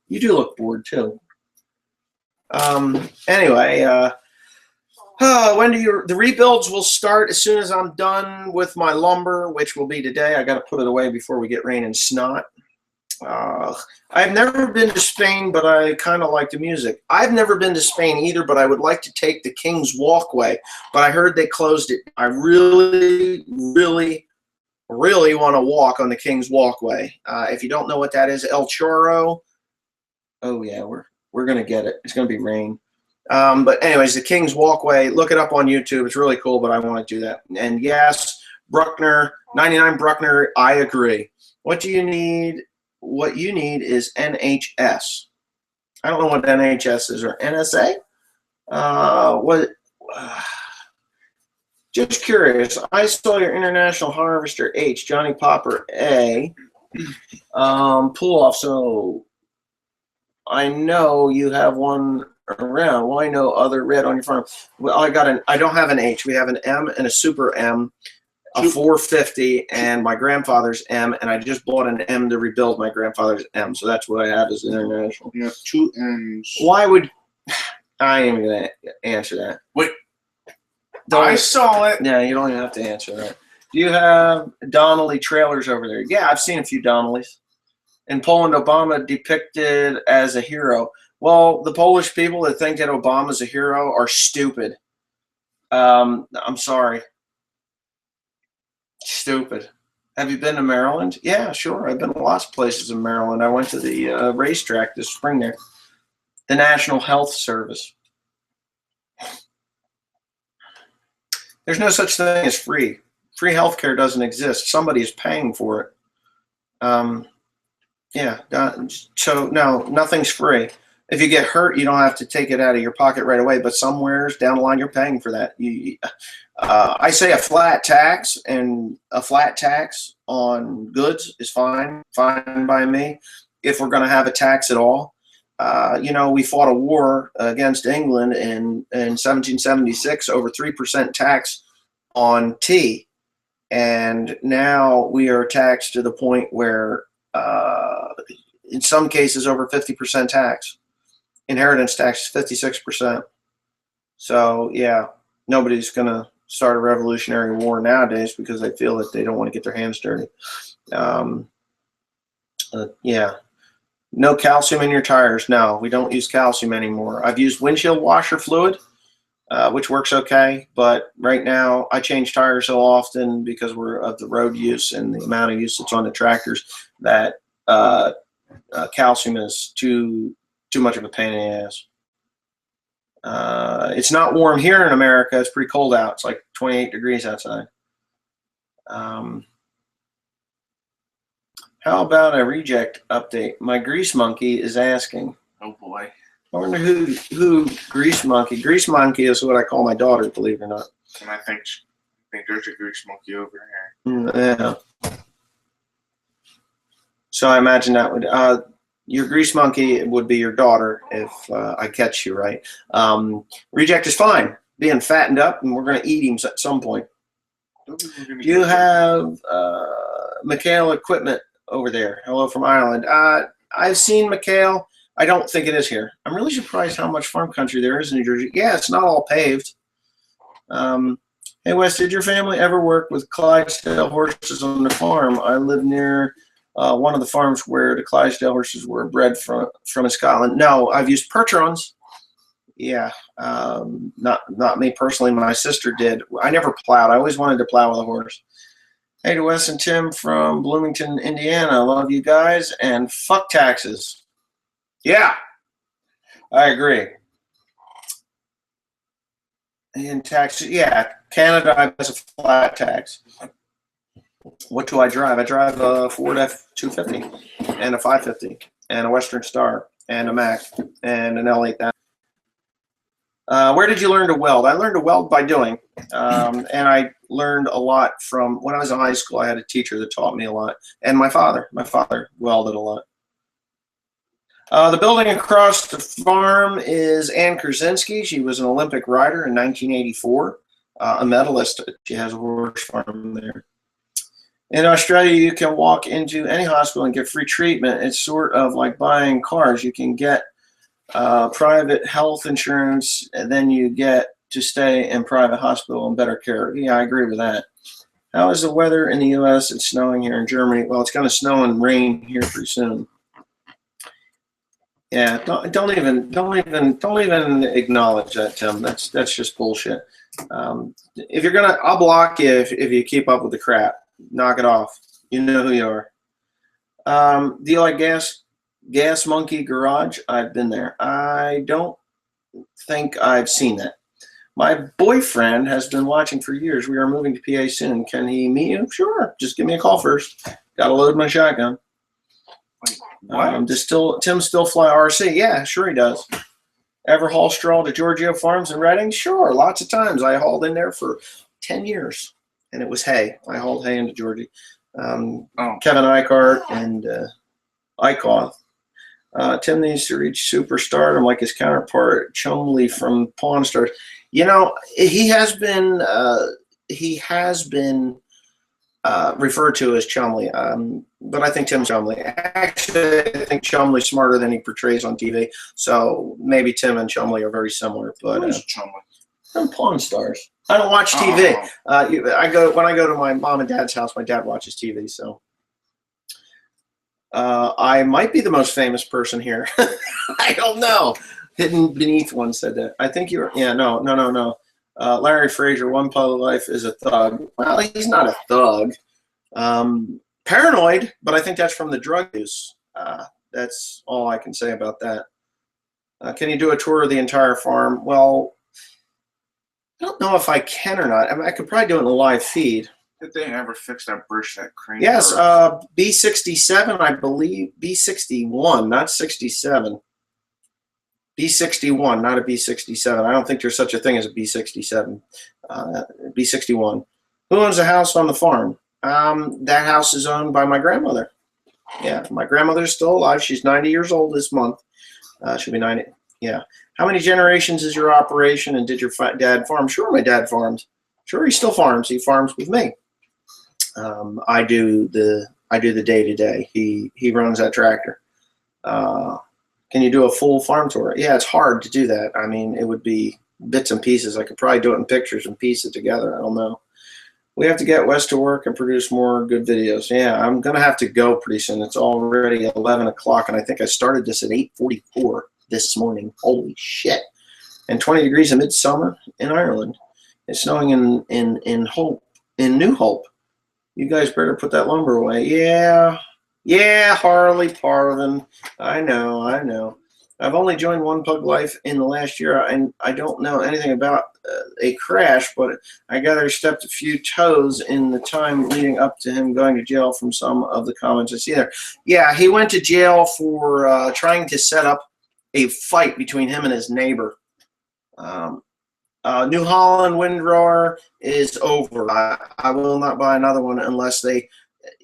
You do look bored too. Anyway, when do the rebuilds will start as soon as I'm done with my lumber, which will be today. I got to put it away before we get rain and snot. I've never been to Spain, but I kind of like the music. I've never been to Spain either, but I would like to take the King's Walkway, but I heard they closed it. I really, really, really want to walk on the King's Walkway. If you don't know what that is, El Chorro. Oh yeah, we're going to get it. It's going to be rain. But anyways, the King's Walkway, look it up on YouTube. It's really cool, but I want to do that. And yes, Bruckner, 99 Bruckner, I agree. What you need is NHS. I don't know what NHS is, or NSA? Just curious. I saw your International Harvester H, Johnny Popper A, pull off, so I know you have one around. Why no other red on your farm? Well, I don't have an H. We have an M and a Super M, a 450, and my grandfather's M, and I just bought an M to rebuild my grandfather's M. So that's what I have as International. You have 2 M's. Why would I ain't even gonna answer that? Wait, I saw it. Yeah, you don't even have to answer that. Do you have Donnelly trailers over there? Yeah, I've seen a few Donnellys. In Poland, Obama depicted as a hero. Well, the Polish people that think that Obama's a hero are stupid. I'm sorry. Stupid. Have you been to Maryland? Yeah, sure. I've been to lots of places in Maryland. I went to the racetrack this spring there. The National Health Service. There's no such thing as free. Free healthcare doesn't exist. Somebody is paying for it. Yeah, so no, nothing's free. If you get hurt, you don't have to take it out of your pocket right away, but somewhere down the line, you're paying for that. I say a flat tax, and a flat tax on goods is fine by me, if we're going to have a tax at all. We fought a war against England in 1776 over 3% tax on tea, and now we are taxed to the point where in some cases over 50% tax. Inheritance tax is 56%. So yeah, nobody's gonna start a revolutionary war nowadays because they feel that they don't want to get their hands dirty. Yeah. No calcium in your tires. No, we don't use calcium anymore. I've used windshield washer fluid, which works okay. But right now, I change tires so often because we're of the road use and the amount of use that's on the tractors that calcium is too much of a pain in the ass. It's not warm here in America. It's pretty cold out. It's like 28 degrees outside. How about a reject update? My Grease Monkey is asking. Oh boy. I wonder who Grease Monkey. Grease Monkey is what I call my daughter, believe it or not. And I think there's a grease monkey over here. Yeah. So I imagine that would your Grease Monkey would be your daughter if I catch you right. Reject is fine, being fattened up, and we're going to eat him at some point. Do you have McHale equipment over there? Hello from Ireland. I've seen McHale. I don't think it is here. I'm really surprised how much farm country there is in New Jersey. Yeah, it's not all paved. Hey, Wes, did your family ever work with Clydesdale horses on the farm? I live near one of the farms where the Clydesdale horses were bred from in Scotland. No, I've used Percherons. Yeah, not me personally. My sister did. I never plowed. I always wanted to plow with a horse. Hey to Wes and Tim from Bloomington, Indiana. Love you guys, and fuck taxes. Yeah, I agree. And taxes, yeah, Canada has a flat tax. What do I drive? I drive a Ford F-250 and a 550 and a Western Star and a Mack and an L8000. Where did you learn to weld? I learned to weld by doing, and I learned a lot from when I was in high school. I had a teacher that taught me a lot, and my father welded a lot. The building across the farm is Ann Krasinski. She was an Olympic rider in 1984, a medalist. She has a horse farm there. In Australia, you can walk into any hospital and get free treatment. It's sort of like buying cars. You can get private health insurance, and then you get to stay in private hospital and better care. Yeah, I agree with that. How is the weather in the U.S.? It's snowing here in Germany. Well, it's going to snow and rain here pretty soon. Yeah, don't even acknowledge that, Tim. That's just bullshit. If you're gonna, I'll block you if you keep up with the crap. Knock it off. You know who you are. Do you like Gas Monkey Garage? I've been there. I don't think I've seen that. My boyfriend has been watching for years. We are moving to PA soon. Can he meet you? Sure. Just give me a call first. Got to load my shotgun. Tim still fly RC? Yeah, sure he does. Ever haul straw to Giorgio Farms in Reading? Sure, lots of times. I hauled in there for 10 years, and it was hay. I hauled hay into Georgie. Kevin Eichart and Eichhoff. Tim needs to reach superstardom like his counterpart Chumley from Pawn Stars. You know, he has been referred to as Chumley, but I think Tim's Chumley. Actually, I think Chumley's smarter than he portrays on TV, so maybe Tim and Chumley are very similar. But Who's Chumley? From Pawn Stars. I don't watch TV. When I go to my mom and dad's house, my dad watches TV, so I might be the most famous person here. I don't know. Hidden Beneath one said that. I think you're. Yeah, no. Larry Frazier, One Public Life is a thug. Well, he's not a thug. Paranoid, but I think that's from the drug use. That's all I can say about that. Can you do a tour of the entire farm? Well, I don't know if I can or not. I mean, I could probably do it in a live feed. Did they ever fix that bridge, that crane? Yes, B67, I believe. B61, not 67. B61, not a B67. I don't think there's such a thing as a B67. B61. Who owns a house on the farm? That house is owned by my grandmother. Yeah, my grandmother's still alive. She's 90 years old this month. She'll be 90. Yeah. How many generations is your operation, and did your dad farm? Sure, my dad farmed. Sure, he still farms. He farms with me. I do the day-to-day. He runs that tractor. Can you do a full farm tour? Yeah, it's hard to do that. I mean, it would be bits and pieces. I could probably do it in pictures and piece it together. I don't know. We have to get Wes to work and produce more good videos. Yeah, I'm going to have to go pretty soon. It's already 11 o'clock, and I think I started this at 8:44 this morning. Holy shit. And 20 degrees in midsummer in Ireland. It's snowing in Hope, in New Hope. You guys better put that lumber away. Yeah, Harley Parvin. I know. I've only joined One Pug Life in the last year, and I don't know anything about a crash, but I gather he stepped a few toes in the time leading up to him going to jail from some of the comments I see there. Yeah, he went to jail for trying to set up a fight between him and his neighbor. New Holland windrower is over. I will not buy another one unless they're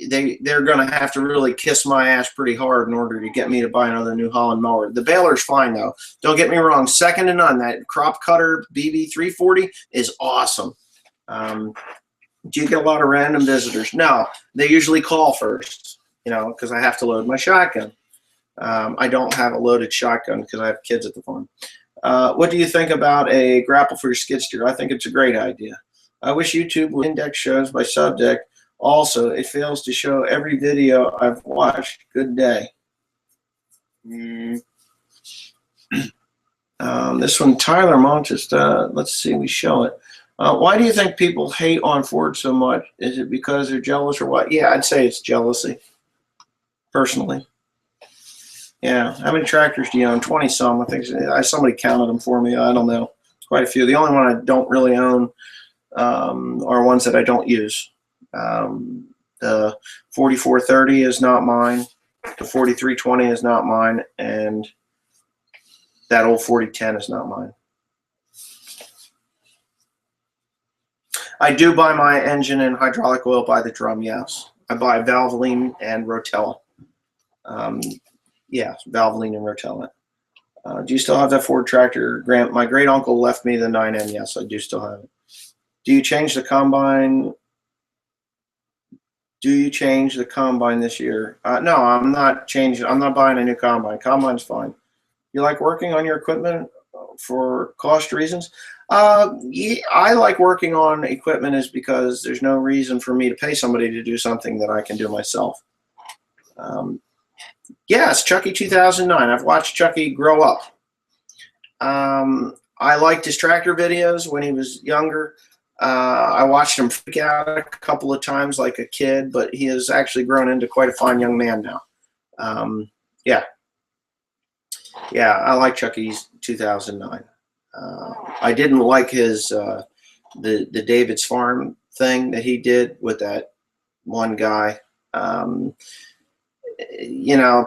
going to have to really kiss my ass pretty hard in order to get me to buy another New Holland mower. The baler's fine, though. Don't get me wrong. Second to none. That crop cutter BB 340 is awesome. Do you get a lot of random visitors? No. They usually call first, because I have to load my shotgun. I don't have a loaded shotgun because I have kids at the farm. What do you think about a grapple for your skid steer? I think it's a great idea. I wish YouTube would index shows by subject. Also, it fails to show every video I've watched. Good day. This one, Tyler Montes. Let's see, we show it. Why do you think people hate on Ford so much? Is it because they're jealous or what? Yeah, I'd say it's jealousy, personally. Yeah, how many tractors do you own? 20-some. I think somebody counted them for me. I don't know. Quite a few. The only one I don't really own are ones that I don't use. The 4430 is not mine. The 4320 is not mine. And that old 4010 is not mine. I do buy my engine and hydraulic oil by the drum, yes. I buy Valvoline and Rotella. Yeah, Valvoline and Rotella. Do you still have that Ford tractor? My great uncle left me the 9N. Yes, I do still have it. Do you change the combine? Do you change the combine this year? No, I'm not changing. I'm not buying a new combine. Combine's fine. You like working on your equipment for cost reasons? Yeah, I like working on equipment is because there's no reason for me to pay somebody to do something that I can do myself. Yes, Chucky 2009. I've watched Chucky grow up. I liked his tractor videos when he was younger. I watched him freak out a couple of times like a kid, but he has actually grown into quite a fine young man now. Yeah, I like Chucky's 2009. I didn't like his the David's Farm thing that he did with that one guy.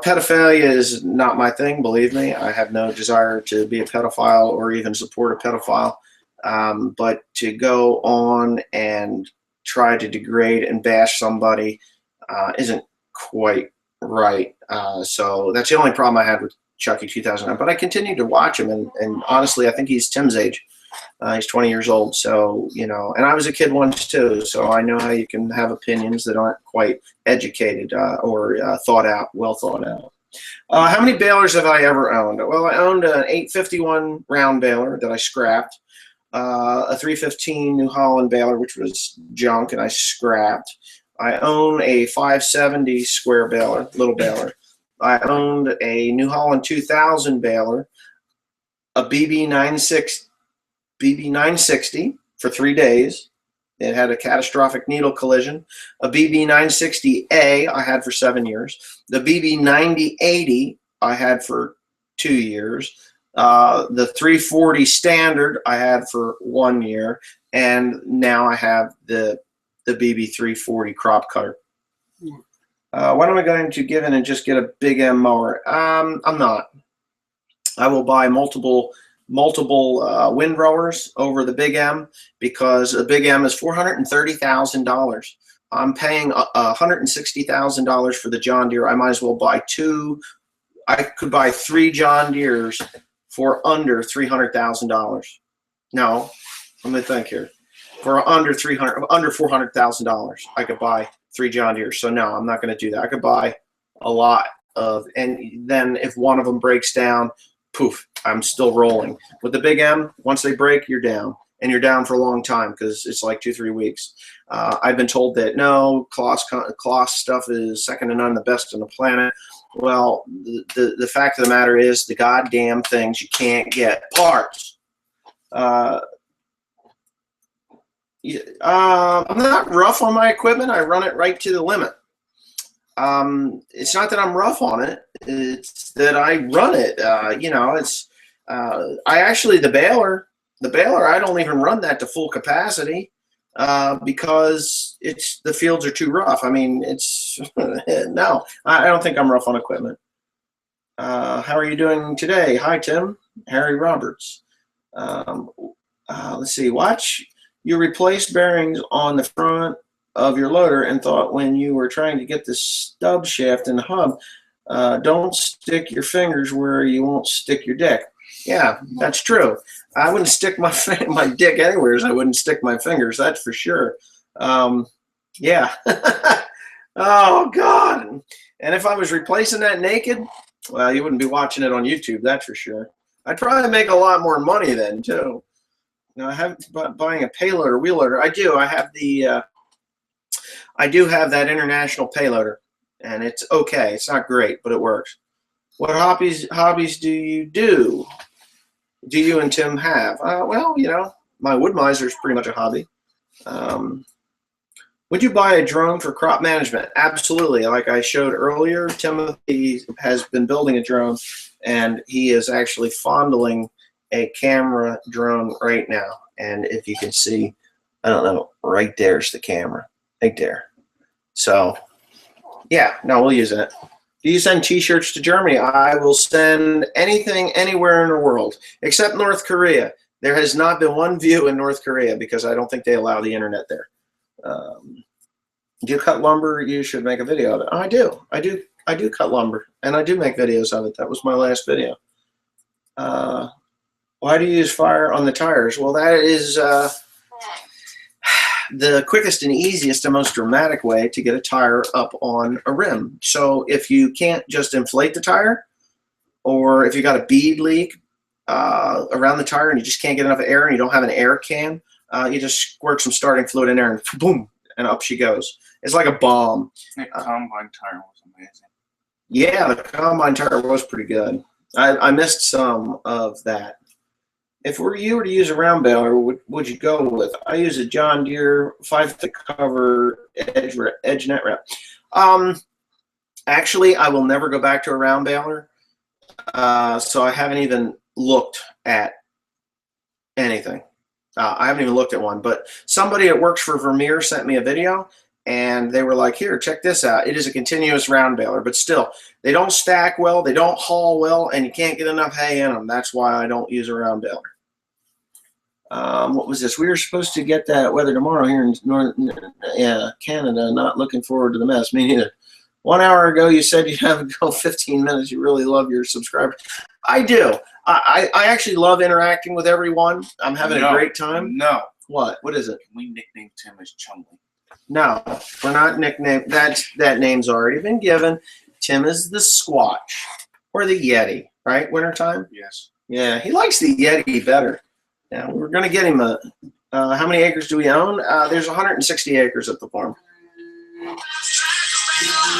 Pedophilia is not my thing, believe me. I have no desire to be a pedophile or even support a pedophile. But to go on and try to degrade and bash somebody isn't quite right. So that's the only problem I had with Chucky 2009. But I continue to watch him, and honestly, I think he's Tim's age. He's 20 years old, so, and I was a kid once too, so I know how you can have opinions that aren't quite educated or well thought out. How many balers have I ever owned? Well, I owned an 851 round baler that I scrapped, a 315 New Holland baler, which was junk, and I scrapped. I own a 570 square baler, little baler. I owned a New Holland 2000 baler, a BB 960 for 3 days. It had a catastrophic needle collision. A BB 960A I had for 7 years. The BB 9080 I had for 2 years. The 340 standard I had for 1 year. And now I have the BB 340 crop cutter. When am I going to give in and just get a Big M mower? I'm not. I will buy multiple windrowers over the Big M because a Big M is $430,000. I'm paying $160,000 for the John Deere. I might as well buy two. I could buy 3 John Deeres for under $300,000. No, let me think here. For under $400,000, I could buy 3 John Deeres. So no, I'm not going to do that. I could buy a lot of, and then if one of them breaks down, poof, I'm still rolling. With the big M, once they break, you're down, and you're down for a long time because it's like 2-3 weeks. I've been told that no, Kloss stuff is second to none, the best on the planet. Well, the fact of the matter is the goddamn things you can't get parts. I'm not rough on my equipment. I run it right to the limit. It's not that I'm rough on it. It's that I run it. I actually, the baler, I don't even run that to full capacity because the fields are too rough. I mean, no, I don't think I'm rough on equipment. How are you doing today? Hi, Tim. Harry Roberts. Let's see. Watch you replace bearings on the front of your loader and thought when you were trying to get the stub shaft and the hub, don't stick your fingers where you won't stick your dick. Yeah, that's true. I wouldn't stick my dick anywhere as I wouldn't stick my fingers. That's for sure. Yeah. Oh, God. And if I was replacing that naked, well, you wouldn't be watching it on YouTube. That's for sure. I'd probably make a lot more money then, too. Now, I have buying a payloader, wheel loader. I do. I have I do have that international payloader, and it's okay. It's not great, but it works. What hobbies do you do? Do you and Tim have? Well, my wood miser is pretty much a hobby. Would you buy a drone for crop management? Absolutely. Like I showed earlier, Timothy has been building a drone, and he is actually fondling a camera drone right now. And if you can see, I don't know, right there's the camera, right there. So, yeah, no, we'll use it. Do you send T-shirts to Germany? I will send anything anywhere in the world except North Korea. There has not been one view in North Korea because I don't think they allow the internet there. Do you cut lumber? You should make a video of it. I do. I do cut lumber, and I do make videos of it. That was my last video. Why do you use fire on the tires? Well, that is the quickest and easiest and most dramatic way to get a tire up on a rim. So if you can't just inflate the tire, or if you got a bead leak around the tire and you just can't get enough air and you don't have an air can, you just squirt some starting fluid in there and boom, and up she goes. It's like a bomb. That combine tire was amazing. Yeah, the combine tire was pretty good. I missed some of that. If you were to use a round baler, would you go with? I use a John Deere 5-foot cover edge net wrap. Actually, I will never go back to a round baler, so I haven't even looked at anything. I haven't even looked at one, but somebody that works for Vermeer sent me a video, and they were like, here, check this out. It is a continuous round baler, but still, they don't stack well, they don't haul well, and you can't get enough hay in them. That's why I don't use a round baler. What was this? We were supposed to get that weather tomorrow here in Canada. Not looking forward to the mess. Me neither. 1 hour ago, you said you'd have it go 15 minutes. You really love your subscribers. I do. I actually love interacting with everyone. I'm having a great time. No. What? What is it? We nicknamed Tim as Chumley. No, we're not nicknamed. That name's already been given. Tim is the Squatch or the Yeti, right? Wintertime? Yes. Yeah, he likes the Yeti better. Yeah, we're going to get him a. How many acres do we own? There's 160 acres at the farm.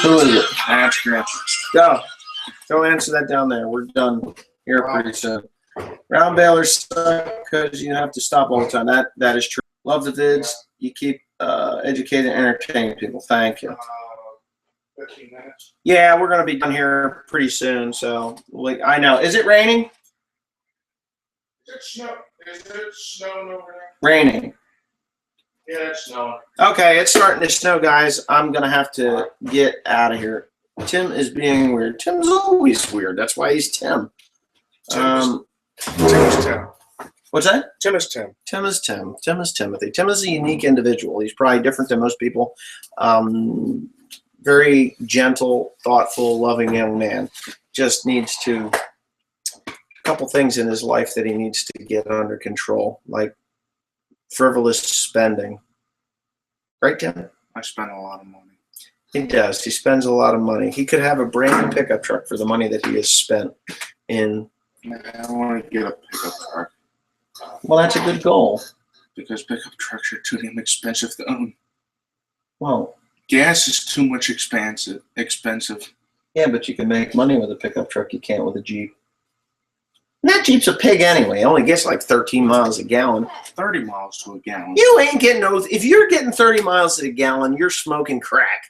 Who is it? That's good. Go answer that down there. We're done here pretty soon. Round balers suck because you have to stop all the time. That is true. Love the vids. You keep educating and entertaining people. Thank you. 15 minutes. Yeah, we're going to be done here pretty soon. So I know. Is it raining? Is it snowing over there? Raining. Yeah, it's snowing. Okay, it's starting to snow, guys. I'm going to have to get out of here. Tim is being weird. Tim's always weird. That's why he's Tim. Tim is Tim. What's that? Tim is Tim. Tim is Tim. Tim is Timothy. Tim is a unique individual. He's probably different than most people. Very gentle, thoughtful, loving young man. Just needs to couple things in his life that he needs to get under control, like frivolous spending. Right, Tim? I spend a lot of money. He does. He spends a lot of money. He could have a brand new pickup truck for the money that he has spent in. I want to get a pickup truck Well, that's a good goal. because pickup trucks are too damn expensive to own. Well, Gas is too much expensive. yeah, but you can make money with a pickup truck you can't with a Jeep. And that Jeep's a pig anyway. It only gets like 13 miles a gallon. 30 miles to a gallon. You ain't getting those. If you're getting 30 miles to the gallon, you're smoking crack.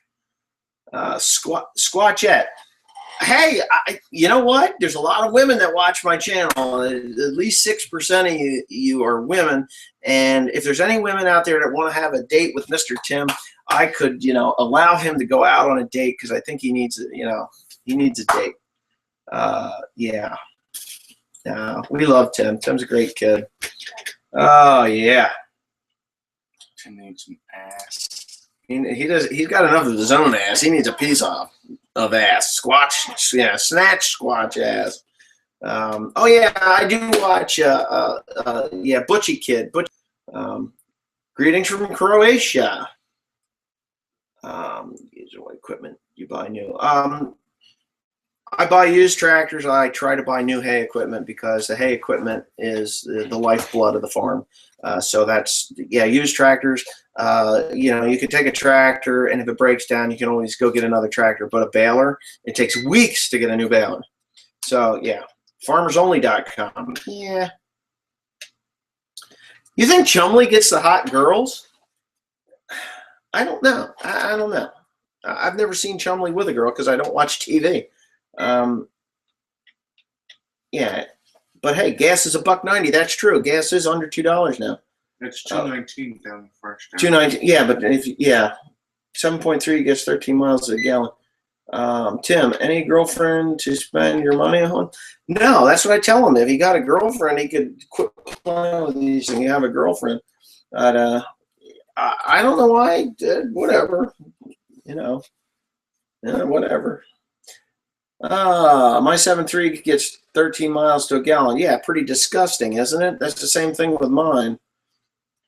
Squatchette. Hey, you know what? There's a lot of women that watch my channel. At least 6% of you are women. And if there's any women out there that want to have a date with Mr. Tim, I could, allow him to go out on a date because I think he needs, he needs a date. Yeah. We love Tim. Tim's a great kid. Oh, yeah. Tim needs some ass. He does. He's got enough of his own ass. He needs a piece of ass. Snatch squatch ass. Oh yeah, I do watch. Butchie Kid. Greetings from Croatia. These are what equipment you buy new. I buy used tractors. I try to buy new hay equipment because the hay equipment is the lifeblood of the farm. So that's, used tractors. You can take a tractor, and if it breaks down, you can always go get another tractor. But a baler, it takes weeks to get a new baler. So, yeah, farmersonly.com. Yeah. You think Chumley gets the hot girls? I don't know. I don't know. I've never seen Chumley with a girl because I don't watch TV. Yeah, but hey, gas is $1.90. That's true. Gas is under $2 now. It's $2.19 down the first. $2.19. Yeah, but 7.3 gets 13 miles a gallon. Tim, any girlfriend to spend your money on? No, that's what I tell him. If he got a girlfriend, he could quit playing with these and you have a girlfriend. But I don't know why he did. Whatever, whatever. My 7.3 gets 13 miles to a gallon. Yeah, pretty disgusting, isn't it? That's the same thing with mine.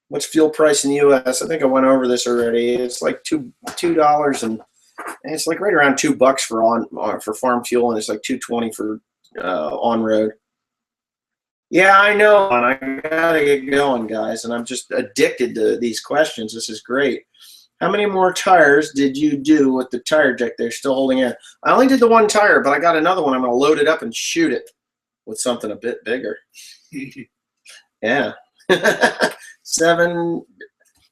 What's fuel price in the U.S.? I think I went over this already. It's like $2 and it's like right around $2 for farm fuel, and it's like $2.20 for on road. Yeah, I know, and I gotta get going, guys. And I'm just addicted to these questions. This is great. How many more tires did you do with the tire jack they're still holding in? I only did the one tire, but I got another one. I'm going to load it up and shoot it with something a bit bigger. Yeah. 7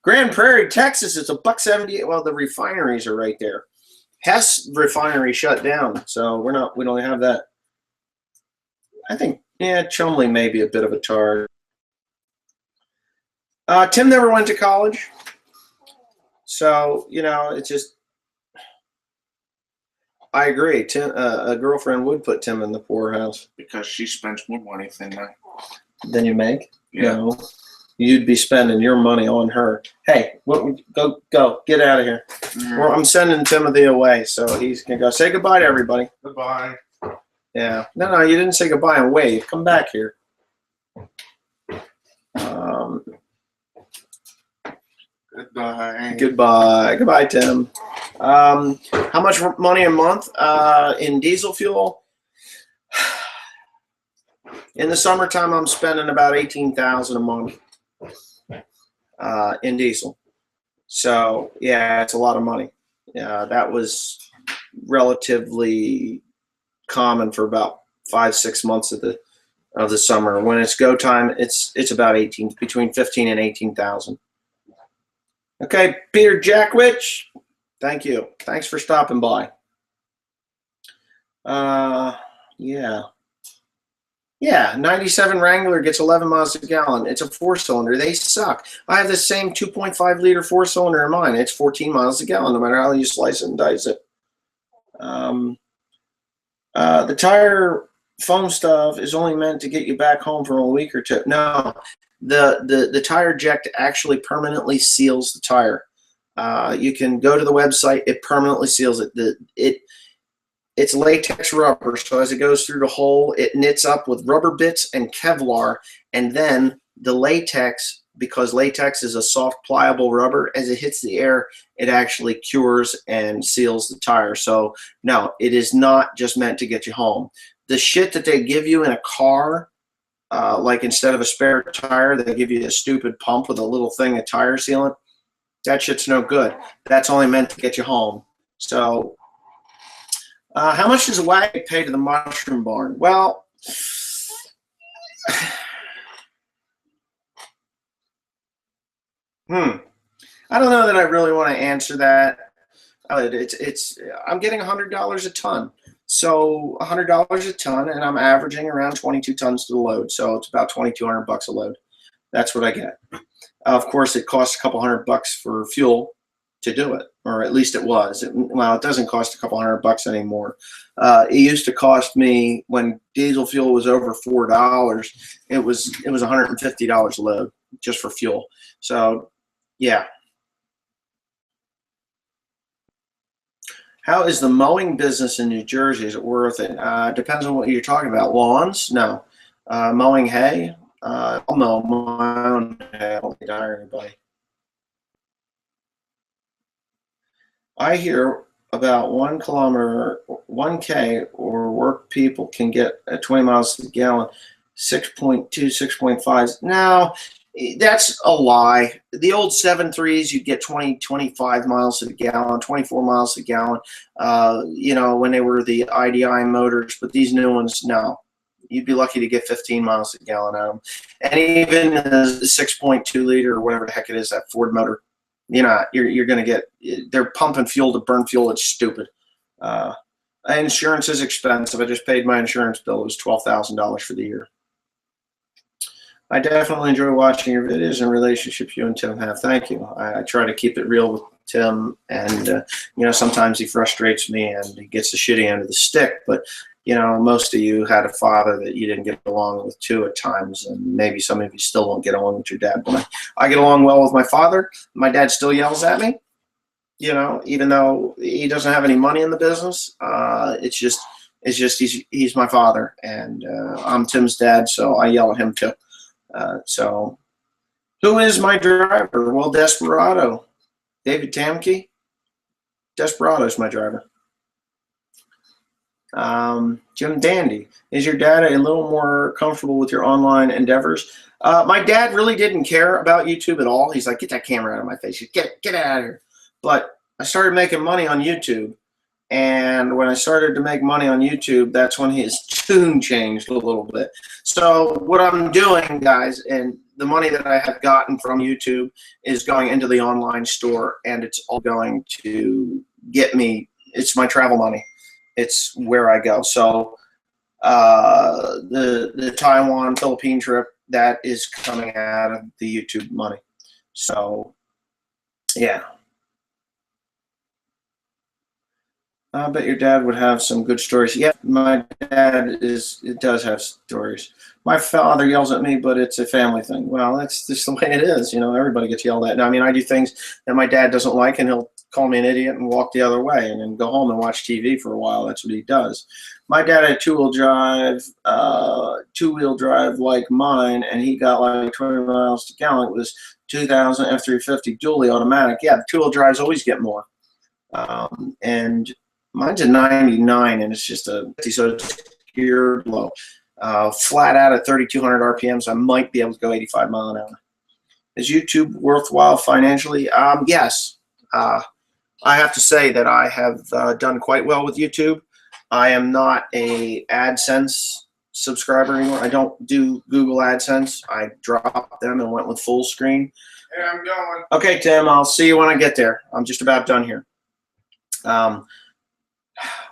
Grand Prairie, Texas. It's $1.78. Well, the refineries are right there. Hess refinery shut down, so we don't have that. I think, Chumley may be a bit of a tar. Tim never went to college. So, it's just, I agree. Tim, a girlfriend would put Tim in the poorhouse. Because she spends more money Than you make? Yeah. No. You'd be spending your money on her. Hey, go, get out of here. Well, I'm sending Timothy away, so he's going to go. Say goodbye to everybody. Goodbye. Yeah. No, you didn't say goodbye and wave. Come back here. Goodbye, Tim. How much money a month in diesel fuel? In the summertime, I'm spending about $18,000 a month in diesel. So yeah, it's a lot of money. That was relatively common for about 5-6 months of the summer. When it's go time, it's about between 15 and 18,000. Okay, Peter Jackwich, thank you. Thanks for stopping by. Yeah, 97 Wrangler gets 11 miles a gallon. It's a 4-cylinder. They suck. I have the same 2.5 liter 4-cylinder in mine. It's 14 miles a gallon, no matter how you slice it and dice it. The tire foam stuff is only meant to get you back home for a week or two. No. The tire eject actually permanently seals the tire. You can go to the website. It permanently seals it. It's latex rubber, so as it goes through the hole, it knits up with rubber bits and Kevlar, and then the latex because latex is a soft, pliable rubber. As it hits the air, it actually cures and seals the tire. So no, it is not just meant to get you home. The shit that they give you in a car, like instead of a spare tire, they give you a stupid pump with a little thing of tire sealant. That shit's no good. That's only meant to get you home. So how much does a wagon pay to the Mushroom Barn? Well, I don't know that I really want to answer that. I'm getting $100 a ton. So $100 a ton, and I'm averaging around 22 tons to the load. So it's about $2,200 a load. That's what I get. Of course, it costs a couple $100 for fuel to do it, or at least it was. Well, it doesn't cost a couple $100 anymore. It used to cost me, when diesel fuel was over $4, it was $150 a load just for fuel. So yeah. How is the mowing business in New Jersey? Is it worth it? Depends on what you're talking about. Lawns? No. Mowing hay? I'll mow my own hay. I don't need to hire anybody. I hear about 1 kilometer, 1K, or work people can get at 20 miles to the gallon, 6.2, 6.5. No, that's a lie. The old 7.3s, you'd get 20, 25 miles to the gallon, 24 miles to the gallon, when they were the IDI motors. But these new ones, no. You'd be lucky to get 15 miles to the gallon out of them. And even the 6.2 liter or whatever the heck it is, that Ford motor, you're going to get, they're pumping fuel to burn fuel. It's stupid. Insurance is expensive. I just paid my insurance bill. It was $12,000 for the year. I definitely enjoy watching your videos and relationships you and Tim have. Thank you. I try to keep it real with Tim, and sometimes he frustrates me and he gets the shitty end of the stick. But most of you had a father that you didn't get along with too at times, and maybe some of you still don't get along with your dad. But I get along well with my father. My dad still yells at me, even though he doesn't have any money in the business. It's just he's my father, and I'm Tim's dad, so I yell at him too. So who is my driver? Well, Desperado. David Tamke. Desperado is my driver. Jim Dandy. Is your dad a little more comfortable with your online endeavors? My dad really didn't care about YouTube at all. He's like, get that camera out of my face. Get it out of here. But I started making money on YouTube. And when I started to make money on YouTube, that's when his tune changed a little bit. So what I'm doing, guys, and the money that I have gotten from YouTube is going into the online store, and it's all going to get me, it's my travel money. It's where I go. So the Taiwan, Philippine trip, that is coming out of the YouTube money. So, yeah. I bet your dad would have some good stories. Yeah, my dad does have stories. My father yells at me, but it's a family thing. Well, that's just the way it is. Everybody gets yelled at. Now, I do things that my dad doesn't like, and he'll call me an idiot and walk the other way and then go home and watch TV for a while. That's what he does. My dad had two-wheel drive like mine, and he got like 20 miles to gallon. It was 2000 F350 dually automatic. Yeah, the two-wheel drives always get more. And mine's a 99, and it's just a 50, so it's geared low. Flat out at 3,200 RPMs, I might be able to go 85 mile an hour. Is YouTube worthwhile financially? Yes. I have to say that I have done quite well with YouTube. I am not a AdSense subscriber anymore. I don't do Google AdSense. I dropped them and went with full screen. Hey, I'm going. Okay, Tim, I'll see you when I get there. I'm just about done here.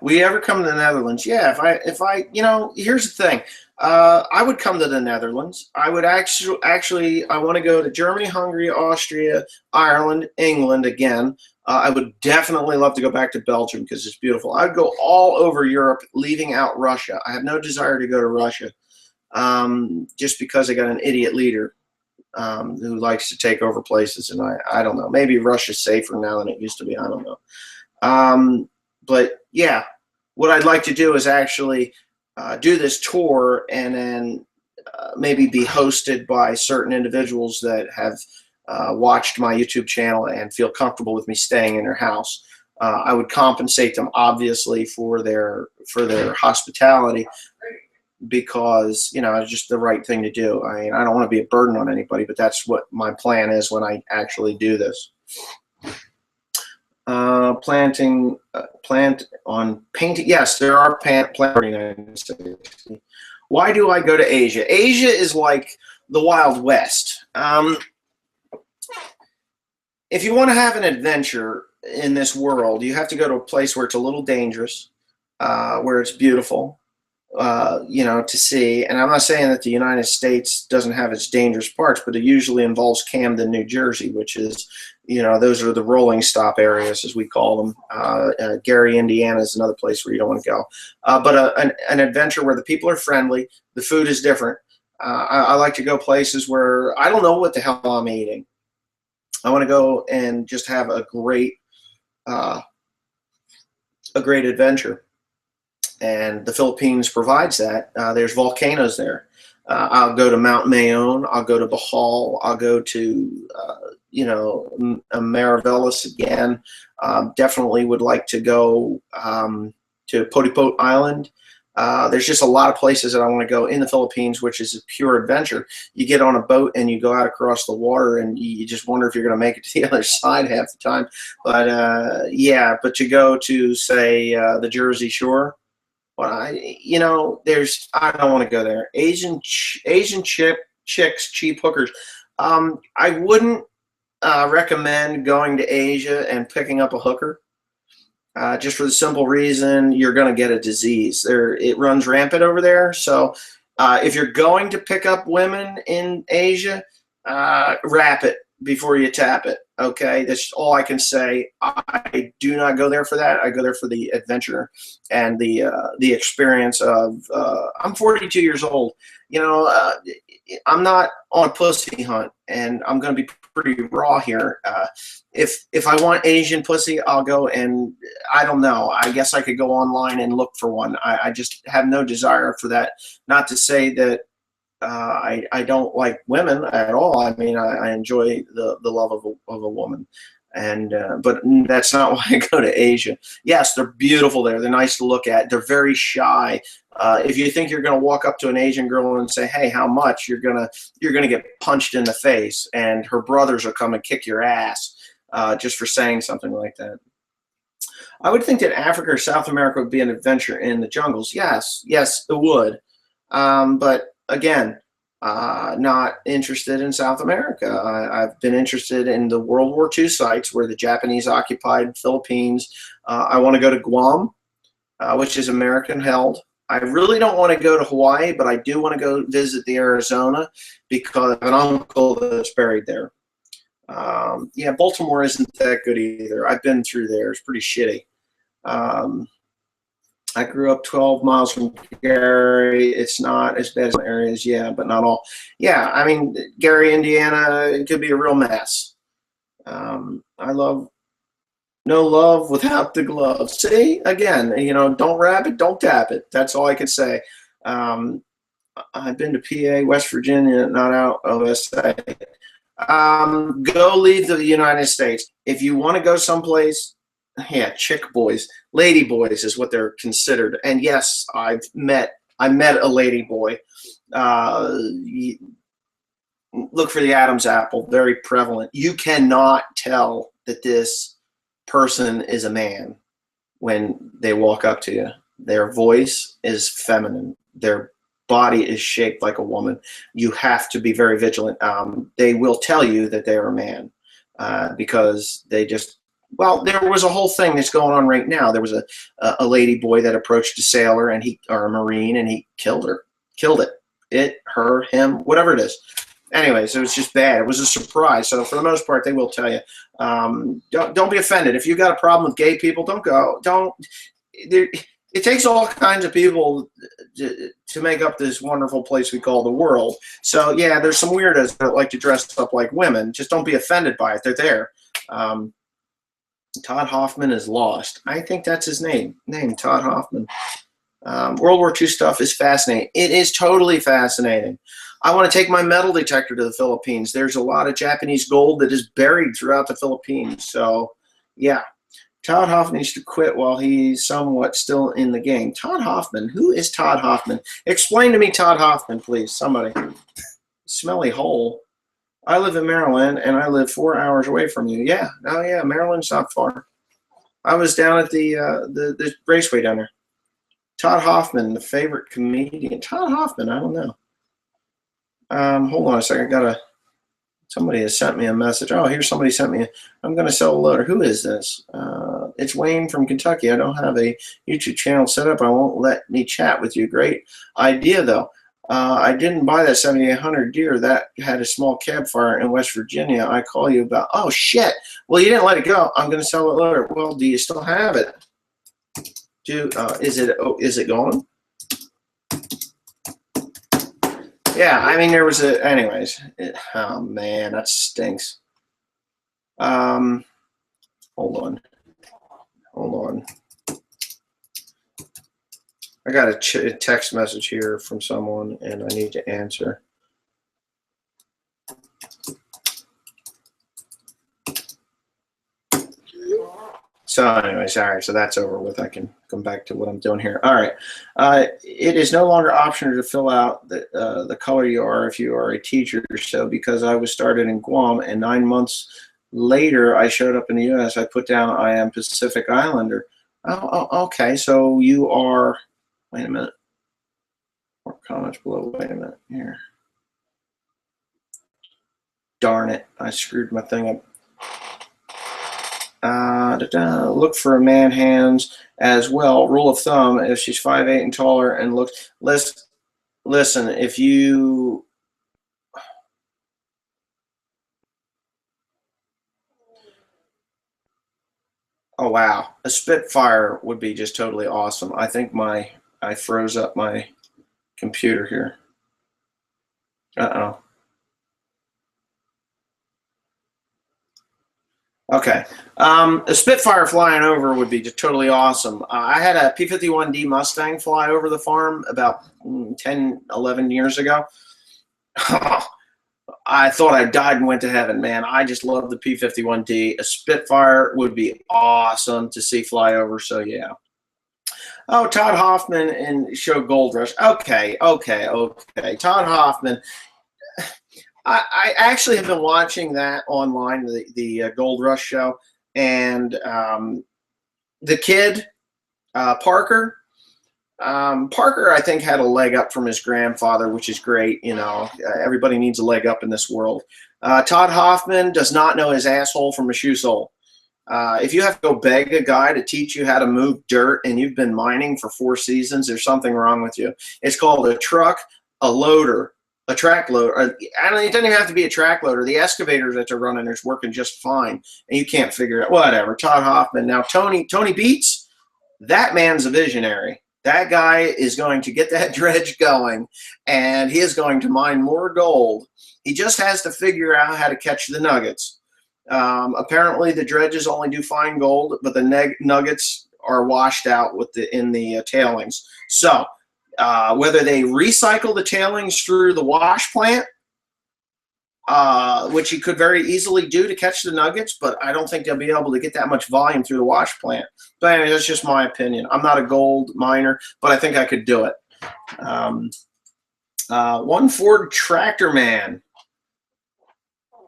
We ever come to the Netherlands? Yeah, if I here's the thing. I would come to the Netherlands. I would actually I want to go to Germany, Hungary, Austria, Ireland, England again. I would definitely love to go back to Belgium because it's beautiful. I'd go all over Europe, leaving out Russia. I have no desire to go to Russia, just because I got an idiot leader who likes to take over places, and I don't know. Maybe Russia's safer now than it used to be. I don't know. But yeah, what I'd like to do is actually do this tour and then maybe be hosted by certain individuals that have watched my YouTube channel and feel comfortable with me staying in their house. I would compensate them obviously for their hospitality, because it's just the right thing to do. I mean, I don't want to be a burden on anybody, but that's what my plan is when I actually do this. Plant on painting. Yes, there are planting. Why do I go to Asia? Asia is like the Wild West. If you want to have an adventure in this world, you have to go to a place where it's a little dangerous, where it's beautiful, to see. And I'm not saying that the United States doesn't have its dangerous parts, but it usually involves Camden, New Jersey, which is, those are the rolling stop areas, as we call them. Gary, Indiana is another place where you don't want to go. But an adventure where the people are friendly, the food is different. I like to go places where I don't know what the hell I'm eating. I want to go and just have a great adventure. And the Philippines provides that. There's volcanoes there. I'll go to Mount Mayon. I'll go to Bohol. I'll go to, Mariveles again. Definitely would like to go to Potipot Island. There's just a lot of places that I want to go in the Philippines, which is a pure adventure. You get on a boat and you go out across the water, and you just wonder if you're going to make it to the other side half the time. But but to go to, say, the Jersey Shore, well, I don't want to go there. Asian chicks, cheap hookers. I wouldn't recommend going to Asia and picking up a hooker. Just for the simple reason you're going to get a disease. It runs rampant over there. So if you're going to pick up women in Asia, wrap it before you tap it. Okay, that's all I can say. I do not go there for that. I go there for the adventure and the experience of. I'm 42 years old. I'm not on a pussy hunt, and I'm going to be pretty raw here. If I want Asian pussy, I'll go, and I don't know. I guess I could go online and look for one. I just have no desire for that. Not to say that I don't like women at all. I mean, I enjoy the love of a woman, and but that's not why I go to Asia. Yes, they're beautiful there. They're nice to look at. They're very shy. If you think you're going to walk up to an Asian girl and say, "Hey, how much?" you're gonna get punched in the face, and her brothers will come and kick your ass just for saying something like that. I would think that Africa or South America would be an adventure in the jungles. Yes, it would. But again, not interested in South America. I've been interested in the World War II sites where the Japanese occupied Philippines. I want to go to Guam, which is American held. I really don't want to go to Hawaii, but I do want to go visit the Arizona because I have an uncle that's buried there. Baltimore isn't that good either. I've been through there. It's pretty shitty. I grew up 12 miles from Gary. It's not as bad as some areas, but not all. Yeah, I mean, Gary, Indiana, it could be a real mess. No love without the glove. See, again, don't wrap it, don't tap it. That's all I could say. I've been to PA, West Virginia, not out OSA. Go leave the United States. If you want to go someplace, chick boys, lady boys is what they're considered. And yes, I met a lady boy. Look for the Adam's apple, very prevalent. You cannot tell that this person is a man when they walk up to you. Their voice is feminine. Their body is shaped like a woman. You have to be very vigilant. They will tell you that they're a man because they just, there was a whole thing that's going on right now. There was a lady boy that approached a sailor or a Marine, and he killed it, her, him, whatever it is. Anyways, it was just bad. It was a surprise. So for the most part, they will tell you. Don't be offended. If you got a problem with gay people, don't go. It takes all kinds of people to make up this wonderful place we call the world. So yeah, there's some weirdos that like to dress up like women. Just don't be offended by it. They're there. Todd Hoffman is lost. I think that's his name. Todd Hoffman. World War II stuff is fascinating. It is totally fascinating. I want to take my metal detector to the Philippines. There's a lot of Japanese gold that is buried throughout the Philippines. So, yeah. Todd Hoffman needs to quit while he's somewhat still in the game. Todd Hoffman? Who is Todd Hoffman? Explain to me Todd Hoffman, please. Somebody. Smelly hole. I live in Maryland, and I live 4 hours away from you. Yeah. Oh, yeah. Maryland's not far. I was down at the raceway down there. Todd Hoffman, the favorite comedian. Todd Hoffman, I don't know. Hold on a second. Somebody has sent me a message. Oh, here's somebody sent me. I'm going to sell a loader. Who is this? It's Wayne from Kentucky. I don't have a YouTube channel set up. I won't let me chat with you. Great idea, though. I didn't buy that 7800 Deere. That had a small cab fire in West Virginia. I call you about. Oh, shit. Well, you didn't let it go. I'm going to sell it later. Well, do you still have it? Is it gone? Yeah, I mean, there was anyways. Oh, man, that stinks. Hold on. I got a text message here from someone, and I need to answer. So anyway, sorry. So that's over with. I can come back to what I'm doing here. All right. It is no longer optional to fill out the color you are if you are a teacher. So because I was started in Guam and 9 months later I showed up in the U.S., I put down I am Pacific Islander. Oh, okay. So you are. Wait a minute. More comments below. Wait a minute here. Darn it! I screwed my thing up. Look for a man hands as well. Rule of thumb: if she's 5'8" and taller and looks. Listen. If you. Oh wow, a Spitfire would be just totally awesome. I think I froze up my computer here. Uh-oh. Okay. A Spitfire flying over would be just totally awesome. I had a P-51D Mustang fly over the farm about 10, 11 years ago. I thought I died and went to heaven, man. I just love the P-51D. A Spitfire would be awesome to see fly over, so yeah. Oh, Todd Hoffman and show Gold Rush. Okay. Todd Hoffman. I actually have been watching that online, the Gold Rush show, and the kid, Parker. Parker, I think, had a leg up from his grandfather, which is great. You know, everybody needs a leg up in this world. Todd Hoffman does not know his asshole from a shoe sole. If you have to go beg a guy to teach you how to move dirt and you've been mining for 4 seasons, there's something wrong with you. It's called a truck, a loader, a track loader. It doesn't even have to be a track loader. The excavators that they're running is working just fine, and you can't figure it out. Whatever. Todd Hoffman. Now, Tony Beats, that man's a visionary. That guy is going to get that dredge going, and he is going to mine more gold. He just has to figure out how to catch the nuggets. Apparently, the dredges only do fine gold, but the nuggets are washed out in the tailings. So, whether they recycle the tailings through the wash plant, which you could very easily do to catch the nuggets, but I don't think they'll be able to get that much volume through the wash plant. But anyway, that's just my opinion. I'm not a gold miner, but I think I could do it. One Ford Tractor Man.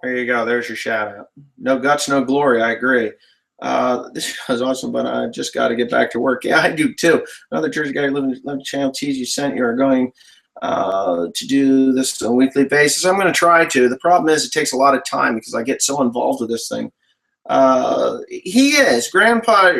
There you go. There's your shout out. No guts, no glory. I agree. This was awesome, but I just got to get back to work. Yeah, I do too. Another Jersey guy living in the channel teas you sent. You are going to do this on a weekly basis. I'm going to try to. The problem is it takes a lot of time because I get so involved with this thing. He is Grandpa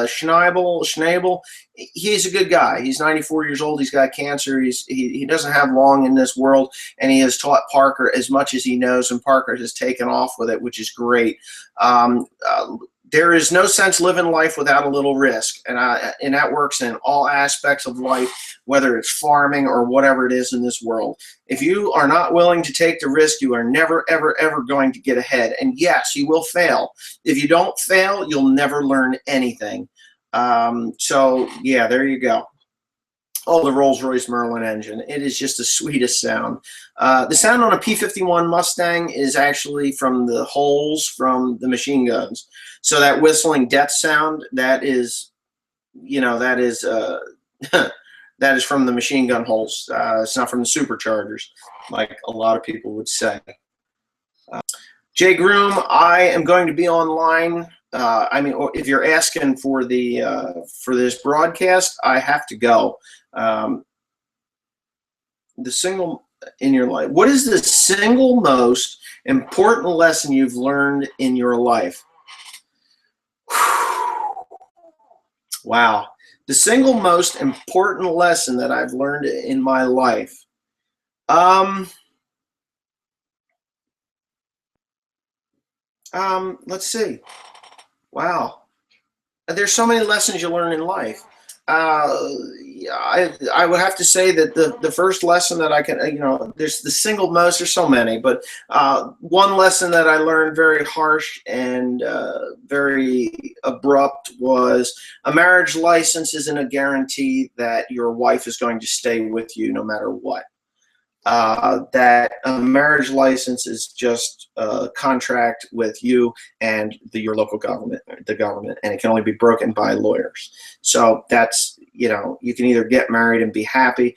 Schnabel. He's a good guy. He's 94 years old. He's got cancer. He doesn't have long in this world, and he has taught Parker as much as he knows, and Parker has taken off with it, which is great. There is no sense living life without a little risk, and that works in all aspects of life, whether it's farming or whatever it is in this world. If you are not willing to take the risk, you are never, ever, ever going to get ahead. And yes, you will fail. If you don't fail, you'll never learn anything. So yeah, there you go. Oh, the Rolls-Royce Merlin engine. It is just the sweetest sound. The sound on a P-51 Mustang is actually from the holes from the machine guns. So that whistling death sound, that is, that is that is from the machine gun holes. It's not from the superchargers, like a lot of people would say. Jay Groom, I am going to be online. If you're asking for for this broadcast, I have to go. The single in your life. What is the single most important lesson you've learned in your life? Wow. The single most important lesson that I've learned in my life. Let's see. Wow. There's so many lessons you learn in life. I would have to say that the first lesson that I can, there's the single most, there's so many, but one lesson that I learned very harsh and very abrupt was a marriage license isn't a guarantee that your wife is going to stay with you no matter what. That a marriage license is just a contract with you and your local government, the government, and it can only be broken by lawyers. So that's, you can either get married and be happy.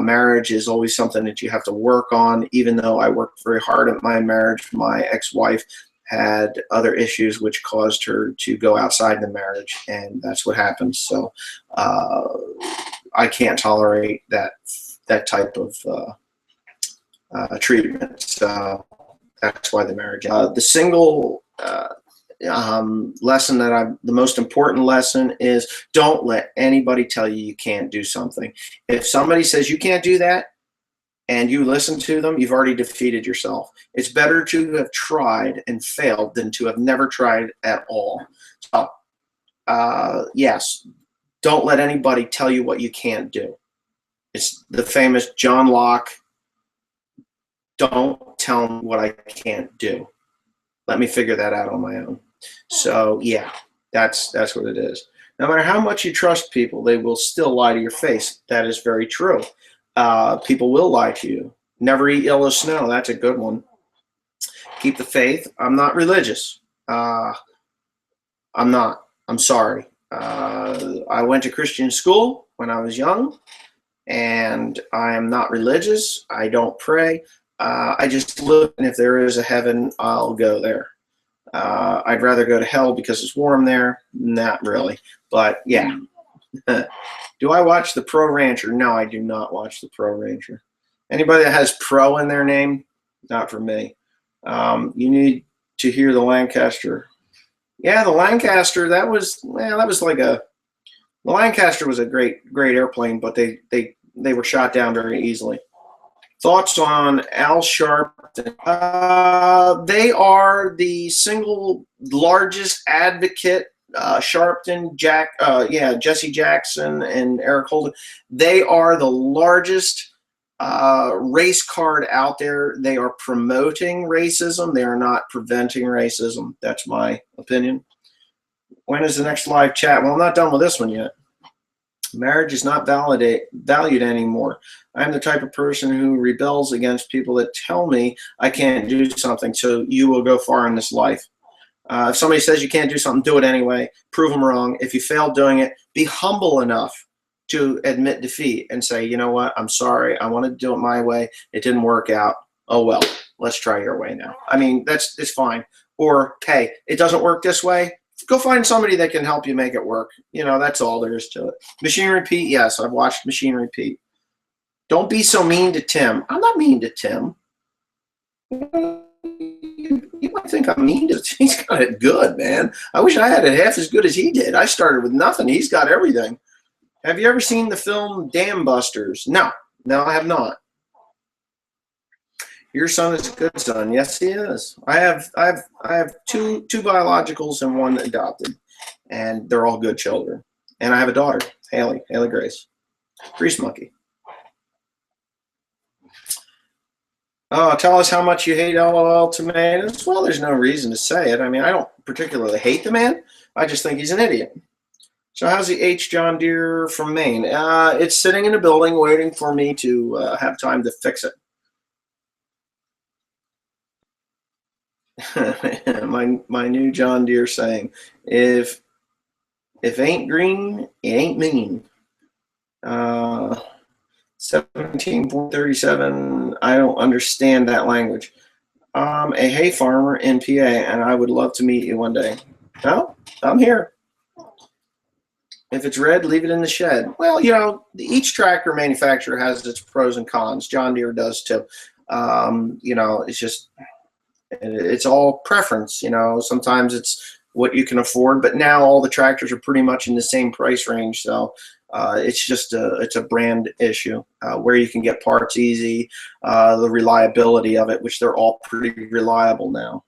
Marriage is always something that you have to work on. Even though I worked very hard at my marriage, my ex-wife had other issues which caused her to go outside the marriage, and that's what happens. So I can't tolerate that type of treatment. So that's why the marriage. The single lesson that the most important lesson is don't let anybody tell you can't do something. If somebody says you can't do that and you listen to them, you've already defeated yourself. It's better to have tried and failed than to have never tried at all. So yes, don't let anybody tell you what you can't do. It's the famous John Locke. Don't tell me what I can't do. Let me figure that out on my own. So yeah, that's what it is. No matter how much you trust people, they will still lie to your face. That is very true. People will lie to you. Never eat yellow snow. That's a good one. Keep the faith. I'm not religious. I'm not. I'm sorry. I went to Christian school when I was young, and I am not religious. I don't pray. I just look, and if there is a heaven, I'll go there. I'd rather go to hell because it's warm there. Not really, but yeah. Do I watch the Pro Rancher? No, I do not watch the Pro Rancher. Anybody that has pro in their name, not for me. You need to hear the Lancaster. Yeah, the Lancaster. The Lancaster was a great airplane, but they were shot down very easily. Thoughts on Al Sharpton? They are the single largest advocate. Sharpton, Jesse Jackson, and Eric Holden. They are the largest race card out there. They are promoting racism. They are not preventing racism. That's my opinion. When is the next live chat? Well, I'm not done with this one yet. Marriage is not valued anymore. I'm the type of person who rebels against people that tell me I can't do something, so you will go far in this life. If somebody says you can't do something, do it anyway. Prove them wrong. If you fail doing it, be humble enough to admit defeat and say, you know what, I'm sorry. I wanted to do it my way. It didn't work out. Oh, well, let's try your way now. I mean, it's fine. Or, hey, it doesn't work this way. Go find somebody that can help you make it work. That's all there is to it. Machine Repeat, yes, I've watched Machine Repeat. Don't be so mean to Tim. I'm not mean to Tim. You might think I'm mean to him. He's got it good, man. I wish I had it half as good as he did. I started with nothing. He's got everything. Have you ever seen the film Dam Busters? No, I have not. Your son is a good son. Yes, he is. I have two biologicals and one adopted, and they're all good children. And I have a daughter, Haley Grace, Grease Monkey. Oh, tell us how much you hate LOL Tomatoes. Well, there's no reason to say it. I mean, I don't particularly hate the man. I just think he's an idiot. So how's the H John Deere from Maine? It's sitting in a building waiting for me to have time to fix it. my new John Deere saying, if ain't green, it ain't mean. 17.37. I don't understand that language. I'm a hay farmer in PA, and I would love to meet you one day. No, I'm here. If it's red, leave it in the shed. Well, you know, each tractor manufacturer has its pros and cons. John Deere does too. You know, it's all preference. You know, sometimes it's what you can afford, but now all the tractors are pretty much in the same price range. So it's just it's a brand issue where you can get parts easy, the reliability of it, which they're all pretty reliable now.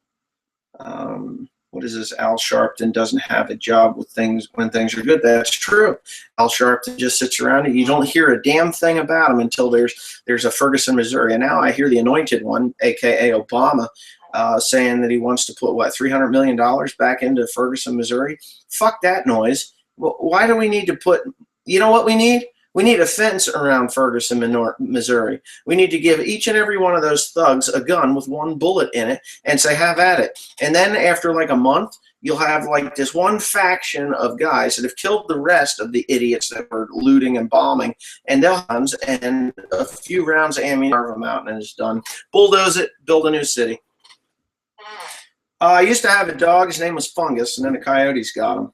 What is this? Al Sharpton doesn't have a job with things when things are good. That's true. Al Sharpton just sits around and you don't hear a damn thing about him until there's a Ferguson, Missouri. And now I hear the anointed one, aka Obama, saying that he wants to put what, $300 million back into Ferguson, Missouri. Fuck that noise. Well, why do we need to put? You know what we need? We need a fence around Ferguson, Missouri. We need to give each and every one of those thugs a gun with one bullet in it and say, have at it. And then after like a month, you'll have like this one faction of guys that have killed the rest of the idiots that were looting and bombing, and they'll guns and a few rounds of ammunition, carve them out, and it's done. Bulldoze it, build a new city. I used to have a dog. His name was Fungus, and then the coyotes got him.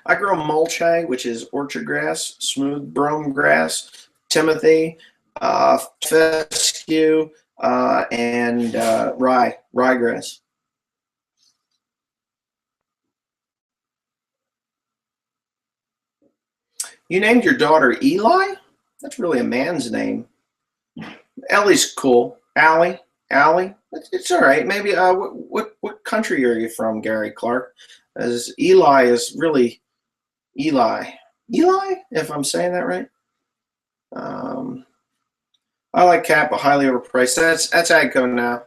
I grow mulch hay, which is orchard grass, smooth brome grass, timothy, fescue, and ryegrass. You named your daughter Eli? That's really a man's name. Ellie's cool. Allie. It's all right. Maybe. What country are you from, Gary Clark? As Eli is really Eli, if I'm saying that right. I like cat, but highly overpriced. That's Agco now.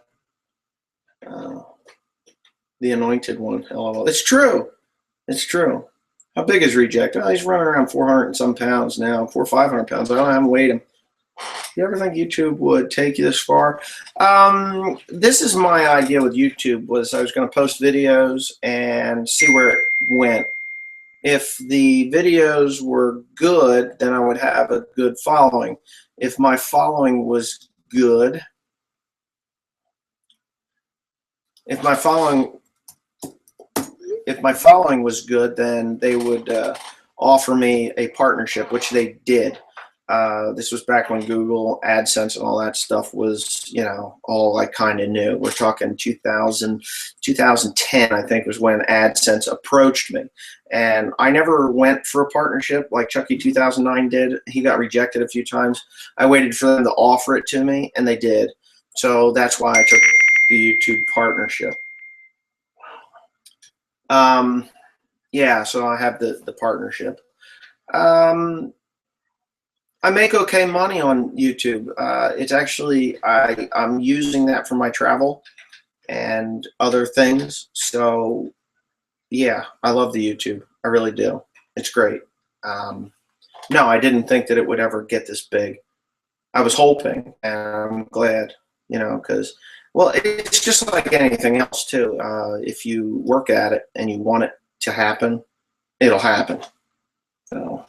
The anointed one. LOL. It's true. It's true. How big is Reject? Oh, he's running around 400 and some pounds now. 400 or 500 pounds. I haven't weighed him. You ever think YouTube would take you this far? This is my idea with YouTube. Was I was going to post videos and see where it went. If the videos were good, then I would have a good following. If my following was good, if my following was good, then they would offer me a partnership, which they did. This was back when Google AdSense and all that stuff was, you know, all I kind of knew. We're talking 2010, I think, was when AdSense approached me. And I never went for a partnership like Chucky 2009 did. He got rejected a few times. I waited for them to offer it to me, and they did. So that's why I took the YouTube partnership. Yeah, so I have the partnership. I make okay money on YouTube. It's actually, I'm using that for my travel and other things. So yeah, I love the YouTube. I really do. It's great. No, I didn't think that it would ever get this big. I was hoping, and I'm glad, you know, because, well, it's just like anything else too. If you work at it and you want it to happen, it'll happen. So.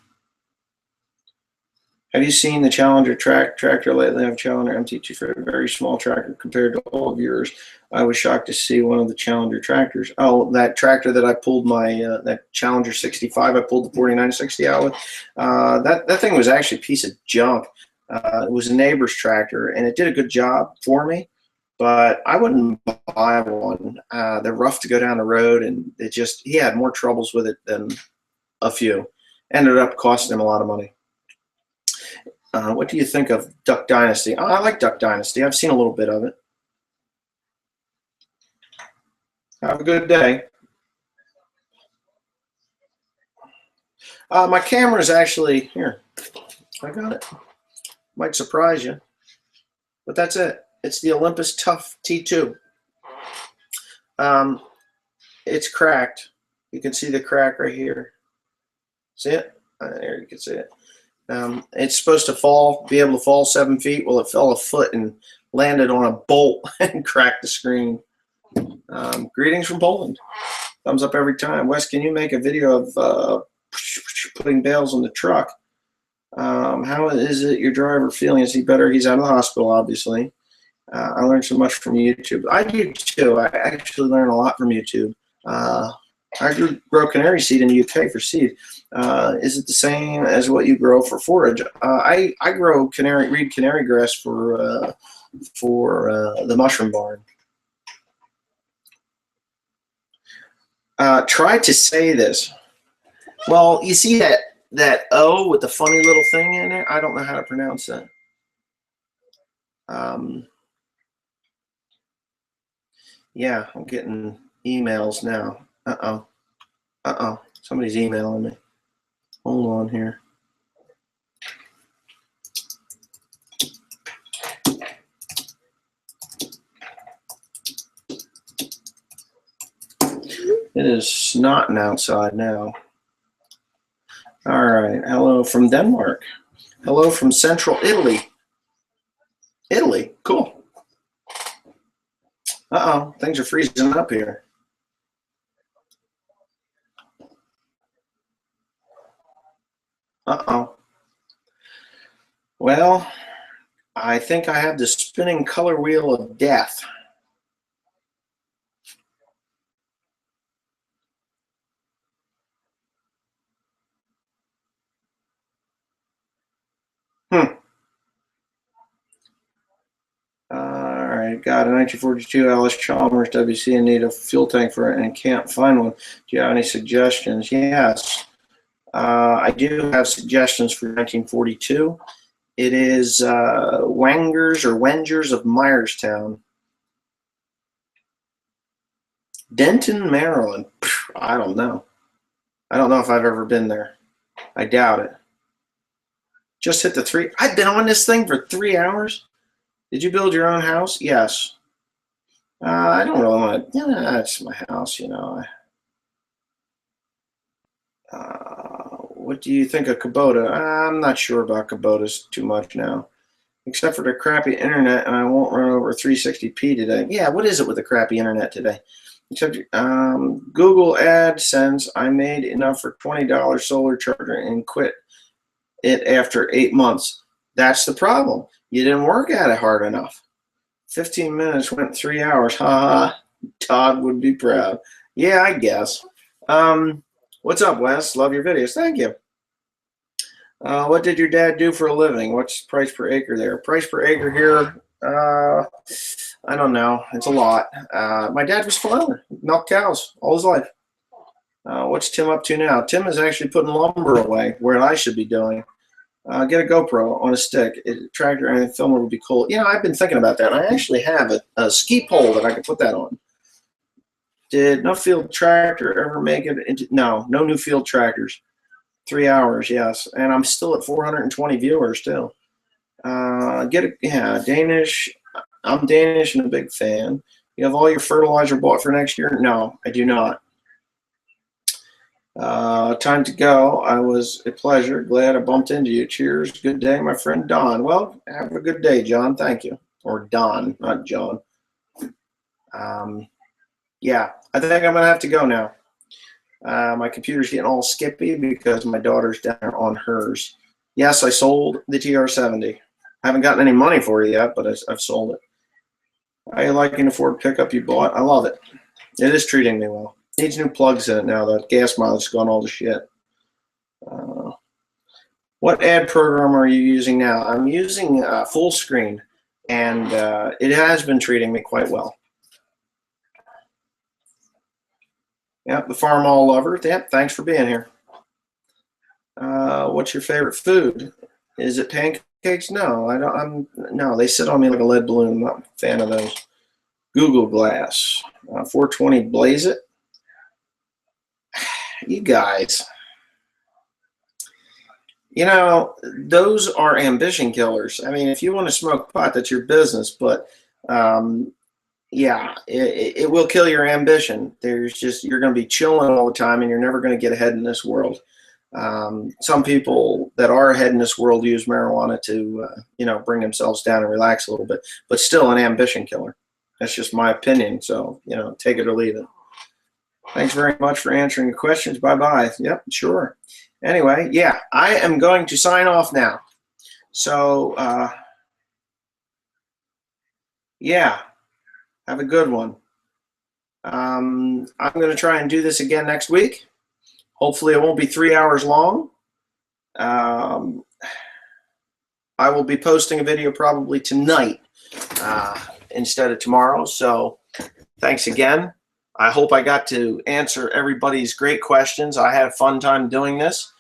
Have you seen the Challenger tractor lately? I have a Challenger MT2 for a very small tractor compared to all of yours. I was shocked to see one of the Challenger tractors. Oh, that tractor that I pulled that Challenger 65, I pulled the 4960 out with. That thing was actually a piece of junk. It was a neighbor's tractor, and it did a good job for me, but I wouldn't buy one. They're rough to go down the road, and he had more troubles with it than a few. Ended up costing him a lot of money. What do you think of Duck Dynasty? Oh, I like Duck Dynasty. I've seen a little bit of it. Have a good day. My camera is actually here. I got it. Might surprise you, but that's it. It's the Olympus Tough T2. it's cracked. You can see the crack right here. See it? There you can see it. It's supposed to fall, be able to fall 7 feet. Well, it fell a foot and landed on a bolt and cracked the screen. Greetings from Poland. Thumbs up every time. Wes, can you make a video of putting bales on the truck? How is it your driver feeling? Is he better? He's out of the hospital, obviously. I learned so much from YouTube. I do too. I actually learn a lot from YouTube. I grow canary seed in the UK for seed. Is it the same as what you grow for forage? I grow reed canary grass for the mushroom barn. Try to say this. Well, you see that O with the funny little thing in it? I don't know how to pronounce that. Yeah, I'm getting emails now. Uh-oh. Somebody's emailing me. Hold on here. It is snotting outside now. All right. Hello from Denmark. Hello from Central Italy. Italy. Cool. Uh-oh. Things are freezing up here. Uh-oh. Well, I think I have the spinning color wheel of death. All right, got a 1942 Alice Chalmers WC and need a fuel tank for it and can't find one. Do you have any suggestions? Yes. I do have suggestions for 1942. It is Wangers or Wengers of Myerstown. Denton, Maryland. I don't know. I don't know if I've ever been there. I doubt it. Just hit the 3. I've been on this thing for 3 hours. Did you build your own house? Yes. I don't really want to. Yeah, it's my house, you know. What do you think of Kubota? I'm not sure about Kubotas too much now, except for the crappy internet, and I won't run over 360p today. Yeah, what is it with the crappy internet today? Except Google AdSense, I made enough for $20 solar charger and quit it after 8 months. That's the problem. You didn't work at it hard enough. 15 minutes went 3 hours. Ha ha. Todd would be proud. Yeah, I guess. What's up, Wes? Love your videos. Thank you. What did your dad do for a living? What's the price per acre there? Price per acre here, I don't know. It's a lot. My dad was a farmer. Milked cows all his life. What's Tim up to now? Tim is actually putting lumber away where I should be doing. Get a GoPro on a stick. A tractor and a filmer would be cool. Yeah, I've been thinking about that. I actually have a ski pole that I could put that on. Did no field tractor ever make it into? No new field tractors. 3 hours, yes. And I'm still at 420 viewers still. Danish. I'm Danish and a big fan. You have all your fertilizer bought for next year? No, I do not. Time to go. I was a pleasure. Glad I bumped into you. Cheers. Good day, my friend Don. Well, have a good day, John. Thank you. Or Don, not John. Yeah, I think I'm going to have to go now. My computer's getting all skippy because my daughter's down there on hers. Yes, I sold the TR70. I haven't gotten any money for it yet, but I've sold it. How you liking the Ford pickup you bought? I love it. It is treating me well. Needs new plugs in it now. The gas mileage has gone all to shit. What ad program are you using now? I'm using full screen, and it has been treating me quite well. Yep, the Farm All Lover. Yep, thanks for being here. What's your favorite food? Is it pancakes? No, I don't. No, they sit on me like a lead balloon. I'm not a fan of those. Google Glass. 420 Blaze It. You guys. You know, those are ambition killers. I mean, if you want to smoke pot, that's your business. But yeah, it will kill your ambition. There's just, you're going to be chilling all the time and you're never going to get ahead in this world. Some people that are ahead in this world use marijuana to, bring themselves down and relax a little bit, but still an ambition killer. That's just my opinion. So, take it or leave it. Thanks very much for answering the questions. Bye-bye. Yep, sure. Anyway, yeah, I am going to sign off now. So, yeah, have a good one. I'm going to try and do this again next week. Hopefully it won't be 3 hours long. I will be posting a video probably tonight instead of tomorrow. So thanks again. I hope I got to answer everybody's great questions. I had a fun time doing this.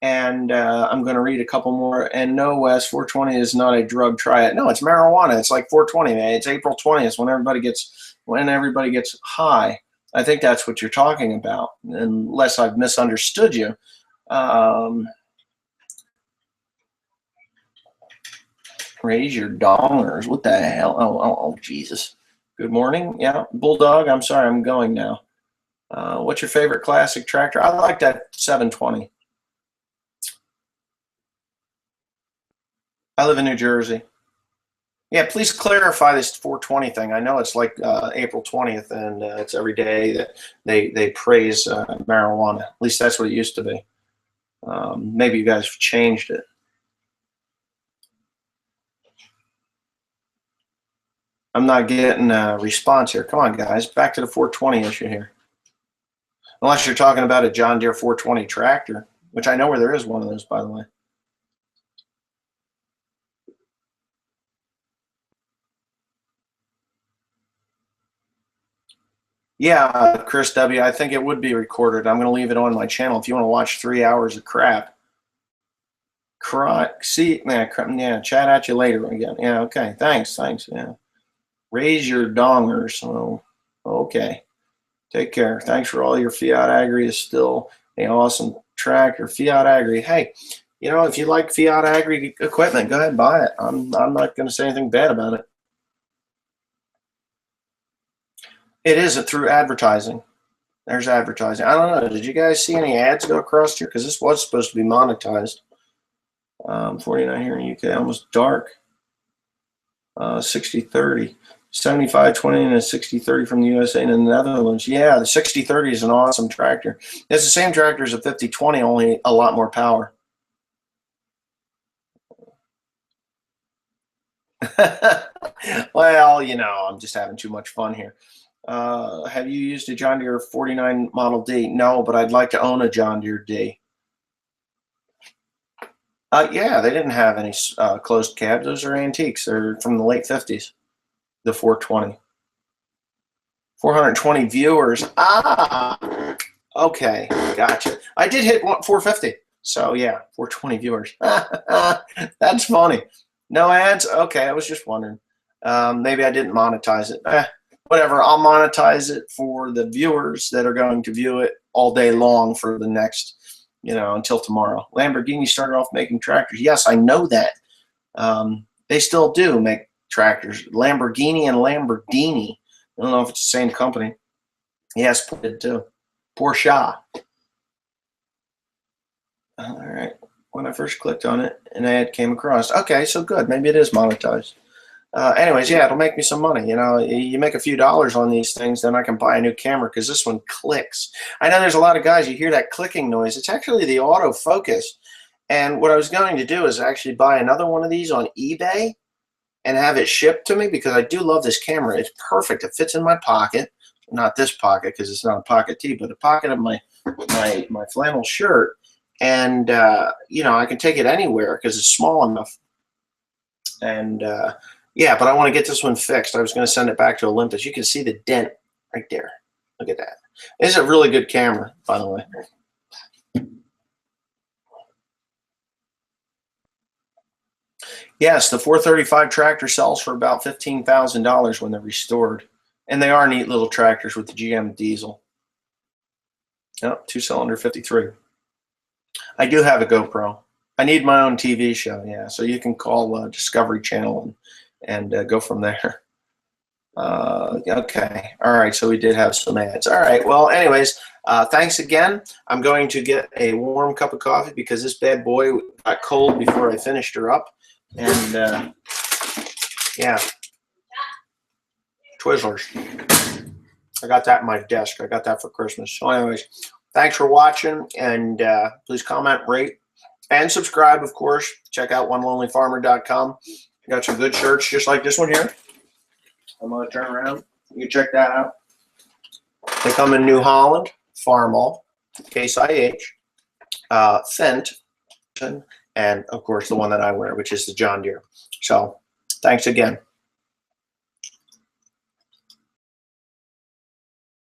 And I'm going to read a couple more. And no, Wes, 420 is not a drug. Try it. No, it's marijuana. It's like 420, man. It's April 20th when everybody gets high. I think that's what you're talking about, unless I've misunderstood you. Raise your dollars. What the hell? Oh, Jesus. Good morning. Yeah, Bulldog. I'm sorry. I'm going now. What's your favorite classic tractor? I like that 720. I live in New Jersey. Yeah, please clarify this 420 thing. I know it's like April 20th, and it's every day that they praise marijuana. At least that's what it used to be. Maybe you guys have changed it. I'm not getting a response here. Come on, guys. Back to the 420 issue here. Unless you're talking about a John Deere 420 tractor, which I know where there is one of those, by the way. Yeah, Chris W., I think it would be recorded. I'm going to leave it on my channel if you want to watch 3 hours of crap. See, man, yeah, chat at you later again. Yeah, okay, thanks, yeah. Raise your dongers. Oh, okay. Take care. Thanks for all your Fiat Agri is still an awesome tractor. Fiat Agri. Hey, if you like Fiat Agri equipment, go ahead and buy it. I'm not going to say anything bad about it. It isn't through advertising. There's advertising. I don't know. Did you guys see any ads go across here? Because this was supposed to be monetized. 49 here in UK, almost dark. 60-30. 75-20 and a 60-30 from the USA and the Netherlands. Yeah, the 60-30 is an awesome tractor. It's the same tractor as a 50-20, only a lot more power. Well, I'm just having too much fun here. Have you used a John Deere 49 Model D? No, but I'd like to own a John Deere D. Yeah, they didn't have any closed cabs. Those are antiques. They're from the late 50s, the 420. 420 viewers. Ah, okay, gotcha. I did hit 450. So, yeah, 420 viewers. That's funny. No ads? Okay, I was just wondering. Maybe I didn't monetize it. Whatever, I'll monetize it for the viewers that are going to view it all day long for the next, until tomorrow. Lamborghini started off making tractors. Yes, I know that. They still do make tractors. Lamborghini and Lamborghini. I don't know if it's the same company. Yes, it too. Porsche. All right. When I first clicked on it, an ad came across. Okay, so good. Maybe it is monetized. Anyways, yeah, it'll make me some money. You make a few dollars on these things, then I can buy a new camera because this one clicks. I know there's a lot of guys, you hear that clicking noise. It's actually the autofocus. And what I was going to do is actually buy another one of these on eBay and have it shipped to me because I do love this camera. It's perfect. It fits in my pocket. Not this pocket because it's not a pocket tee, but the pocket of my flannel shirt. And, I can take it anywhere because it's small enough. And, yeah, but I want to get this one fixed. I was going to send it back to Olympus. You can see the dent right there. Look at that. It's a really good camera, by the way. Yes, the 435 tractor sells for about $15,000 when they're restored. And they are neat little tractors with the GM diesel. Oh, 2-cylinder 53. I do have a GoPro. I need my own TV show, yeah. So you can call Discovery Channel and go from there. Okay. All right. So we did have some ads. All right. Well, anyways, thanks again. I'm going to get a warm cup of coffee because this bad boy got cold before I finished her up. And yeah, Twizzlers. I got that in my desk. I got that for Christmas. So anyways, thanks for watching, and please comment, rate, and subscribe, of course. Check out onelonelyfarmer.com. Got some good shirts just like this one here. I'm going to turn around. You can check that out. They come in New Holland, Farmall, Case IH, Fendt, and of course the one that I wear, which is the John Deere. So thanks again.